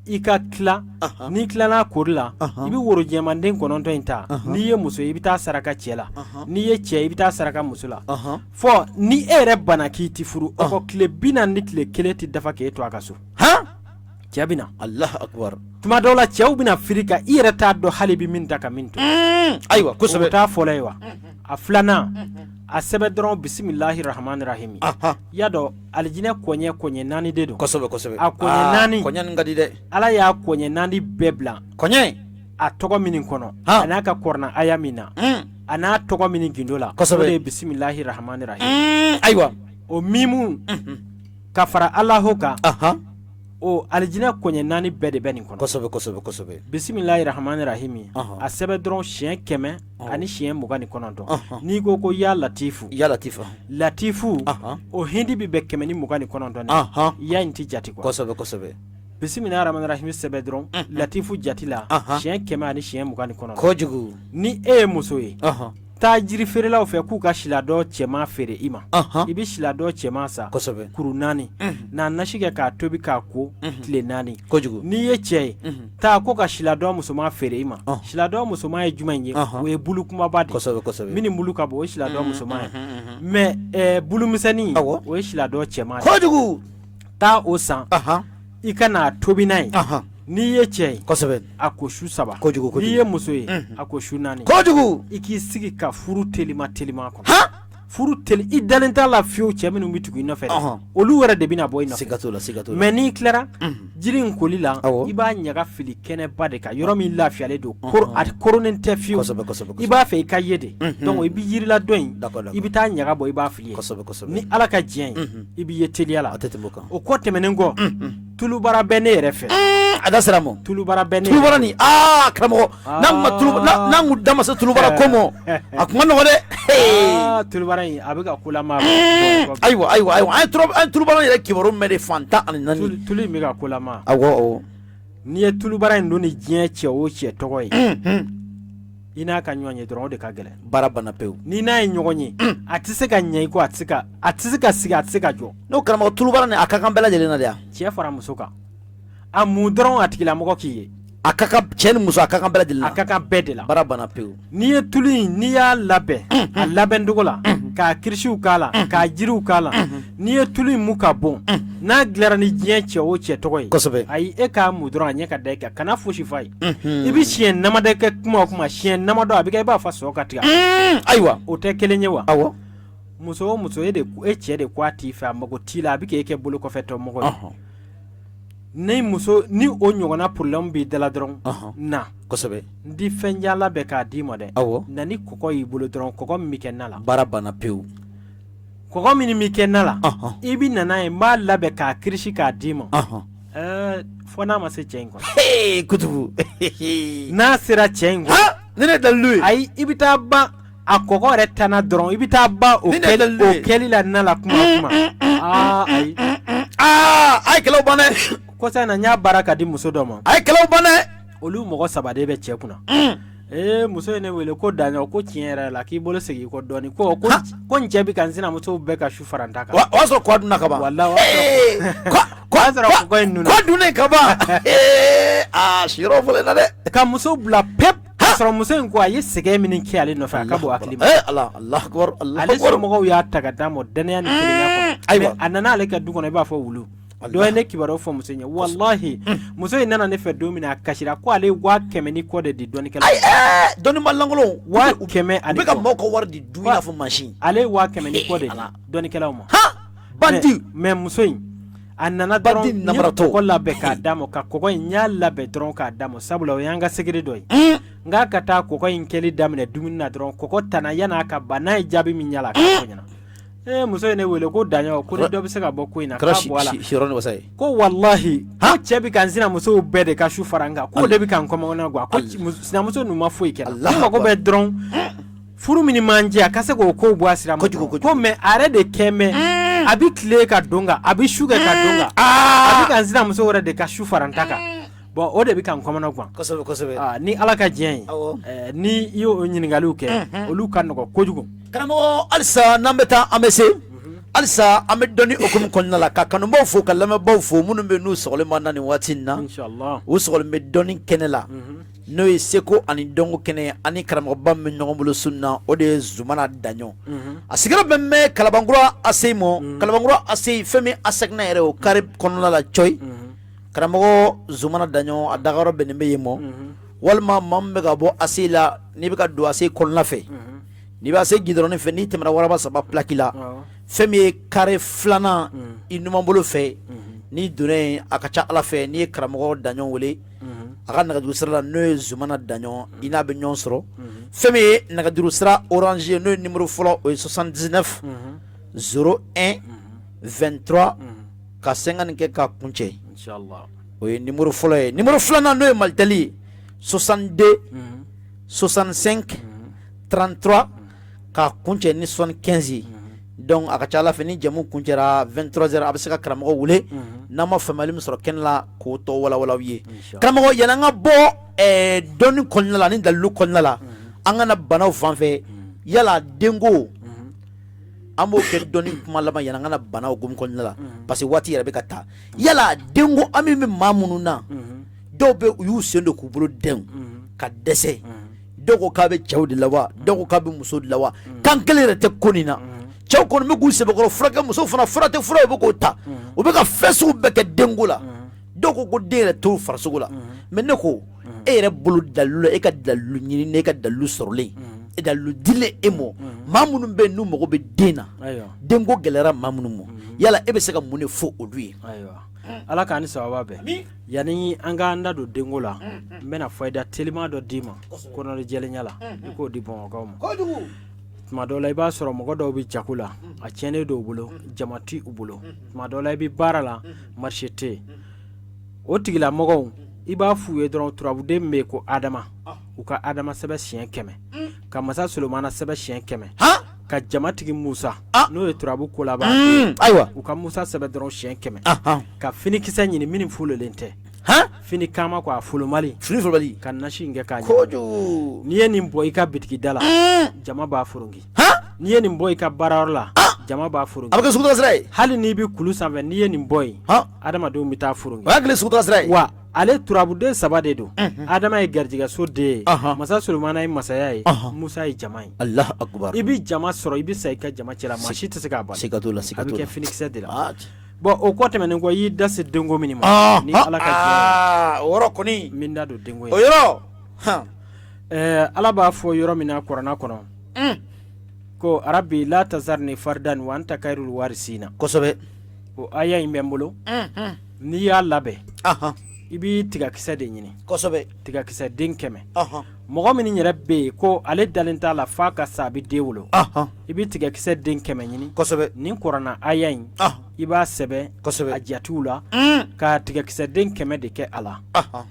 S2: ika kla ni kla na korla ibi woro jemanden kononto inta ni ye muso ibita saraka chela ni ye che ibita saraka musula fo ni ere bana kiti furu oko kle bina ni kle keleti dafa ke to akaso jabina
S1: Allah akbar
S2: tuma dola chew bina firika ire ta do halibi min daka minto
S1: aywa kusobe
S2: ta folewa aflana a sebe dron bismillahir rahmanir rahim yado aljine konye nani dedo
S1: kosobe
S2: a konye nani
S1: konye ngadi de
S2: ala ya konye nani bebla
S1: konye
S2: a togo minin kono anaka korna ayamina ana togo minin gindola
S1: kosobe
S2: bismillahir rahmanir rahim
S1: aywa
S2: o mimu kafara allahoka o aljina konye nani bede benin kono
S1: kosobe
S2: bismillahir rahmanir rahim a sebe dron chien keme ani chien mugani konondo ni ko ya latifu o hindi bi be keme ni mugani konondo ne ya inti jati ko
S1: kosobe
S2: bismillahir rahmanir rahim sebe dron latifu jatila chien keme ani chien mugani konondo
S1: kojugu
S2: ni musoye ta jiri ferela ofe ku ka shilado chema fere ima ibi shilado chema sa kuru nani na nashige ka tobi ka ko tile nani
S1: kojugu
S2: ni ye che ta ko ka shilado musoma fere ima shilado musoma e jumanyi we bulu kuma badi
S1: kosobe
S2: mini bulu ka bo shilado musoma me bulu misani we shilado chema
S1: kojugu
S2: ta osan ikana tobi nai ni ye che
S1: kosobe
S2: akoshu saba
S1: kojugu
S2: ni ye muso ye akoshu nani
S1: kojugu
S2: iki sigi ka furu telima ko furu tel idalenta la fiu che minu mitugu ino fere olu wera de bina boy no
S1: sigatola
S2: meni clara jirin kolila iba nyaga fili kene badeka yoro mi lafiya le do koronen te fiu iba fe ka yede donc ibi yirila doin ibi ta nyaga boy iba fili ni ala ka jien ibi yeteliala o ko temenengo tulubara bene refe
S1: adasramo
S2: tulubara bene
S1: tulubarani kramo nangu damasa tulubara komo akuma no de
S2: tulubara abiga kula ma
S1: aywa ay tulubara yere kiboro mede fanta anani
S2: tuli miga kula ma
S1: awo
S2: ni tulubara ndoni jien che o che togoy ina ka nyonye dron de ka gele
S1: barabana peu
S2: ni na nyonye atise ka nyai ko atise ka siga jo
S1: no kramo tulubara ne akaka bela jele na dia
S2: che fara musoka amu dron atikila moko kiye
S1: akaka chen muso akaka bela jele
S2: akaka bedela
S1: barabana peu
S2: ni ye tuli ni ya labe a laben dugola ka kirshiu kala ka jiru kala ni ye tuli muka bon na glera ni jien che o che togoy ai e ka mu dron anya ka deka kana fushi fai ibi chien namade ka kuma chien namado abiga ba fa so ka tiga
S1: aywa
S2: o te kelenye wa
S1: awo
S2: muso ye de e che de kwati fa mago tila abiga yake bulu ko feto mogo nei muso ni o nyogona problem bi dala dron na
S1: kosobe
S2: ndi fenjala be ka di mode
S1: awo
S2: nani koko yibulu dron koko mikenala
S1: barabana peu
S2: koko mini mikenala ibi nana e ma labe ka krishi ka dimo fona ma se chengo
S1: kutubu
S2: na sira chengo
S1: nene dalu
S2: ai ibita ba akoko retana dron ibita ba o keli la nala kuma
S1: ay kelo bane
S2: ko sa na nya baraka di muso do mo
S1: ay kelo bane
S2: olu mogo sabade be che kuna muso ye ne wele ko daɲɔ ko tiɲɛ yɛrɛ la k'i bolo segin ko dɔɔni ko n cɛ bi ka n sinamuso bɛɛ ka su faranta kan.
S1: O y'a sɔrɔ kɔ dunna ka ban.
S2: wala o y'a sɔrɔ kɔgɔ in nuna.
S1: kɔ dunnen ka ban. siyɔrɔ fɔlɔ na dɛ.
S2: ka muso bila pep. k'a sɔrɔ muso in ko a ye sɛgɛn min kɛ ale nɔfɛ a ka bɔ hakili ma.
S1: Alahu akibaru
S2: ale somɔgɔw y'a ta ka d'a ma dɛnɛnya ni kelenya kɔnɔ.
S1: ayiwa
S2: a nana ale ka du kɔnɔ i b'a fɔ wulu. dɔ ye ne kibaruya fɔ muso in ye walahi muso in nana ne fɛ don min na a kasira ko ale 100,000 ni kɔ de di dɔnnikɛla.
S1: ayi dɔnnibaa lankolon.
S2: 100,000 ani kɔ.
S1: u bɛ ka mɔgɔw ka wari di dun i n'a fɔ mansin.
S2: ale 100,000 ni kɔ de di dɔnnikɛlaw ma.
S1: bandi.
S2: mais muso in a nana dɔrɔn n ye kɔgɔ labɛn k'a d'a ma ka kɔgɔ in n y'a labɛn dɔrɔn k'a d'a ma sabula o y'an ka segere dɔ ye. n k'a ka taa kɔgɔ in kɛli daminɛ dumuni na dɔrɔn kɔgɔ tana yan'a ka ban n'a ye jaabi min yala a k'a fɔ ɲɛna. muso ye ne wele ko daɲɔ ko ni dɔ bɛ se ka bɔ ko in na k'a bɔ a la ko walahi ko cɛ bɛ ka n sinamusow bɛɛ de ka su fara n kan k'o de bɛ ka n kɔmɔgɔnna guwa ko sinamuso ninnu ma foyi kɛra ko mago bɛ dɔrɔn furu min man jɛ a ka se k'o kow bɔ a sira ma ko mais a yɛrɛ de kɛ mɛ a bɛ tile ka don kan a bɛ su kɛ ka don kan a bɛ ka n sinamuso wɛrɛ de ka su fara n ta kan bon o de bɛ ka n kɔmɔnna guwa
S1: kosɛbɛ
S2: ni ala ka diɲɛ ye ni i y'o ɲininkaliw kɛ olu ka nɔgɔ kojugu.
S1: karamɔgɔ halisa n'an bɛ taa an bɛ se halisa an bɛ dɔnni okumu kɔnɔna la ka kanubaw fo ka lamɛnbaw fo minnu bɛ n'u sɔgɔlen b'an na nin waati in na u sɔgɔlen bɛ dɔnni kɛnɛ la n'o ye seko ani dɔnko kɛnɛ ani karamɔgɔba min bɛ ɲɔgɔn bolo sun na o de ye Zumana Daɲɔ a sigiyɔrɔ bɛ mɛn Kalabankura ACI mɔ Kalabankura ACI fɛn min ASECNA yɛrɛ o kari kɔnɔna la cɔyi karamɔgɔ Zumana Daɲɔ a dagayɔrɔ bɛnnen bɛ yen mɔ walima maa min bɛ ka bɔ ACI la n'i bɛ ka don ACI kɔnɔna fɛ n'i b'a se gidɔrɔni fɛ n'i tɛmɛna waraba saba pilaki la fɛn min ye kare filanan i numanbolo fɛ n'i donna yen a ka ca ala fɛ n'i ye karamɔgɔ Daɲɔ wele a ka nɛgɛjuru sira la n'o ye Zumana Daɲɔ i n'a bɛ ɲɔgɔn sɔrɔ fɛn min ye nɛgɛjuru sira orange n'o ye numéro fɔlɔ o ye 79 01 23 ka 50 kɛ ka kuncɛ o ye numéro fɔlɔ ye numéro filanan n'o ye Malitɛli 62 65 33 ka kuncɛ ni 75 donc a ka ca ala fɛ ni jamu kuncɛra 23h a bɛ se ka karamɔgɔ wele n'an ma faamuyali min sɔrɔ kɛnɛ la k'o tɔ walawalaw ye karamɔgɔ yɛlɛ an ka bɔ dɔnni kɔnɔna la ni dalilu kɔnɔna la an kana banaw fan fɛ yala denko an b'o kɛ dɔnni kuma laban yɛlɛ an kana banaw hokumu kɔnɔna la parce que waati yɛrɛ bɛ ka taa yala denko an min bɛ maa minnu na dɔw bɛ u y'u sen don k'u bolo dɛn ka dɛsɛ dɔw ko k'a bɛ cɛw de la wa dɔw ko k'a bɛ muso de la wa kan kelen yɛrɛ tɛ ko nin na cɛw kɔni bɛ k'u sɛbɛkɔrɔ furakɛ muso fana fura tɛ fura u bɛ k'o ta u bɛ ka fɛn sugu bɛɛ kɛ denko la dɔw ko den yɛrɛ t'o farisogo la mais ne ko e yɛrɛ bolo dalilu la e ka dalilu ɲini ne ka dalilu sɔrɔlen e dalilu dilen e mɔ maa minnu bɛ yen n'u mago bɛ den na denko gɛlɛyara maa minnu mɔ yala e bɛ se ka mun de fɔ olu ye.
S2: ala k'an ni sababa bɛn yanni an k'an da don denko la n bɛna fayida teliman dɔ d'i ma kɔnɔli jɛlenya la i k'o di bamakɔkaw ma tuma dɔw la i b'a sɔrɔ mɔgɔ dɔw bɛ jago la a tiɲɛnen dɔw bolo jama ti u bolo tuma dɔw la i bɛ baara la marché tɛ yen o tigilamɔgɔw i b'a f'u ye dɔrɔn turabuden min bɛ yen ko Adama u ka Adama sɛbɛn siɲɛ 100 ka masa Solomana sɛbɛn siɲɛ 100 ka jamatigi Musa n'o ye turabu ko laban
S1: ayiwa
S2: u ka Musa sɛbɛn dɔrɔn siɲɛ 100 ka finikisɛ ɲini minnu fulolen tɛ fini kama ko a folomali ka nasi in kɛ k'a ɲɛ n'i ye nin bɔ i ka bitigi da la jama b'a foronki n'i ye nin bɔ i ka baarayɔrɔ la jama b'a foronki
S1: a bɛ kɛ sugutaa sira ye
S2: hali n'i bɛ kulu sanfɛ n'i ye nin bɔ yen adamadenw bɛ taa foronki
S1: o y'a kɛlen sugutaa sira ye
S2: wa ale turabuden 3 de don Adama ye garijɛgɛso den ye masa Solomana ye masaya ye Musa ye jama ye
S1: Allahu akubar
S2: i bɛ jama sɔrɔ i bɛ sa i ka jama cɛla maa si tɛ se k'a bali
S1: siga t'o la
S2: a bɛ kɛ finikisɛ de la bon o kɔ tɛmɛnen kɔ i y'i da se denko min ma ni ala ka
S1: diɲɛ o yɔrɔ kɔni
S2: min da don denko ye
S1: o yɔrɔ
S2: ala b'a fɔ yɔrɔ min na Kuranɛ kɔnɔ ko arabi la tazarni fardan wa anta khairul warisina
S1: kosɛbɛ
S2: o aya in bɛ n bolo n'i y'a labɛn i b'i tigakisɛ de ɲini
S1: kosɛbɛ
S2: tigakisɛ den 100 mɔgɔ min yɛrɛ bɛ yen ko ale dalen t'a la f'a ka sa a bɛ den wolo i bɛ tigakisɛ den 100 ɲini
S1: kosɛbɛ
S2: nin kuranna aya in i b'a sɛbɛn a jatiw la ka tigakisɛ den 100 de kɛ a la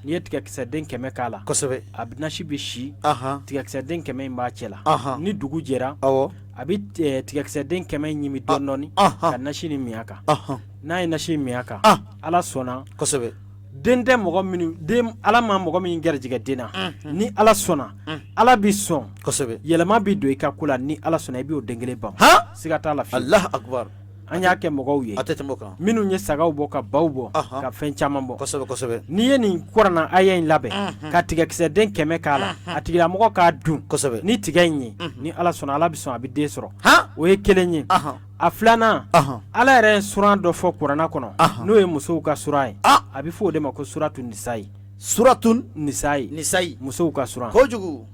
S2: n'i ye tigakisɛ den 100 k'a la
S1: kosɛbɛ a
S2: nasi bɛ si tigakisɛ den 100 in b'a cɛ la ni dugu jɛra a bɛ tigakisɛ den 100 in ɲimi dɔɔnin ka nasi ni min a kan n'a ye nasi min a kan ala sɔnna den tɛ mɔgɔ minnu den ala ma mɔgɔ min garijɛgɛ den na ni ala sɔnna ala bi sɔn
S1: kosɛbɛ
S2: yɛlɛma bi don i ka ko la ni ala sɔnna i b'o den kelen ban siga t'a la fiyewu
S1: Allahu akbar
S2: an y'a kɛ mɔgɔw ye
S1: a tɛ tɛmɛ o kan
S2: minnu ye sagaw bɔ ka baw bɔ ka fɛn caman bɔ
S1: kosɛbɛ kosɛbɛ
S2: n'i ye nin kuranna aya in labɛn ka tigɛkisɛ den 100 k'a la a tigilamɔgɔ k'a dun
S1: kosɛbɛ
S2: ni tigɛ in ye ni ala sɔnna ala bi sɔn a bi den sɔrɔ o ye kelen ye a filanan ala yɛrɛ ye suran dɔ fɔ kuranna kɔnɔ n'o ye musow ka suran ye a bɛ fɔ o de ma ko suratu nisayi
S1: suratun
S2: nisayi musow ka suran
S1: kojugu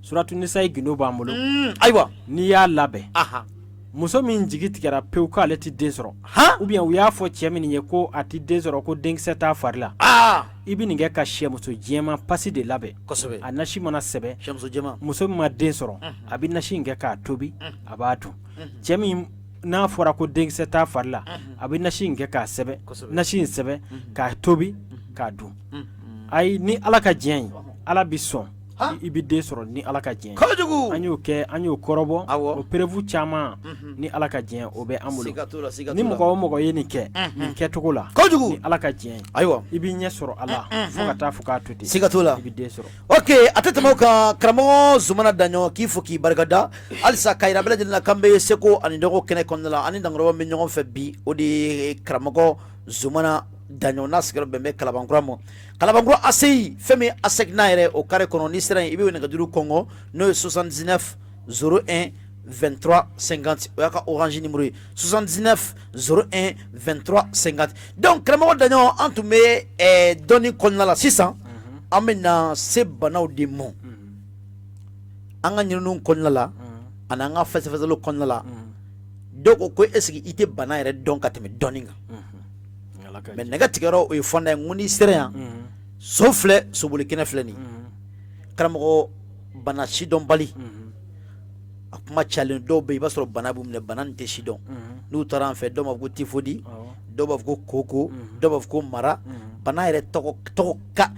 S2: suratu nisayi gindo b'an bolo
S1: ayiwa
S2: n'i y'a labɛn muso min jigi tigɛra pewu k'ale tɛ den sɔrɔ ou bien u y'a fɔ cɛ min ye ko a tɛ den sɔrɔ ko denkisɛ t'a fari la i bɛ nin kɛ ka sɛmuso jɛman pasi de labɛn
S1: kosɛbɛ
S2: a nasi mana sɛbɛ
S1: sɛmuso jɛman
S2: muso min ma den sɔrɔ a bɛ nasi in kɛ k'a tobi a b'a dun cɛ min n'a fɔra ko denkisɛ t'a fari la a bɛ nasi in kɛ k'a sɛbɛ nasi in sɛbɛ k'a tobi k'a dun ayi ni ala ka diɲɛ ye ala bi sɔn i bɛ den sɔrɔ ni ala ka diɲɛ
S1: kojugu
S2: an y'o kɛ an y'o kɔrɔbɔ o perevu caman ni ala ka diɲɛ o bɛ an bolo ni mɔgɔ o mɔgɔ ye nin kɛ nin kɛcogo la
S1: kojugu
S2: ni ala ka diɲɛ
S1: ayiwa
S2: i b'i ɲɛ sɔrɔ ala fo ka taa fɔ k'a to ten
S1: siga t'o la
S2: i bɛ den sɔrɔ
S1: ok a tɛ tɛmɛ o kan karamɔgɔ Zumana Daɲɔ k'i fo k'i barikada halisa k'a yira bɛɛ lajɛlen na k'an bɛ seko ani dɔgɔ kɛnɛ kɔnɔna la ani dankɔrɔba bɛ ɲɔgɔn fɛ bi o de ye karamɔgɔ Zumana Daɲɔ n'a sigiyɔrɔ bɛn bɛ Kalabankura ma Kalabankura ACI fɛn min ASEC n'a yɛrɛ o kare kɔnɔ n'i sera yen i bɛ nɛgɛjuru kɔngɔ n'o ye 79 01 23 50 o y'a ka orange numéro ye 79 01 23 50 donc karamɔgɔ Daɲɔ an tun bɛ dɔnni kɔnɔna la sisan an bɛ na se banaw de ma an ka ɲininiw kɔnɔna la ani an ka fɛsɛfɛsɛliw kɔnɔna la dɔw ko est ce que i tɛ bana yɛrɛ dɔn ka tɛmɛ dɔnni kan mais nɛgɛ tigɛyɔrɔ o ye fɔnda ye n ko n'i sera yan so filɛ soboli kɛnɛ filɛ nin karamɔgɔ bana sidɔnbali a kuma cayalen dɔw bɛ yen i b'a sɔrɔ bana b'u minɛ bana nin tɛ sidɔn n'u taara an fɛ dɔw b'a fɔ ko tifodi dɔw b'a fɔ ko koko dɔw b'a fɔ ko mara bana yɛrɛ tɔgɔ ka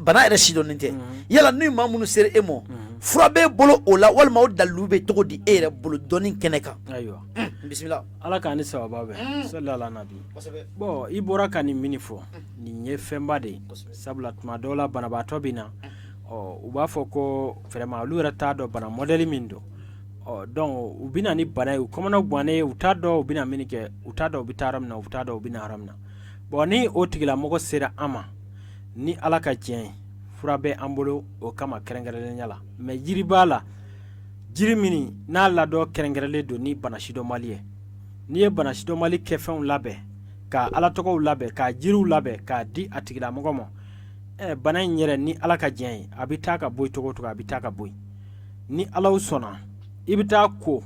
S1: bana yɛrɛ sidɔnnen tɛ yala ni maa minnu sera e ma fura b'e bolo o la walima o dalilu bɛ cogo di e yɛrɛ bolo dɔnni kɛnɛ kan
S2: ayiwa
S1: bisimila
S2: ala k'an ni sababa bɛn salli ala nabi bon i bɔra ka nin min fɔ nin ye fɛnba de ye sabula tuma dɔw la banabaatɔ bɛ na u b'a fɔ ko vraiment olu yɛrɛ t'a dɔn bana mɔdɛli min don donc u bɛ na ni bana ye u kɔmana guwanen ye u t'a dɔn u bɛ na min kɛ u t'a dɔn u bɛ taa yɔrɔ min na u t'a dɔn u bɛ na yɔrɔ min na bon ni o tigilamɔgɔ sera an ma ni ala ka diɲɛ ye fura bɛ an bolo o kama kɛrɛnkɛrɛnnenya la mais jiri b'a la jiri min n'a ladɔ kɛrɛnkɛrɛnlen don ni bana sidɔnbali ye n'i ye bana sidɔnbali kɛ fɛnw labɛn ka ala tɔgɔw labɛn ka jiriw labɛn k'a di a tigilamɔgɔ ma bana in yɛrɛ ni ala ka diɲɛ ye a bɛ taa ka bɔ yen cogo o cogo a bɛ taa ka bɔ yen ni alaw sɔnna i bɛ taa ko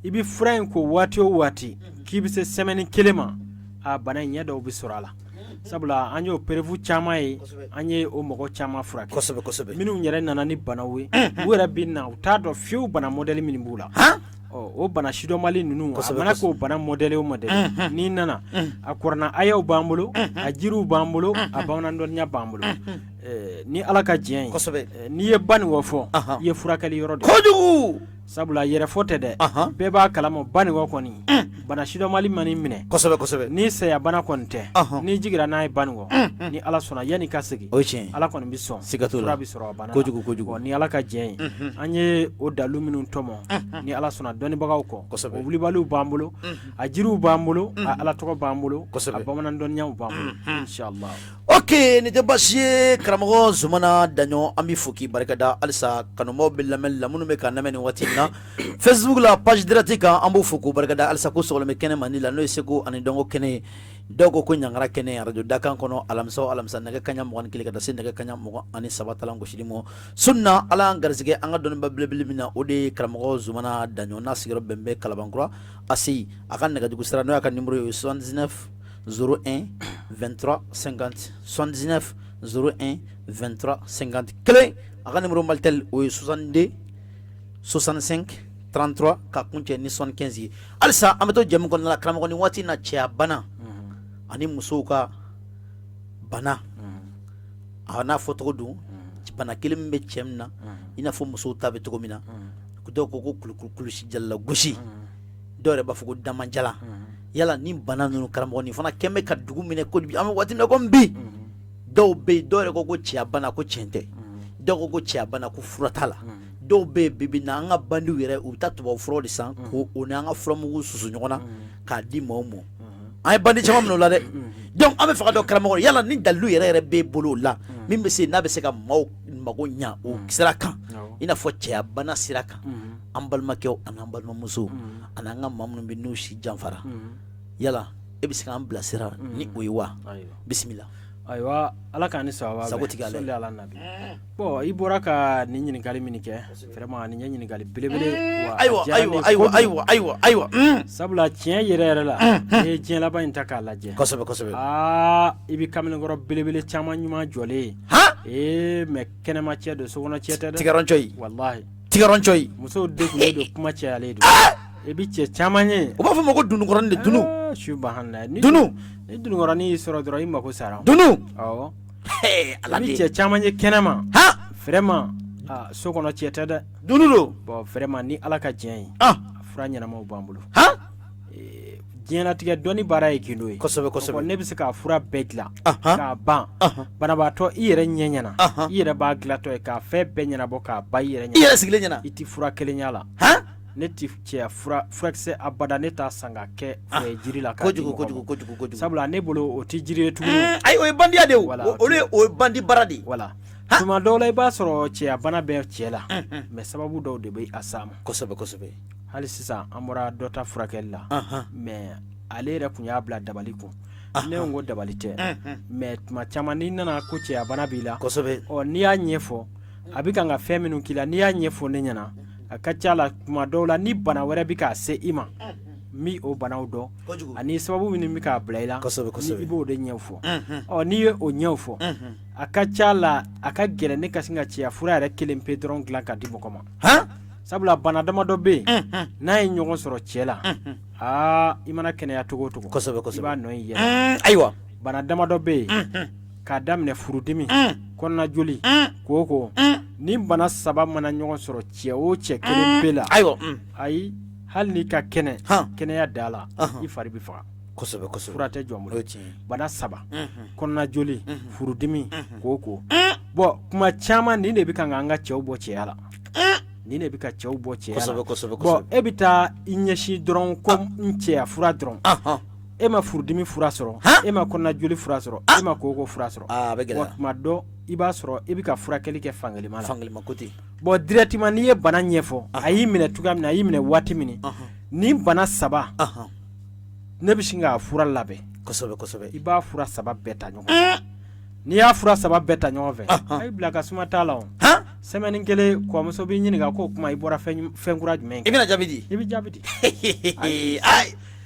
S2: i bɛ fura in ko waati o waati k'i bɛ se semaine kelen ma a bana in ɲɛ dɔw bɛ sɔrɔ a la sabula an y'o perevu caman ye an ye o mɔgɔ caman furakɛ kosɛbɛ minnu yɛrɛ nana ni banaw ye u yɛrɛ bɛ na u t'a dɔn fiyewu bana mɔdɛli min b'u la o bana sidɔnbali ninnu a mana k'o bana mɔdɛli o mɔdɛli n'i nana a kuranna ayaw b'an bolo a jiriw b'an bolo a bamanan dɔnniya b'an bolo ni ala ka diɲɛ ye n'i ye ba nin wɔ fɔ i ye furakɛli yɔrɔ de kojugu sabula yɛrɛ fɔ tɛ dɛ bɛɛ b'a kalama ba nin wɔ kɔni bana sidɔnbali mani minɛ kosɛbɛ ni saya bana kɔni tɛ ni jigira n'a ye ba nin wɔ ni ala sɔnna yanni ka segin ala kɔni bɛ sɔn fura bɛ sɔrɔ a bana kojugu ni ala ka diɲɛ ye an ye o dalu minnu tɔmɔ ni ala sɔnna dɔnnibagaw kɔ o wulibaliw b'an bolo a jiriw b'an bolo a ala tɔgɔ b'an bolo a bamanan dɔnniyaw b'an bolo inshallah
S1: ok nin tɛ baasi ye karamɔgɔ Zumana Daɲɔ an bɛ fo k'i barikada halisa kanubaaw bɛ lamɛnni la minnu bɛ k'an lamɛn nin waati in na Facebook la page direct kan an b'o fo k'o barikada halisa ko sɔgɔlen bɛ kɛnɛ Mandi la n'o ye seko ani dɔnko kɛnɛ ye dɔw ko ɲangara kɛnɛ radio Dakan kɔnɔ alamisa o alamisa nɛgɛ kaɲa 21 ka taa se nɛgɛ kaɲa 23 talan gosili ma sunna ala y'an garisɛgɛ an ka dɔnniba belebele min na o de ye karamɔgɔ Zumana Daɲɔ n'a sigiyɔrɔ bɛn bɛ Kalabankura ACI a ka nɛgɛjugu sira n'o y'a ka numéro ye 79 01 23 50 79 01 23 50 kelen a ka numéro Malitel o ye 62 65 33 ka kun cɛ ni 75 ye halisa an bɛ to jɛmu kɔnɔna la karamɔgɔ ni waati na cɛya bana ani musow ka bana a n'a fɔ cogo dun bana kelen min bɛ cɛ min na i n'a fɔ musow ta bɛ cogo min na dɔw ko ko kulusi jalala gosi dɔw yɛrɛ b'a fɔ ko damanjala yala ni bana ninnu karamɔgɔ nin fana kɛn bɛ ka dugu minɛ ko an bɛ waati min na ko bi dɔw bɛ yen dɔw yɛrɛ ko cɛya bana ko tiɲɛ tɛ dɔw ko cɛya bana ko fura t'a la dɔw bɛ yen bibi na an ka bandiw yɛrɛ u bɛ taa tubabu furaw de san ko o ni an ka furamugu susu ɲɔgɔn na k'a di maaw ma an ye bandi caman minɛ o la dɛ donc an bɛ fɛ ka dɔn karamɔgɔ yala ni dalilu yɛrɛ b'e bolo o la min bɛ se n'a bɛ se ka maaw mago ɲa o sira kan i n'a fɔ cɛya bana sira kan an balimakɛw ani an balimamusow ani an ka maa minnu bɛ n'u si janfara yala e bɛ se k'an bilasira ni o ye wa bisimila.
S2: Ayiwa ala k'an ni sababa sɔli ala nabi bon i bɔra ka nin ɲininkali min kɛ vraiment nin ye ɲininkali belebele wa
S1: ayiwa
S2: sabula tiɲɛ yɛrɛ yɛrɛ la n'i ye diɲɛ laban in ta k'a lajɛ
S1: kosɛbɛ
S2: i bɛ kamalenkɔrɔ belebele caman ɲuman jɔlen mais kɛnɛma cɛ don sokɔnɔ cɛ tɛ dɛ
S1: tigaroncɔyi
S2: wallahi
S1: tigaroncɔyi
S2: musow degunnen don kuma cɛyalen don i bɛ cɛ caman ye
S1: u b'a fɔ ma ko dunukɔrɔnin de dunu
S2: subahana
S1: dunu
S2: ni dunukɔrɔnin y'i sɔrɔ dɔrɔn i mako sara
S1: dunu
S2: awɔ
S1: ala
S2: i bɛ cɛ caman ye kɛnɛma vraiment so kɔnɔ cɛ tɛ dɛ
S1: dunu don
S2: bon vraiment ni ala ka diɲɛ ye fura ɲɛnamaw b'an bolo diɲɛlatigɛ dɔnni baara ye gindo ye
S1: kosɛbɛ
S2: ne bɛ se k'a fura bɛɛ dilan k'a ban banabaatɔ i yɛrɛ ɲɛ ɲɛna i yɛrɛ b'a dilatɔ ye k'a fɛn bɛɛ ɲɛnabɔ k'a ban i yɛrɛ ɲɛna
S1: i yɛrɛ sigilen ɲɛna i
S2: tɛ fura kelen y'a la ne tɛ cɛ furakisɛ abada ne t'a san ka kɛ jiri la k'a di mɔgɔ ma sabula ne bolo o tɛ jiri ye tuguni
S1: ayi o ye bandiya de ye o ye bandi baara de ye
S2: voilà tuma dɔw la i b'a sɔrɔ cɛya bana bɛ cɛ la mais sababu dɔw de bɛ a s'a ma
S1: kosɛbɛ
S2: hali sisan an bɔra dɔ ta furakɛli la mais ale yɛrɛ tun y'a bila dabali kun ne ko dabali tɛ mais tuma caman n'i nana ko cɛya bana b'i la n'i y'a ɲɛfɔ a bɛ kan ka fɛn minnu k'i la n'i y'a ɲɛfɔ ne ɲɛna a ka ca la tuma dɔw la ni bana wɛrɛ bɛ k'a se i ma mi o banaw dɔn ani sababu minnu bɛ k'a bila i la ni i b'o de ɲɛfɔ n'i ye o ɲɛfɔ a ka ca la a ka gɛlɛn ne ka sin ka cɛya fura yɛrɛ kelen pe dɔrɔn dilan ka di mɔgɔ ma sabula bana damadɔ bɛ yen n'a ye ɲɔgɔn sɔrɔ cɛ la i mana kɛnɛya cogo o cogo i b'a nɔ i yɛrɛ
S1: ayiwa
S2: bana damadɔ bɛ yen k'a daminɛ furudimi kɔnɔna joli koko ni bana saba mana ɲɔgɔn sɔrɔ cɛ o cɛ kelen pe la ayi hali n'i ka kɛnɛya da la i fari bɛ faga fura tɛ jɔ n bolo bana saba kɔnɔna joli furudimi koko bon kuma caman nin de bɛ kan an ka cɛw bɔ cɛya la nin de bɛ ka cɛw bɔ cɛya la bon e bɛ taa i ɲɛsin dɔrɔn ko n cɛya fura dɔrɔn e ma furudimi fura sɔrɔ e ma kɔnɔna joli fura sɔrɔ e ma koko fura sɔrɔ wa tuma dɔ i b'a sɔrɔ i bɛ ka furakɛli kɛ fangelima la bon directement n'i ye bana ɲɛfɔ a y'i minɛ cogoya min na a y'i minɛ waati min ni bana saba ne bɛ sin k'a fura labɛn i b'a fura saba bɛɛ ta ɲɔgɔn fɛ n'i y'a fura saba bɛɛ ta ɲɔgɔn fɛ a y'i bila ka suma t'a la o semaine kelen kɔmuso b'i ɲininka k'o kuma i bɔra fɛn kura jumɛn
S1: i bɛna jaabi di
S2: i bɛ jaabi di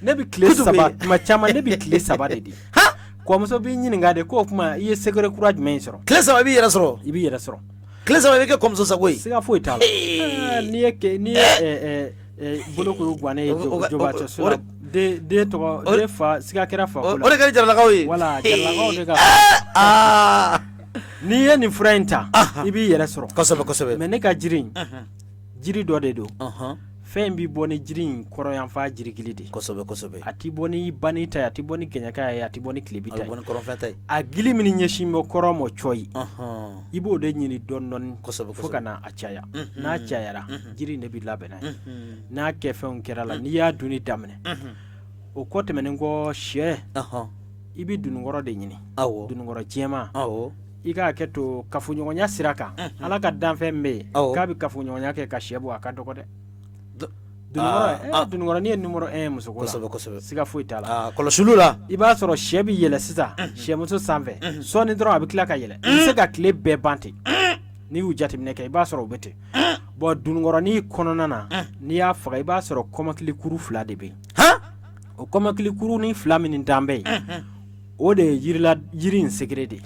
S2: ne bɛ tile saba tuma caman ne bɛ tile saba de di kɔmuso b'i ɲininka de k'o kuma i ye secret kura jumɛn sɔrɔ
S1: tile saba i b'i yɛrɛ sɔrɔ tile saba i bɛ kɛ kɔmuso sago ye
S2: siga foyi t'a la n'i ye bolokuru gannen ye jobatɔ so la den tɔgɔ den fa siga kɛra fa ko la
S1: o de kɛra jaralakaw ye
S2: voilà jaralakaw de ka n'i ye nin fura in ta i b'i yɛrɛ sɔrɔ
S1: kosɛbɛ
S2: mais ne ka jiri jiri dɔ de don fɛn b'i bɔ ni jiri in kɔrɔyanfan jirigili de
S1: kosɛbɛ
S2: a ti bɔ ni bani ta ye a ti bɔ ni gɛɲɛka ye a ti bɔ ni kilebi ta ye a gili min ɲɛsin bɛ kɔrɔ mɔ cɔyi i b'o de ɲini dɔɔni fo ka na a caya n'a cayara jiri in de bɛ labɛn n'a ye n'a kɛ fɛnw kɛra la n'i y'a dunni daminɛ o kɔ tɛmɛnen kɔ sɛ i bɛ dununkɔrɔ de ɲini dununkɔrɔ jɛman i k'a kɛ to kafoɲɔgɔnya sira kan ala ka danfɛn bɛ yen k'a bɛ kafoɲɔgɔnya kɛ ka sɛ bɔ a ka dɔgɔ dɛ dununkɔrɔ n'i ye numéro 1 muso ko la siga foyi t'a la
S1: kɔlɔsiliw la
S2: i b'a sɔrɔ sɛ bɛ yɛlɛ sisan sɛmuso sanfɛ sɔɔni dɔrɔn a bɛ tila ka yɛlɛ i bɛ se ka tile bɛɛ ban ten n'i y'u jateminɛ kɛ i b'a sɔrɔ o bɛ ten bon dununkɔrɔnin kɔnɔna na n'i y'a faga i b'a sɔrɔ kɔmɔkili kuru 2 de bɛ yen o kɔmɔkili kuru ni 2 min dan bɛ yen o de ye jiri in secret de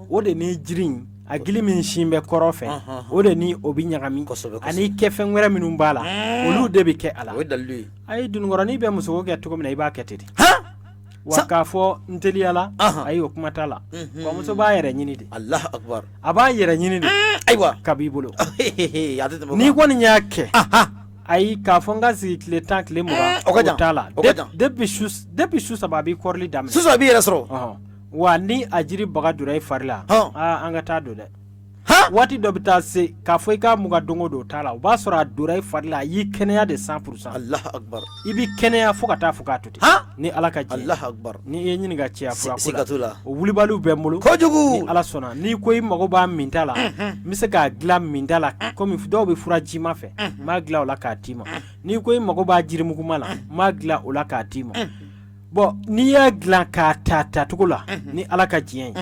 S2: o de ni jiri in a gili min sin bɛ kɔrɔ fɛ o de ni o bɛ ɲagami ani kɛfɛn wɛrɛ minnu b'a la olu de bɛ kɛ a la a ye dununkɔrɔnin bɛ musoko kɛ cogo min na i b'a kɛ ten de wa k'a fɔ n teliyala ayi o kuma t'a la kɔmuso b'a yɛrɛ ɲini de a b'a yɛrɛ ɲini de
S1: ayiwa
S2: ka b'i bolo n'i kɔni y'a kɛ ayi k'a fɔ n ka sigi tile 10 tile 20 o t'a la depuis su saba a b'i kɔrɔli daminɛ
S1: su saba a b'i yɛrɛ sɔrɔ
S2: wa ni a jiri baga dura i fari la an ka taa don dɛ waati dɔ bɛ taa se k'a fɔ i k'a muga don o don t'a la o b'a sɔrɔ a dora i fari la a y'i kɛnɛya de 100%.
S1: Allahu akbar.
S2: I bi kɛnɛya fo ka taa fɔ k'a to ten ni ala ka jɛ.
S1: Allahu akbar.
S2: Ni i ye ɲininka cɛya fura
S1: ko la
S2: o wulibaliw bɛ n bolo
S1: kojugu
S2: ni ala sɔnna n'i ko i mago b'a minta la n bɛ se k'a dilan minta la komi dɔw bɛ fura jima fɛ n b'a dilan o la k'a d'i ma n'i ko i mago b'a jirimuguma la n b'a dilan o la k'a d'i ma bon n'i y'a dilan k'a ta cogo la ni ala ka diɲɛ ye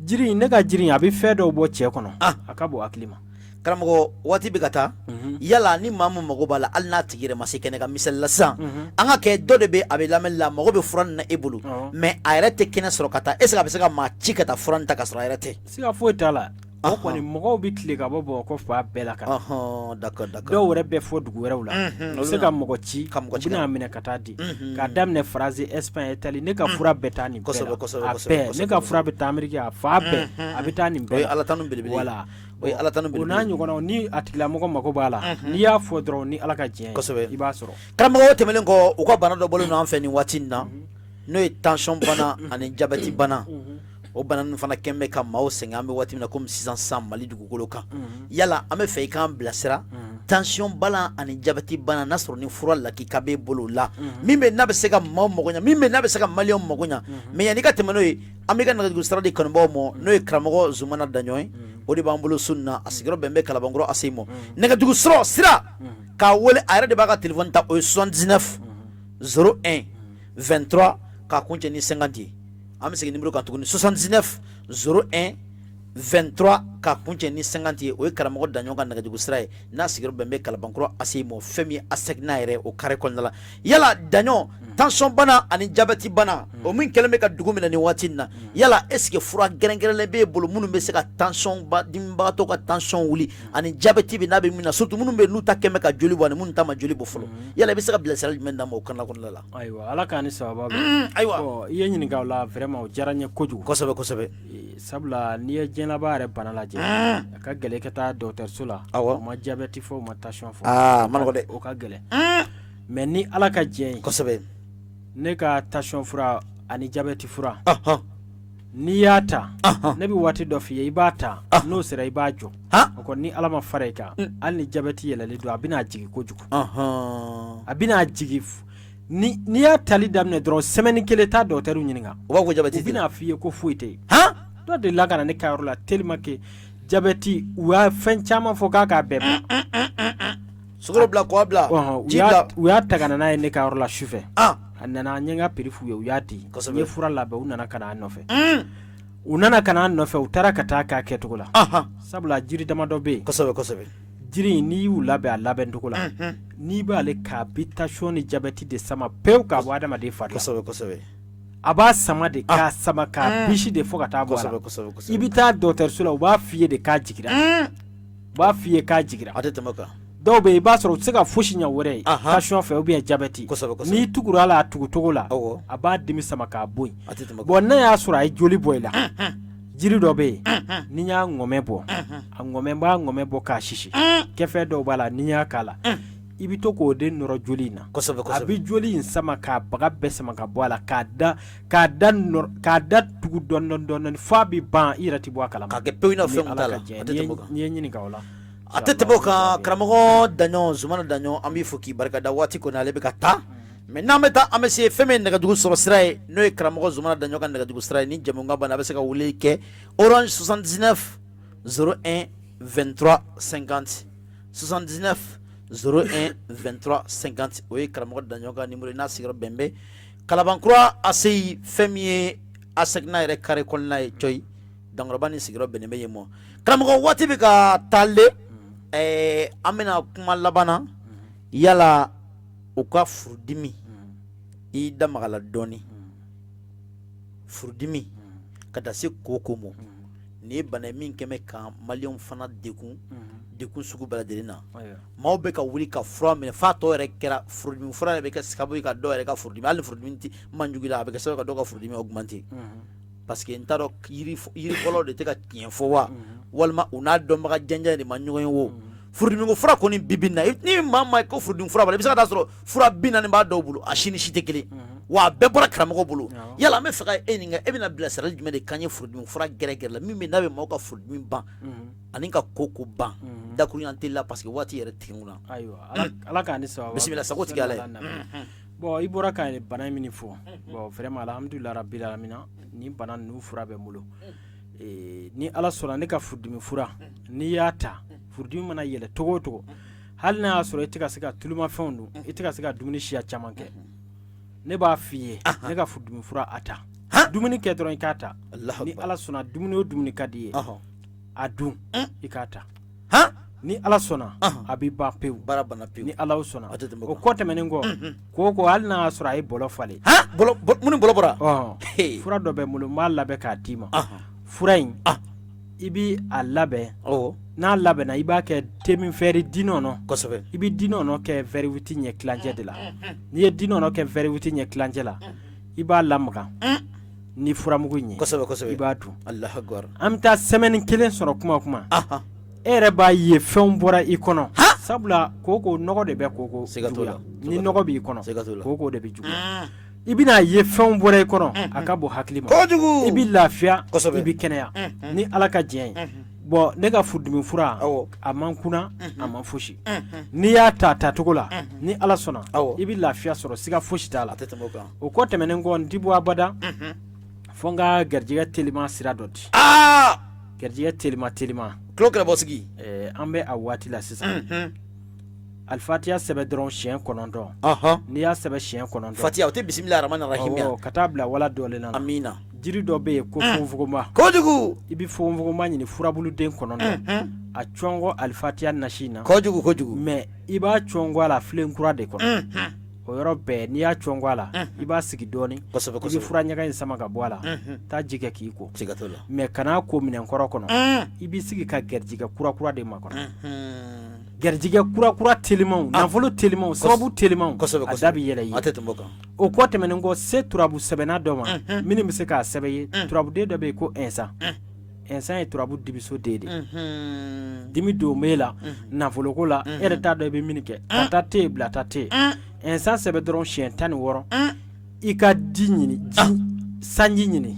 S2: jiri ne ka jiri a bɛ fɛn dɔw bɔ cɛ kɔnɔ a ka bɔ hakili ma
S1: karamɔgɔ waati bɛ ka taa yala ni maa min mago b'a la hali n'a tigi yɛrɛ ma se kɛnɛ kan misali la sisan an ka kɛ dɔ de bɛ a bɛ lamɛnni la mago bɛ fura nin na e bolo mais a yɛrɛ tɛ kɛnɛ sɔrɔ ka taa est ce que a bɛ se ka maa ci ka taa fura nin ta ka sɔrɔ a yɛrɛ tɛ
S2: siga foyi t'a la o kɔni mɔgɔw bɛ tile ka bɔ ko fa bɛɛ la ka na
S1: d'accord
S2: dɔw wɛrɛ bɛ fɔ dugu wɛrɛw la u bɛ se ka mɔgɔ ci u bɛna minɛ ka taa di k'a daminɛ faransi Espagne Italie ne ka fura bɛ taa nin bɛɛ la a bɛɛ ne ka fura bɛ taa Amérique a fa bɛɛ a bɛ taa nin bɛɛ
S1: ala tanu belebele
S2: voilà
S1: o ye ala tanu belebele
S2: o n'a ɲɔgɔnnaw ni a tigilamɔgɔ mago b'a la n'i y'a fɔ dɔrɔn ni ala ka diɲɛ i b'a sɔrɔ
S1: karamɔgɔ tɛmɛlen kɔ u ka bana dɔ bɔlen don an fɛ nin waati in na n'o ye tension bana ani jabɛti bana o bana ninnu fana kɛn bɛ ka maaw sɛgɛn an bɛ waati min na komi sisan Mali dugukolo kan yala an bɛ fɛ i k'an bilasira tension bana ani jabɛti bana n'a sɔrɔ ni fura lakika b'e bolo la min bɛ n'a bɛ se ka maaw mago ɲa min bɛ n'a bɛ se ka maliyɛnw mago ɲa mais yanni ka tɛmɛ n'o ye an bɛ ka nɛgɛjuru sira di kanubaaw ma n'o ye karamɔgɔ Zumana Daɲɔn ye o de b'an bolo su in na a sigiyɔrɔ bɛn bɛ Kalabankɔrɔ ACI ma nɛgɛjuru sira k'a wele a yɛrɛ de b'a ka téléphone ta o ye 79 01 23 k'a kuncɛ ni 50 ye an bɛ segin numéro kan tuguni 79 01 23 ka kuncɛ ni 50 ye o ye karamɔgɔ Daɲɔn ka nɛgɛjuru sira ye n'a sigiyɔrɔ bɛn bɛ Kalabankɔrɔ ACI ma fɛn min ye ASEC n'a yɛrɛ o carré kɔnɔna la yala Daɲɔn tension bana ani jabɛti bana o min kɛlen bɛ ka dugu minɛ nin waati in na yala est-ce que fura gɛrɛngɛrɛnlen b'e bolo minnu bɛ se ka tension dimibagatɔ ka tension wuli ani jabɛti bɛ n'a bɛ min na surtout minnu bɛ n'u ta kɛn bɛ ka joli bɔ ani minnu ta ma joli bɔ fɔlɔ yala i bɛ se ka bilasirali jumɛn d'an ma o kɔnɔna la
S2: ayiwa ala k'an ni sababa
S1: ayiwa
S2: i ye ɲininka o la vraiment o diyara n ye kojugu
S1: kosɛbɛ
S2: sabula n'i ye diɲɛlabaa yɛrɛ bana lajɛ a ka gɛlɛn ka taa dɔgɔtɔrɔso la o ma jabɛti fɔ o ma tension fɔ
S1: ma nɔgɔ dɛ
S2: o ka gɛlɛn mais ni ala ka diɲɛ ye
S1: kosɛbɛ
S2: ne ka tension fura ani jabɛti fura n'i y'a ta ne bɛ waati dɔ f'i ye i b'a ta n'o sera i b'a jɔ o kɔni ni ala ma fara i kan hali ni jabɛti yɛlɛlen don a bɛna jigin kojugu a bɛna jigin n'i y'a tali daminɛ dɔrɔn semaine kelen taa dɔgɔtɛriw ɲininka
S1: u b'a fɔ jabɛti
S2: u bɛna f'i ye ko foyi tɛ yen dɔ delila ka na ne ka yɔrɔ la tellement que jabɛti u y'a fɛn caman fɔ k'a k'a bɛɛ bila
S1: sukaro bila kɔ bila
S2: u y'a ta ka na n'a ye ne ka yɔrɔ la sufɛ a nana n ye n ka prix f'u ye u y'a di n ye fura labɛn u nana ka na a nɔfɛ u nana ka na a nɔfɛ u taara ka taa k'a kɛcogo la sabula jiri damadɔ bɛ yen
S1: kosɛbɛ
S2: jiri in n'i y'u labɛn a labɛn cogo la n'i b'ale k'a bi tension ni jabɛti de sama pewu k'a bɔ adamaden fari la
S1: kosɛbɛ
S2: a b'a sama de k'a sama k'a bisi de fo ka taa bɔ a la i bɛ taa dɔgɔtɔrɔso la u b'a f'i ye de k'a jigira u b'a f'i ye k'a jigira
S1: a tɛ tɛmɛ o kan
S2: dɔw bɛ yen i b'a sɔrɔ u tɛ se ka fosi ɲɛ wɛrɛ ye tension fɛ ou bien jabɛti n'i tugura a la a tugucogo la a b'a dimi sama k'a bɔ yen bon n'a y'a sɔrɔ a ye joli bɔ i la jiri dɔ bɛ yen n'i y'a ŋɔmɛ bɔ a b'a ŋɔmɛ bɔ k'a sisi kɛfɛ dɔw b'a la n'i y'a k'a la i bɛ to k'o de nɔrɔ joli in na a bɛ joli in sama k'a baga bɛɛ sama ka bɔ a la k'a da tugu dɔɔnin fo a bɛ ban i yɛrɛ tɛ bɔ a kalama
S1: k'a kɛ pewu i n'a fɛn t'a la a tɛ tɛmɛ o kan
S2: n'i ye ɲininka o la
S1: a tɛ tɛmɛ o kan karamɔgɔ Daɲɔn Zumana Daɲɔn an b'i fo k'i barikada waati kɔni ale bɛ ka taa mais n'an bɛ taa an bɛ se fɛn min ye nɛgɛjugu sɔrɔ sira ye n'o ye karamɔgɔ Zumana Daɲɔn ka nɛgɛjugu sira ye ni jamu ka bana a bɛ se ka wele kɛ orange 79 01 23 50 79 01 23 50 o ye karamɔgɔ Daɲɔn ka numéro n'a sigiyɔrɔ bɛn bɛ Kalabankura ACI fɛn min ye ASEC n'a yɛrɛ carré kɔnɔna ye coyi Dankɔrɔba ni sigiyɔrɔ bɛnnen bɛ yen ma karamɔgɔ waati bɛ ka taale an bɛna kuma laban na yala u ka furudimi i da magala dɔɔnin furudimi ka taa se koko ma ni ye bana min kɛmɛ ka maliyɛnw fana dekun sugu bɛɛ lajɛlen na maaw bɛ ka wuli ka fura minɛ f'a tɔ yɛrɛ kɛra furudimi fura yɛrɛ bɛ kɛ sababu ye ka dɔw yɛrɛ ka furudimi hali furudimi man jugu la a bɛ kɛ sababu ka dɔw ka furudimi augmenter parce que n t'a dɔn yiri fɔlɔ de tɛ ka tiɲɛ fɔ wa walima u n'a dɔnbaga janjan de ma ɲɔgɔn ye wo furudimi ko fura kɔni bi na ni maa ko furudimi fura b'a la i bɛ se ka taa sɔrɔ fura 40 b'a dɔw bolo a si ni si tɛ kelen wa bɛɛ bɔra karamɔgɔ bolo yala an bɛ fɛ ka e nin kɛ e bɛna bilasirali jumɛn de kan ye furudimi fura gɛrɛgɛrɛ la min bɛ n'a bɛ maaw ka furudimi ban ani ka ko ban dakuru an tɛ la parce que waati yɛrɛ tigɛ na
S2: ayiwa ala k'an ni sababa
S1: bisimila sago tigɛ ala ye
S2: bon i bɔra ka bana min fɔ bon vraiment alhamdulilahi rabbil alamin ni bana ninnu fura bɛ n bolo ni ala sɔnna ne ka furudimi fura n'i y'a ta furudimi mana yɛlɛ togo o togo hali n'a y'a sɔrɔ i tɛ ka se ka tulumafɛnw dun i tɛ ka se ka dumuni siya caman kɛ ne b'a f'i ye ne ka furudimi fura a ta dumuni kɛ dɔrɔn i k'a ta ni ala sɔnna dumuni o dumuni ka di ye a dun i k'a ta ni ala sɔnna a b'i ban pewu ni ala sɔnna o kɔ tɛmɛnen kɔ ko hali n'a y'a sɔrɔ a ye bɔlɔ falen
S1: mun bɔlɔ bɔra
S2: fura dɔ bɛ n bolo n b'a labɛn k'a d'i ma fura in i bi a labɛn n'a labɛnna i b'a kɛ temi fɛri dinɔnɔ
S1: kosɛbɛ
S2: i bi dinɔnɔ kɛ fɛri witi ɲɛ kilancɛ de la n'i ye dinɔnɔ kɛ fɛri witi ɲɛ kilancɛ la i b'a lamaga ni furamugu in ye
S1: kosɛbɛ
S2: i b'a dun
S1: Allahu akbar
S2: an bɛ taa semaine kelen sɔrɔ kuma e yɛrɛ b'a ye fɛnw bɔra i kɔnɔ sabula koko nɔgɔ de bɛ koko juguya ni nɔgɔ b'i kɔnɔ koko de bɛ juguya i bɛna ye fɛnw bɔra i kɔnɔ a ka bɔ hakili ma i bɛ lafiya i bɛ kɛnɛya ni ala ka diɲɛ ye bon ne ka furudimi fura a man kunna a man fosi n'i y'a ta tacogo la ni ala sɔnna i bɛ lafiya sɔrɔ siga fosi t'a la o kɔ tɛmɛnen kɔ n ti bɔ abada fo n ka garijɛgɛ telima sira dɔ di garijɛgɛ telima
S1: tulo kɛra bɔ sigi
S2: an bɛ a waati la sisan alifatiya sɛbɛ dɔrɔn siɲɛ 9 n'i y'a sɛbɛ siɲɛ 9
S1: fatiya o tɛ bisimilahi rahmani rahim
S2: ka taa bila wala dɔlen na
S1: amina
S2: jiri dɔ bɛ yen ko fogofogoma
S1: kojugu
S2: i bɛ fogofogoma ɲini furabuluden 9 a cɔngɔ alifatiya nasi na
S1: kojugu
S2: mais i b'a cɔngɔ a la filen kura de kɔnɔ o yɔrɔ bɛɛ n'i y'a cɔngɔ a la i b'a sigi dɔɔni i bɛ fura ɲaga in sama ka bɔ a la taa ji kɛ k'i ko mais kana ko minɛn kɔrɔ kɔnɔ i b'i sigi ka garijɛgɛ kura de makɔnɔ garijɛgɛ kura telimanw nafolo telimanw sababu telimanw a da bɛ yɛlɛ ye o kɔ tɛmɛnen kɔ se turabu sɛbɛnna dɔ ma minnu bɛ se k'a sɛbɛn ye turabuden dɔ bɛ yen ko ɛnsan ye turabu dibiso den de dimi don b'e la nafoloko la e yɛrɛ t'a dɔn i bɛ min kɛ ka taa te bila taa te ɛnsan sɛbɛn dɔrɔn siɲɛ 16 i ka di ɲini sanji ɲini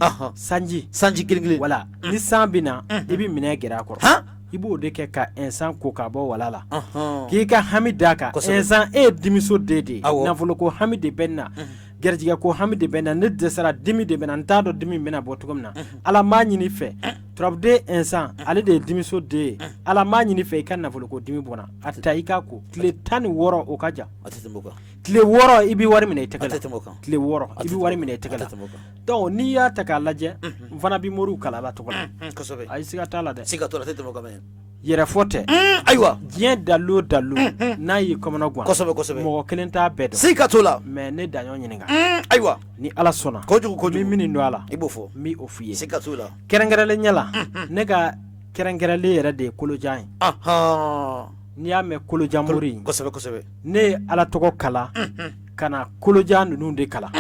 S2: sanji kelen wala ni san bɛ na i bɛ minɛ gɛrɛ a kɔrɔ i b'o de kɛ ka ɛnsan ko k'a bɔ wala la k'i ka hami d'a kan ɛnsan e ye dimiso den de ye nafolo ko hami de bɛ na garijɛgɛ ko hami de bɛ na ne dɛsɛra dimi de bɛ na n t'a dɔn dimi bɛna bɔ cogo min na ala m'a ɲini fɛ turabuden ɛnsan ale de ye dimiso den ye ala m'a ɲini fɛ i ka nafolo ko dimi bɔnna a ta i k'a ko tile 16 o ka jan tile 6 i bɛ wari minɛ i tɛgɛ la tile 6 i bɛ wari minɛ i tɛgɛ la donc n'i y'a ta k'a lajɛ n fana bɛ moriw kala la tɔgɔ la ayi siga t'a la dɛ yɛrɛfɔ tɛ
S1: ayiwa
S2: diɲɛ dalo n'a y'i kɔmɔnɔ gan mɔgɔ kelen t'a bɛɛ dɔn
S1: siga t'o la
S2: mais ne daɲɔ ɲininka
S1: ayiwa
S2: ni ala sɔnna
S1: kojugu
S2: min don a la
S1: i b'o fɔ
S2: n bɛ o f'i ye
S1: siga t'o la
S2: kɛrɛnkɛrɛnlen ɲɛ la ne ka kɛrɛnkɛrɛnlen yɛrɛ de ye kolojan ye n'i y'a mɛn kolojan mori
S1: kosɛbɛ
S2: ne ye ala tɔgɔ kala ka na kolojan ninnu de kala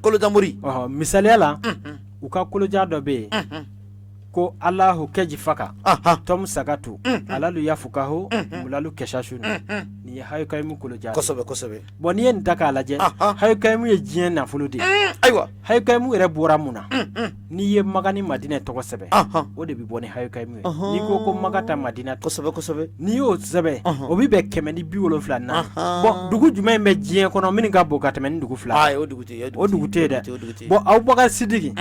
S1: kolojan mori
S2: misaliya la u ka kolojan dɔ bɛ yen ko alahu keji faka tom sagatu alalu yafukahu mulalu keshashunu ni hayukaimu kolojan
S1: kosɛbɛ
S2: bon ni ye nin ta k'a lajɛ hayukaimu ye diɲɛ nafolo de
S1: ayiwa
S2: hayukaimu yɛrɛ bɔra mun na n'i ye maga ni madinɛ tɔgɔ sɛbɛn o de bɛ bɔ ni hayukaimu ye n'i ko maga ta madinɛ
S1: kosɛbɛ
S2: n'i y'o sɛbɛn o bɛ bɛn 174 na bon dugu jumɛn bɛ diɲɛ kɔnɔ min ka bon ka tɛmɛ ni dugu 2
S1: o dugu
S2: tɛ ye dɛ bon Abubakar Sidiki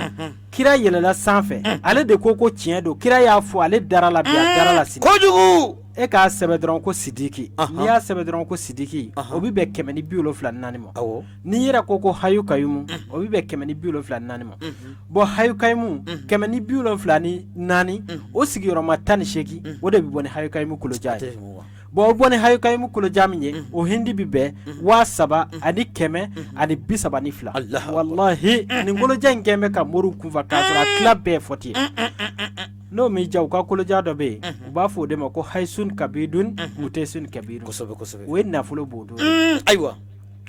S2: kira yɛlɛla sanfɛ ale de ko tiɲɛ don kira y'a fɔ ale dara la bi a dara la sini
S1: kojugu
S2: e k'a sɛbɛn dɔrɔn ko Sidiki n'i y'a sɛbɛn dɔrɔn ko Sidiki o bɛ bɛn 174 ma n'i yɛrɛ ko hayukaimu o bɛ bɛn 174 ma bon hayukaimu 174 o sigiyɔrɔma 18 o de bɛ bɔ ni hayukaimu kolojan ye bon o bɔ ni hayukaimu kolojan min ye o hindi bɛ bɛn 300 ani 132 wallahi nin kolojan in kɛn bɛ ka moriw kunfa k'a sɔrɔ a tila bɛɛ fɔti ye n'o m'i diya u ka kolojan dɔ bɛ yen u b'a fɔ o de ma ko haisun kabidun mutesun kabidun o ye nafolo bondo
S1: ayiwa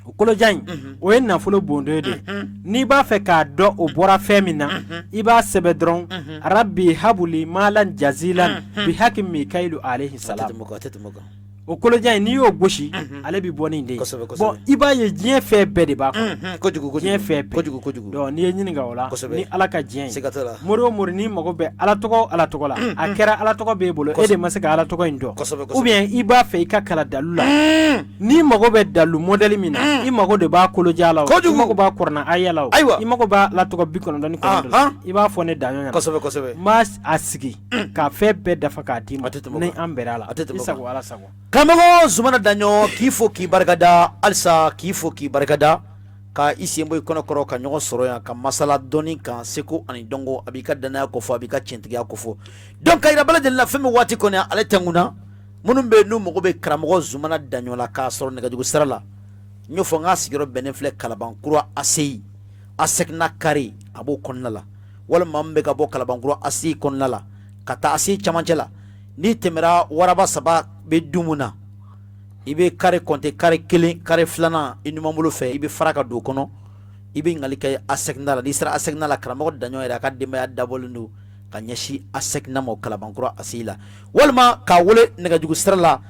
S2: o kolojan in o ye nafolo bondo ye de n'i b'a fɛ k'a dɔn o bɔra fɛn min na i b'a sɛbɛn dɔrɔn rabbi habuli malan jazilan bi haki mikailu alayhi salam o kolojan n'i y'o gosi ale bi bɔ nin de bon i b'a ye diɲɛ fɛn bɛɛ de b'a kɔnɔ diɲɛ fɛn bɛɛ donc n'i ye ɲininka o la ni ala ka diɲɛ ye mori o mori n'i mago bɛ ala tɔgɔ la a kɛra ala tɔgɔ b'e bolo e de ma se ka ala tɔgɔ in dɔn ou bien i b'a fɛ i ka kala dalu la n'i mago bɛ dalu modèle min na i mago de b'a kolojan la i mago b'a kɔrɔna aya la i mago b'a ala tɔgɔ 99 la i b'a fɔ ne daɲɔn ɲɛna ma a sigi k'a fɛn bɛɛ dafa k'a d'i ma ni an bɛrɛ a la i sago ala sago
S1: karamɔgɔ Zumana Daɲɔ k'i fo k'i barikada halisa k'i fo k'i barikada ka i sen bɔ i kɔnɔkɔrɔ ka ɲɔgɔn sɔrɔ yan ka masala dɔnni kan seko ani dɔnko a b'i ka danaya kofɔ a b'i ka tiɲɛtigiya kofɔ donc ka yira bɛɛ lajɛlen na fɛn min waati kɔni ale tɛnkunna minnu bɛ yen n'u mago bɛ karamɔgɔ Zumana Daɲɔ la k'a sɔrɔ nɛgɛjugu sira la n y'o fɔ n k'a sigiyɔrɔ bɛnnen filɛ Kalabankura ACI ASECNA carré a b'o kɔnɔna la walima min bɛ ka bɔ Kalabankura ACI kɔnɔna la ka taa ACI cɛmancɛ la n'i tɛmɛra waraba saba bɛ du mun na i bɛ carré compter carré 1 carré 2 i ɲumanbolo fɛ i bɛ fara ka don o kɔnɔ i bɛ ɲininkali kɛ ASECNA la n'i sera ASECNA la karamɔgɔ Daɲɔ yɛrɛ a ka denbaya dabɔlen don ka ɲɛsin ASECNA ma Kalabankura ACI la walima k'a wele nɛgɛjugu sira la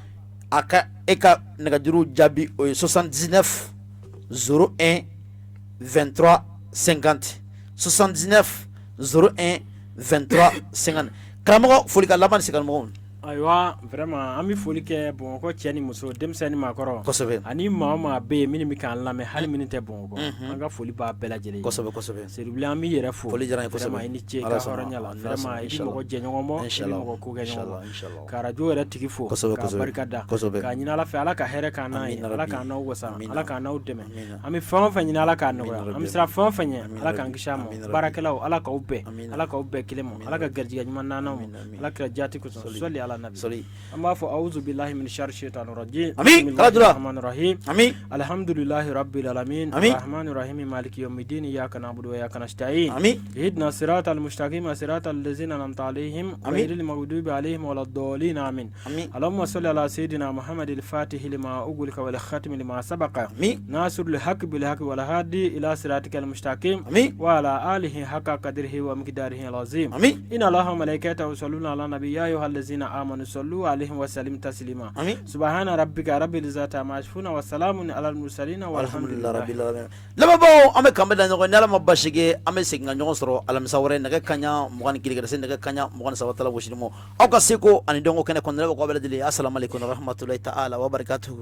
S1: a ka e ka nɛgɛjuru jaabi o ye 79 01 23 50 79 01 23 50 karamɔgɔ foli ka laban se karamɔgɔ
S2: ayiwa vraiment an bɛ foli kɛ Bamakɔ cɛ ni muso denmisɛnnin ni maakɔrɔ
S1: kosɛbɛ
S2: ani maa o maa bɛ yen minnu bɛ k'an lamɛn hali minnu tɛ Bamakɔ an ka foli b'a bɛɛ lajɛlen
S1: kosɛbɛ
S2: Seribili an b'i yɛrɛ fo
S1: foli diyara n ye kosɛbɛ
S2: vraiment i ni ce ka hɔrɔnya la vraiment i bɛ mɔgɔ jɛ ɲɔgɔn bɔ i bɛ mɔgɔ ko kɛ ɲɔgɔn bɔ ka radio yɛrɛ tigi fo k'a barika da k'a ɲini ala fɛ ala ka hɛrɛ k'an n'a ye ala k'an n'aw wasa ala k'an n'aw dɛmɛ an bɛ fɛn o fɛn ɲini ala k'a nɔgɔya an bɛ siran fɛn o fɛn ɲɛ ala k'an kisi a ma baarakɛlaw ala k'aw bɛɛ kelen ma ala ka garijɛgɛ ɲuman d'an ma ala kira jaati kosɔn sɔli ala nabi an b'a fɔ a'udhu billahi min sharri shaitanir rajim bismillahir rahim alhamdulillahi rabbil alamin arrahmanir rahim maliki yawmiddin iyyaka na'budu wa iyyaka nasta'in ihdinas siratal mustaqim siratal ladzina an'amta alaihim ghayril maghdubi alaihim waladdallin amin allahumma salli ala sayidina muhammadil fatih lima ughliqa wal khatim lima sabaqa nasirul haqq bil haqq wal hadi ila siratikal mustaqim wa ala alihi haqqa qadrihi wa miqdarihi alazim inna allaha wa malaikatahu yusalluna ala nabiyyi ayyuhallazina amanu sallu عليه وسلم تسليما سبحان ربك رب العزة عما يصفون وسلام على المرسلين والحمد لله رب العالمين
S1: لما باو ame kambeda nyogo nala mabashige ame singa nyogo soro alam sawre naga kanya mugani kiliga sen naga kanya mugani sawatala boshirimo au kasiko ani dongo kene kondele ko bela dili assalamu alaykum wa rahmatullahi ta'ala wa barakatuh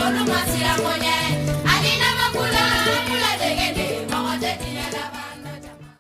S3: Olu masira mwenye